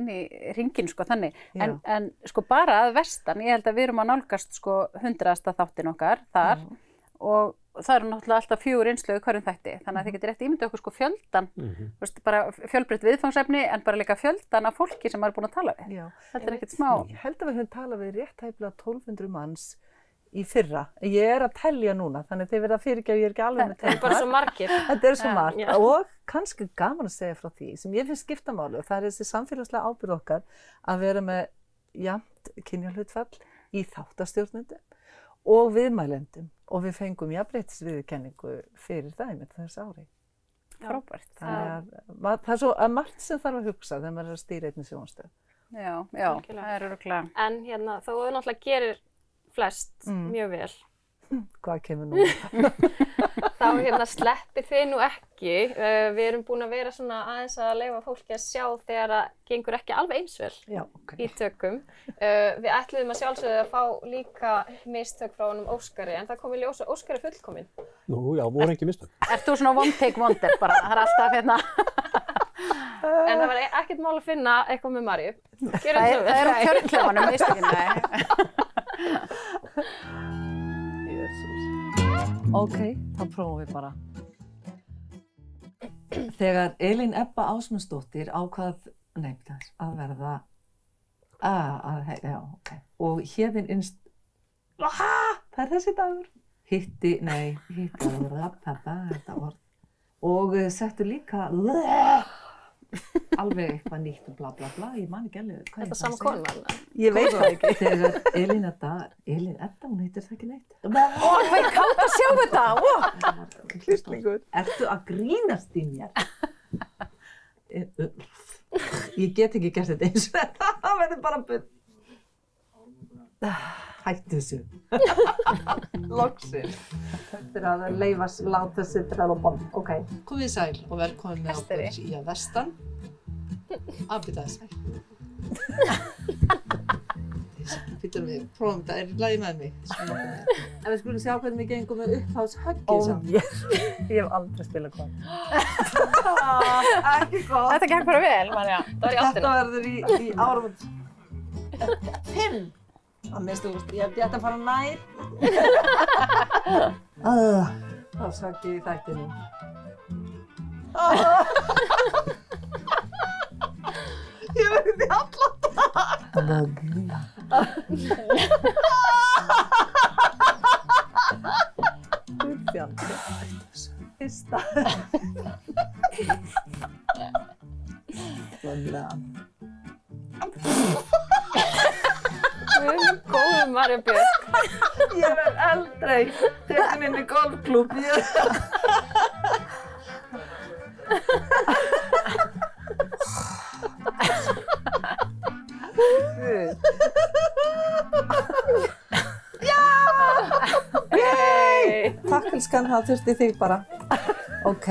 í hringinn, þannig. En bara að vestan, ég held að við erum að nálgast 100. þáttin okkar þar og það eru náttúrulega alltaf 4 innslög hverjum þætti, þannig að þið getur eftir ímyndið okkur fjöldan, bara fjölbreytt viðfangsefni en bara líka fjöldan af fólki sem maður er búin að tala við. Þetta er ekkert smá. Ég held að við höfum talað við rétt tæplega 1200 manns í fyrra. Ég er að telja núna, þannig að þið verða fyrirgefið, ég er ekki alveg með telja. Þetta er bara svo margir. Þetta er svo margt og kannski gaman að segja frá því sem ég finnst skipta máli og það er þessi samfélagslega ábyrgð okkar að vera með jafnt kynjahlutfall í þáttastjórnendum og viðmælendum og við fengum jafnréttisviðurkenningu fyrir það einmitt þessu ári. Frábært. Það er svo margt sem þarf að hugsa þegar maður er að stýra einni sjónvarpsstöð. Já, það er örugglega. En þó þú náttúrulega gerir flest mjög vel. Hvað kemur nú? Þá sleppið þið nú ekki. Við erum búin að vera svona aðeins að leyfa fólki að sjá þegar það gengur ekki alveg eins vel í tökum. Við ætluðum að sjálfsögðu að fá líka mistök frá honum Óskari, en það kom í ljós að Óskari er fullkominn. Nú, já, voru ekki mistök. Ert þú svona one take wonder bara? Það er alltaf En það var ekkert mál að finna eitthvað með Maríu. Það er á kjörklefanum, veist ekki, nei. Ok, þá prófum við bara. Þegar Elín Ebba Ásmundsdóttir ákvað, að verða, já, ok. Og Héðinn innst, það er þessi dagur. Hitti þetta orð. Og settu líka, alveg eitthvað nýtt og bla bla bla, ég man ekki alveg hvað Þetta sama konan? Ég veit það ekki. Þegar Elín Edda, hún heitir það ekki neitt. Ó, hvað er kátt að sjá þetta? Hlustningur. Ertu að grínast í mér? Ég get ekki gert þetta eins og þetta, það verður bara bull. Hættu þessu. Loksinn. Þetta er að láta þessi dröð og bom. Ok. Komið sæl og velkomin með okkur í að vestan. Afbyrðaði sæl. Fyrir við, prófum þetta, er í lagi með mig. En við skulum sjá hvernig við gengum með upphafshöggið saman. Ég hef aldrei spilað hvað. Ekki gott. Þetta gekk bara vel, Marja. Þetta verður í áramót 5. Að minnstu, ég held ég ætti að fara nær. Þá sagt ég í þættinu. Ég verði því allan dag. Guðbjandi. Fyrsta. Svona. Við erum góðum Marja Björk. Ég verð aldrei tekin inn í golfklúbb. Já! Yey! Takk elskan, það þurfti þig bara. Ok.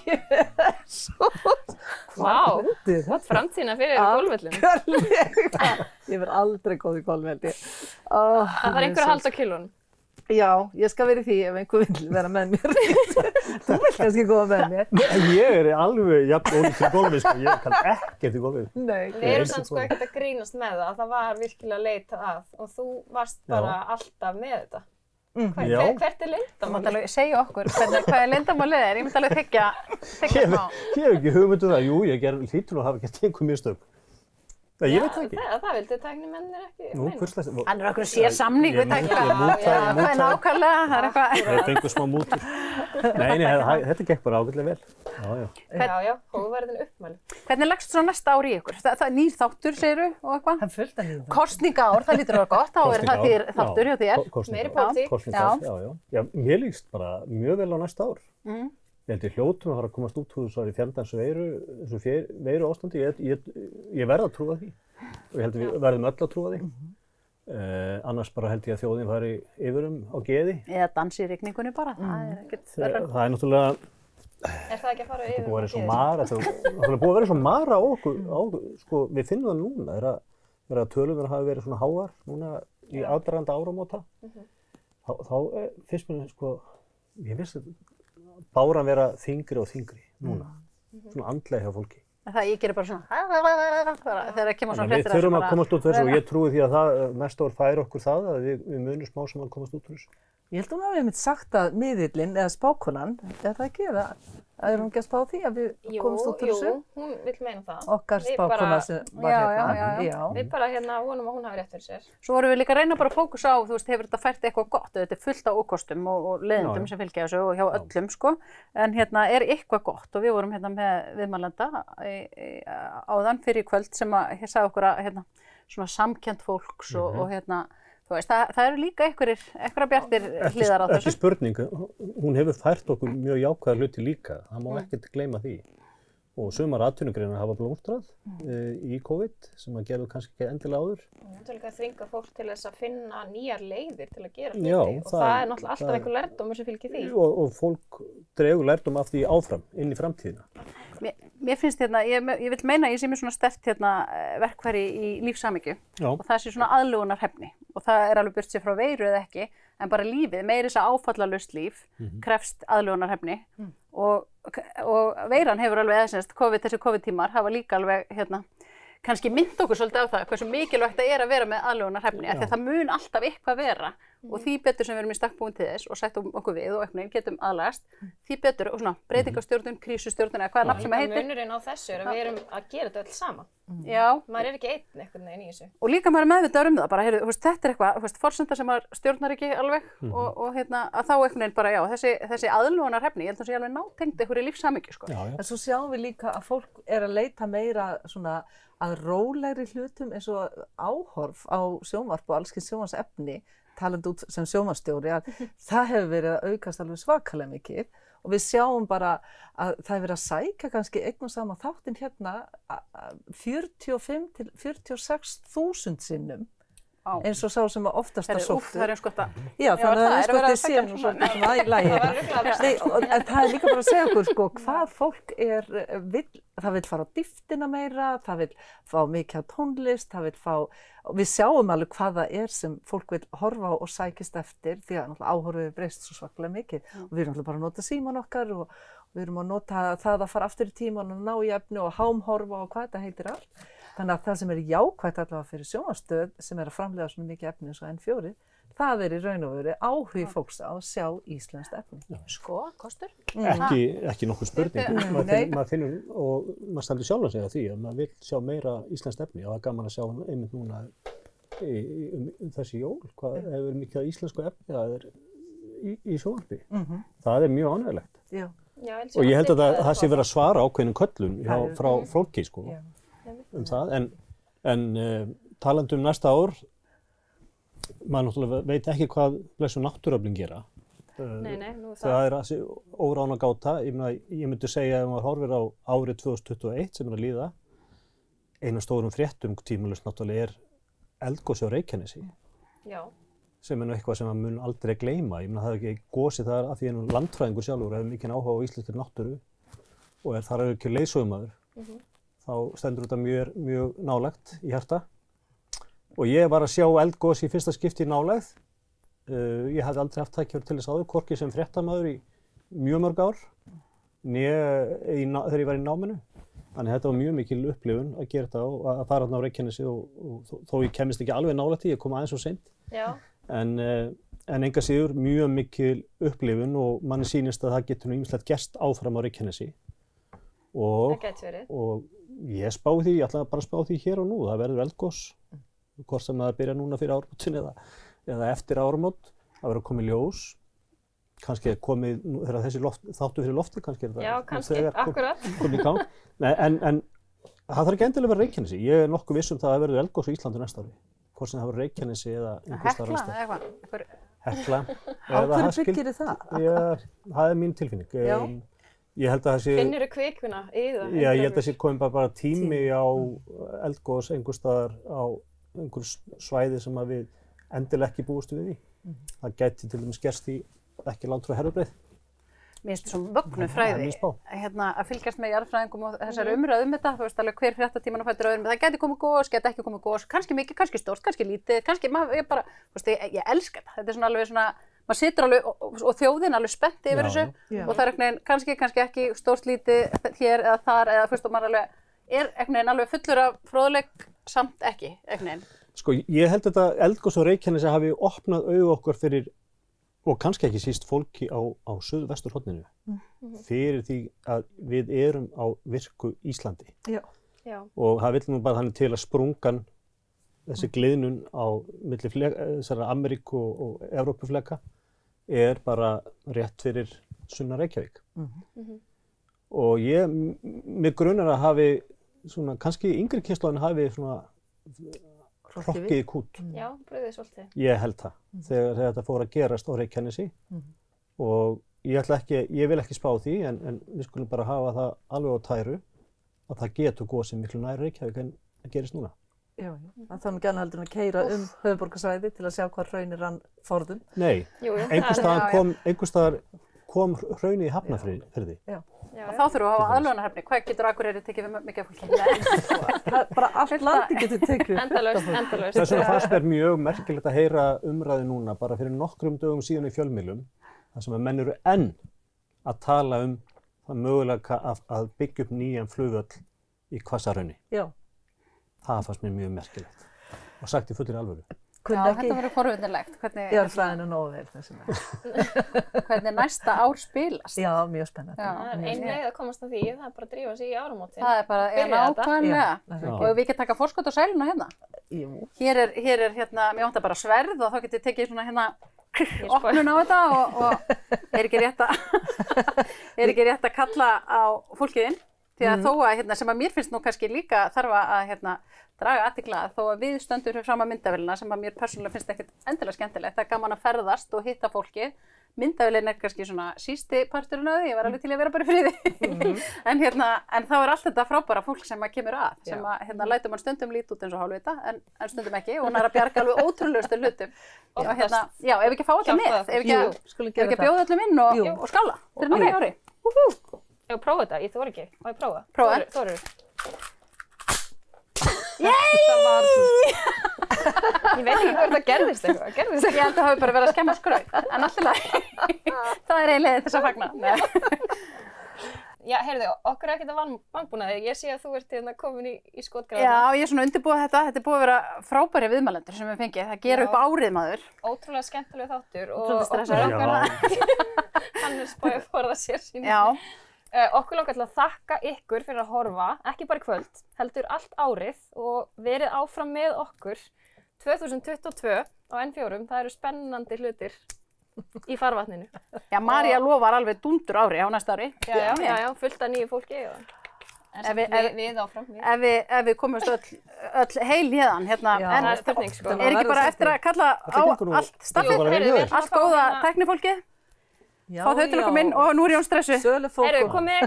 Ég er svo... Vá, gott framtíðina fyrir golfvöllum. Ég verð aldrei góð í golfveldi. Það var einhver að halda á kilunum. Já, ég skal vera í því ef einhver vill vera með mér. Þú vill kannski góða með mér. Ég er alveg jafn ólík til golfi, sko. Ég kann ekkert í golfi. Nei. Við erum samt sko ekkert að grínast með það. Það var virkilega leitað að og þú varst bara alltaf með þetta. Hvert er leyndarmálið? Segja okkur hvað er leyndarmálið er. Ég myndi alveg þykja smá. Ég hef ekki hugmyndu það. Jú, ég hlýtur nú að hafa gert einhver mistök. Ég veit það ekki. Það vildi tæknimennir ekki meina. Hann er okkur sér samning við tæknimenn. Hvað er nákvæmlega? Það er eitthvað. Það fengur smá mútur. Nei, þetta gekk bara ágætlega vel. Já, hóverðin uppmæli. Hvernig leggst svo næsta ár í ykkur? Það er nýr þáttur, segirðu, og eitthvað? Það er fullt af nýr þáttur. Kosningaár, það lítur að vera gott. Þá er það þáttur hjá þér. Meiri pólitík. Kosningaár, já. Mér líst bara mjög vel á næsta ár. Ég held ég hljótum að fara að komast út úr þessu fjandans veiru ástandi. Ég verð að trúa því og ég held við verðum öll að trúa því. Annars bara held ég að þjóðin fari yfirum á geði. Eða dansi í rigningunni bara, það er ekkert verra. Það er náttúrulega... Er það ekki að fara yfirum á geði? Það er búið að vera svo mara á okkur, sko við finnum það núna, er að tölunar hafi verið svona háar núna í aðdraganda áramóta. Þá finnst mér sko, ég finnst þetta báran vera þyngri og þyngri núna, svona andlega hjá fólki. Það ég gerir bara svona, þegar það kemur svona hrettir. Við þurfum að komast út úr þessu og ég trúi því að næsta ár færi okkur það að við munum smá sem að komast út úr þessu. Ég held hún hafi einmitt sagt að miðillinn eða spákonan, er það ekki? Er hún ekki að spá því að við komast út úr þessu? Jú, hún vill meina það. Okkar spákona sem var hérna. Já. Við bara vonum að hún hafi rétt fyrir sér. Svo vorum við líka að reyna bara að fókusa á, þú veist, hefur þetta fært eitthvað gott, þetta er fullt af ókostum og leiðindum sem fylgja þessu og hjá öllum, sko. En hérna er eitthvað gott og við vorum hérna með viðmælanda áðan fyrir kvöld sem að sagði okkur að hérna svona samkennt fólks og hérna þú veist, það eru líka einhverja bjartir hliðar á þessu. Ekki spurning, hún hefur fært okkur mjög jákvæða hluti líka, það má ekkert gleyma því. Og sumar atvinnugreinar hafa blómstrað í COVID sem að gerðu kannski ekki endilega áður. Það er líka að þvinga fólk til þess að finna nýjar leiðir til að gera hluti og það er náttúrulega alltaf einhver lærdómur sem fylgir því. Og fólk dregur lærdóm af því áfram inn í framtíðina. Mér finnst hérna, ég vil meina að ég sé mér svona sterkt hérna verkfæri í lífshamingju og það sé svona aðlögunarhæfni og það er alveg burt sér frá veiru eða ekki en bara lífið, meira þess að áfallalaust líf krefst aðlögunarhæfni og og veiran hefur alveg, þessi COVID-tímar hafa líka alveg, kannski mynd okkur svolítið á það, hversu mikilvægt það að vera með aðlögunarhæfni, af því að það mun alltaf eitthvað vera og því betur sem við erum í stakk búin til þess og sættum okkur við og einhvern veginn getum aðlagast, því betur og svona breytingastjórnun, krísustjórnun eða hvaða nafn sem það heitir. Munurinn á þessu að við erum að gera þetta öll saman. Já. Maður ekki einn einhvern veginn í þessu. Og líka maður meðvitaður það, bara, þetta eitthvað, forsenda sem maður stjórnar ekki alveg og að þá einhvern veginn bara, já, þessi aðlögunarhæfni, ég held að það sé alveg nátengt einhverju lífshamingju, sko. En svo sjáum við líka að fólk að leita meira svona að rólegri hlutum eins og áhorf á sjónvarp og allskins sjónvarsefni, talandi út sem sjónvarpsstjóri, að það hefur verið að aukast alveg svakalega mikið og við sjáum bara að það hefur verið að sækja kannski einn og sama þáttinn 45 til 46.000 sinnum eins og sá sem oftast að sóttu. Það eins gott að... Já, þannig að það sé nú svona í lagi. En það líka bara að segja okkur, sko, hvað fólk það vil fara á dýptina meira, það vil fá mikið á tónlist, það vil fá... Við sjáum alveg hvað það sem fólk vil horfa á og sækist eftir, því að áhorfið breyst svo svakalega mikið. Og við erum bara að nota síman okkar og við erum að nota það að fara aftur í tíman og ná í efni og hámhorfa og hvað þetta heitir allt. Þannig að það sem jákvætt allavega fyrir sjónvarpsstöð sem að framleiða svona mikið efni eins og N4, það í raun og veru áhugi fólks á að sjá íslenskt efni. Sko, kostur? Ekki nokkuð spurning. Maður finnur og maður stendur sjálf að segja því að maður vil sjá meira íslenskt efni og það er gaman að sjá einmitt núna þessi jól, hvað hefur mikið af íslensku efni það í sjónvarpi. Það er mjög ánægilegt. Og ég held að það sé verið að svara ákveðnum köllum frá fólki, sko. Það, en talandi næsta ár, maður náttúrulega veit ekki hvað blessu náttúruöflin gera. Það er þessi órána gáta, ég myndi segja ef maður horfir á árið 2021 sem að líða, einu stórum fréttum tímalaust náttúrulega eldgosi á Reykjanesi. Já. Sem nú eitthvað sem maður mun aldrei gleyma. Ég meina það ekki gosið þar af því landfræðingur sjálfur hefur mikinn áhuga á íslenskri náttúru og þar ekki leiðsögumaður. Þá stendur þetta mjög nálægt í hjarta. Og ég var að sjá eldgos í fyrsta skipti í nálægð. Ég hafði aldrei haft tækifæri til þess áður, hvorki sem fréttamaður í mjög mörg ár, þegar ég var í náminu. Þannig þetta var mjög mikil upplifun að gera þetta og að fara þarna á Reykjanesi og þó ég kemist ekki alveg nálægt í, ég kom aðeins og seint. Já. En enga síður mjög mikil upplifun og manni sýnist að það getur nú ýmislegt gerst áfram á Reykjanesi. Og ég spái því, ég ætla bara að spá því hér og nú, það verður eldgos, hvort sem það byrja núna fyrir áramótin eða eftir áramót, það verður komið ljós, kannski komið, þegar þessi þáttu fyrir lofti, kannski það. Já, kannski, akkurat. Komið í gang. En það þarf ekki endilega að vera Reykjanesi, ég nokkuð viss það að verður eldgos á Íslandi næsta ári, hvort sem það verður Reykjanesi eða einhvers staðar annars staðar. Hekla eða eitthvað. Á hverju byggir þið það? Það er mín tilfinning. Ég held að það sé... Finnurðu kvikuna í það? Já, ég held að það sé komið bara tími á eldgos einhvers staðar á einhverju svæði sem að við endilega ekki búist við í. Það gæti til dæmis gerst í ekki langt frá Herðubreið. Mér finnst þetta svo mögnuð fræði að fylgjast með jarðfræðingum og þessari umræðu þetta. Þú veist alveg hver fréttatíman á fætur öðrum. Það gæti komið gos, gæti ekki komið gos, kannski mikið, kannski stórt, kannski lítið, kannski ég bara, þú veist, ég elska þetta. Þetta er svona alveg svona, maður situr alveg og þjóðin alveg spennt yfir þessu og það er kannski ekki stórt lítið hér eða þar eða fyrst og maður alveg alveg fullur af fróðleik samt ekki, Sko, ég held að eldgos á Reykjanesi hafi opnað augu okkur fyrir, og kannski ekki síst fólki á suðvesturhorninu, fyrir því að við erum á virku Íslandi. Já. Og það vill nú bara þannig til að sprungan, þessi gliðnun á milli þessara Ameríku og Evrópufleka bara rétt fyrir sunnan Reykjavík. Og mig grunar að hafi svona, kannski yngri kynslóðin hafi svona hrokkið í kút. Já, brugðið svolítið. Ég held það, þegar þetta fór að gerast á Reykjanesi og ég vil ekki spá því en við skulum bara hafa það alveg á tæru að það getur gosið miklu nær Reykjavík en það gerist núna. Já, það er nú gæna heldur að keyra höfuðborgarsvæði til að sjá hvað hraunir rann forðum. Nei, einhvers staðar kom hraunið í Hafnarfirði. Og þá þurfum við að hafa aðlögunarhæfni. Hvað getur Akureyri tekið við mikið af fólki? Bara allt landi getur tekið. Endalaust. Þess vegna fannst mér mjög merkilegt að heyra umræðu núna bara fyrir nokkrum dögum síðan í fjölmiðlum þar sem að menn eru enn að tala það mögulega að byggja upp nýjan flugvöll í Hvassahrauni. Já. Það fannst mér mjög merkilegt og sagt í fullri alvöru. Já, þetta verður forvitnilegt. Jarðfræðina nógu vel þessum veginn. Hvernig næsta ár spilast. Já, mjög spennandi. Það er ein leið að komast að því, það er bara að drífa sig í áramótin. Það er bara nákvæmlega. Og við ekki taka forskot á sæluna hérna. Jú. Hér er hérna, mér vantar bara sverð og þá getið tekið svona hérna opnun á þetta og er ekki rétt að kalla á fólkiðinn. Því að þó að hérna, sem að mér finnst nú kannski líka þarf að hérna, draga athygli að þó að við stöndum fram að myndavélina sem að mér persónulega finnst ekkert endilega skemmtilegt. Það er gaman að ferðast og hitta fólki. Myndavélin er kannski svona sísti parturinn af því, ég var alveg til að vera bara í friði. En þá er allt þetta frábæra fólk sem að kemur að, sem að hérna, lætur mann stundum lít út eins og hálfvita, en stundum ekki og hún er að bjarga alveg ótrúlegustu hlutum. Já, ef ekki fá þetta með, ef ekki bjóða öllum inn og skála fyrir nýja ári. Ef prófa þetta, ég þori ekki. Má ég prófa? Prófa. Þorir. Ég veit ekki hvað það gerðist eitthvað. Ég held að það hafi bara verið að skemma skraut, en allt í lagi. Það er ein leið til þess að fagna. Já, heyrðu, okkur er ekkert að vanbúnaði. Ég sé að þú ert hérna komin í skotgráðina. Já, ég er svona undirbúið þetta. Þetta er búið að vera frábæri viðmælendur sem við fengið. Það gera upp árið maður. Ótrúlega skemmtileg þáttur. Svolítið stressaður. Hann er spáið að forða sér sín. Já. Okkur langar til að þakka ykkur fyrir að horfa, ekki bara í kvöld, heldur allt árið og verið áfram með okkur 2022 á N4. Það eru spennandi hlutir í farvatninu. Já, María lofar alveg dúndur ári á næsta ári. Já, fullt af nýju fólki. En við áfram. Ef við komumst öll heil hérna. Það er spurning, sko. Er ekki bara eftir að kalla á allt staffið? Allt góða tæknifólkið? Fá þau til að koma inn og nú er Jón stressu. Sölufólk. Heyrðu, komið.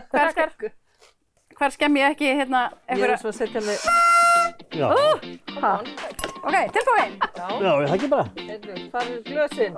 Hver skemm ég ekki hérna Ég er svo að setja mig. Já. Ok, tilbúin. Já, ég þekki bara. Farið glösin.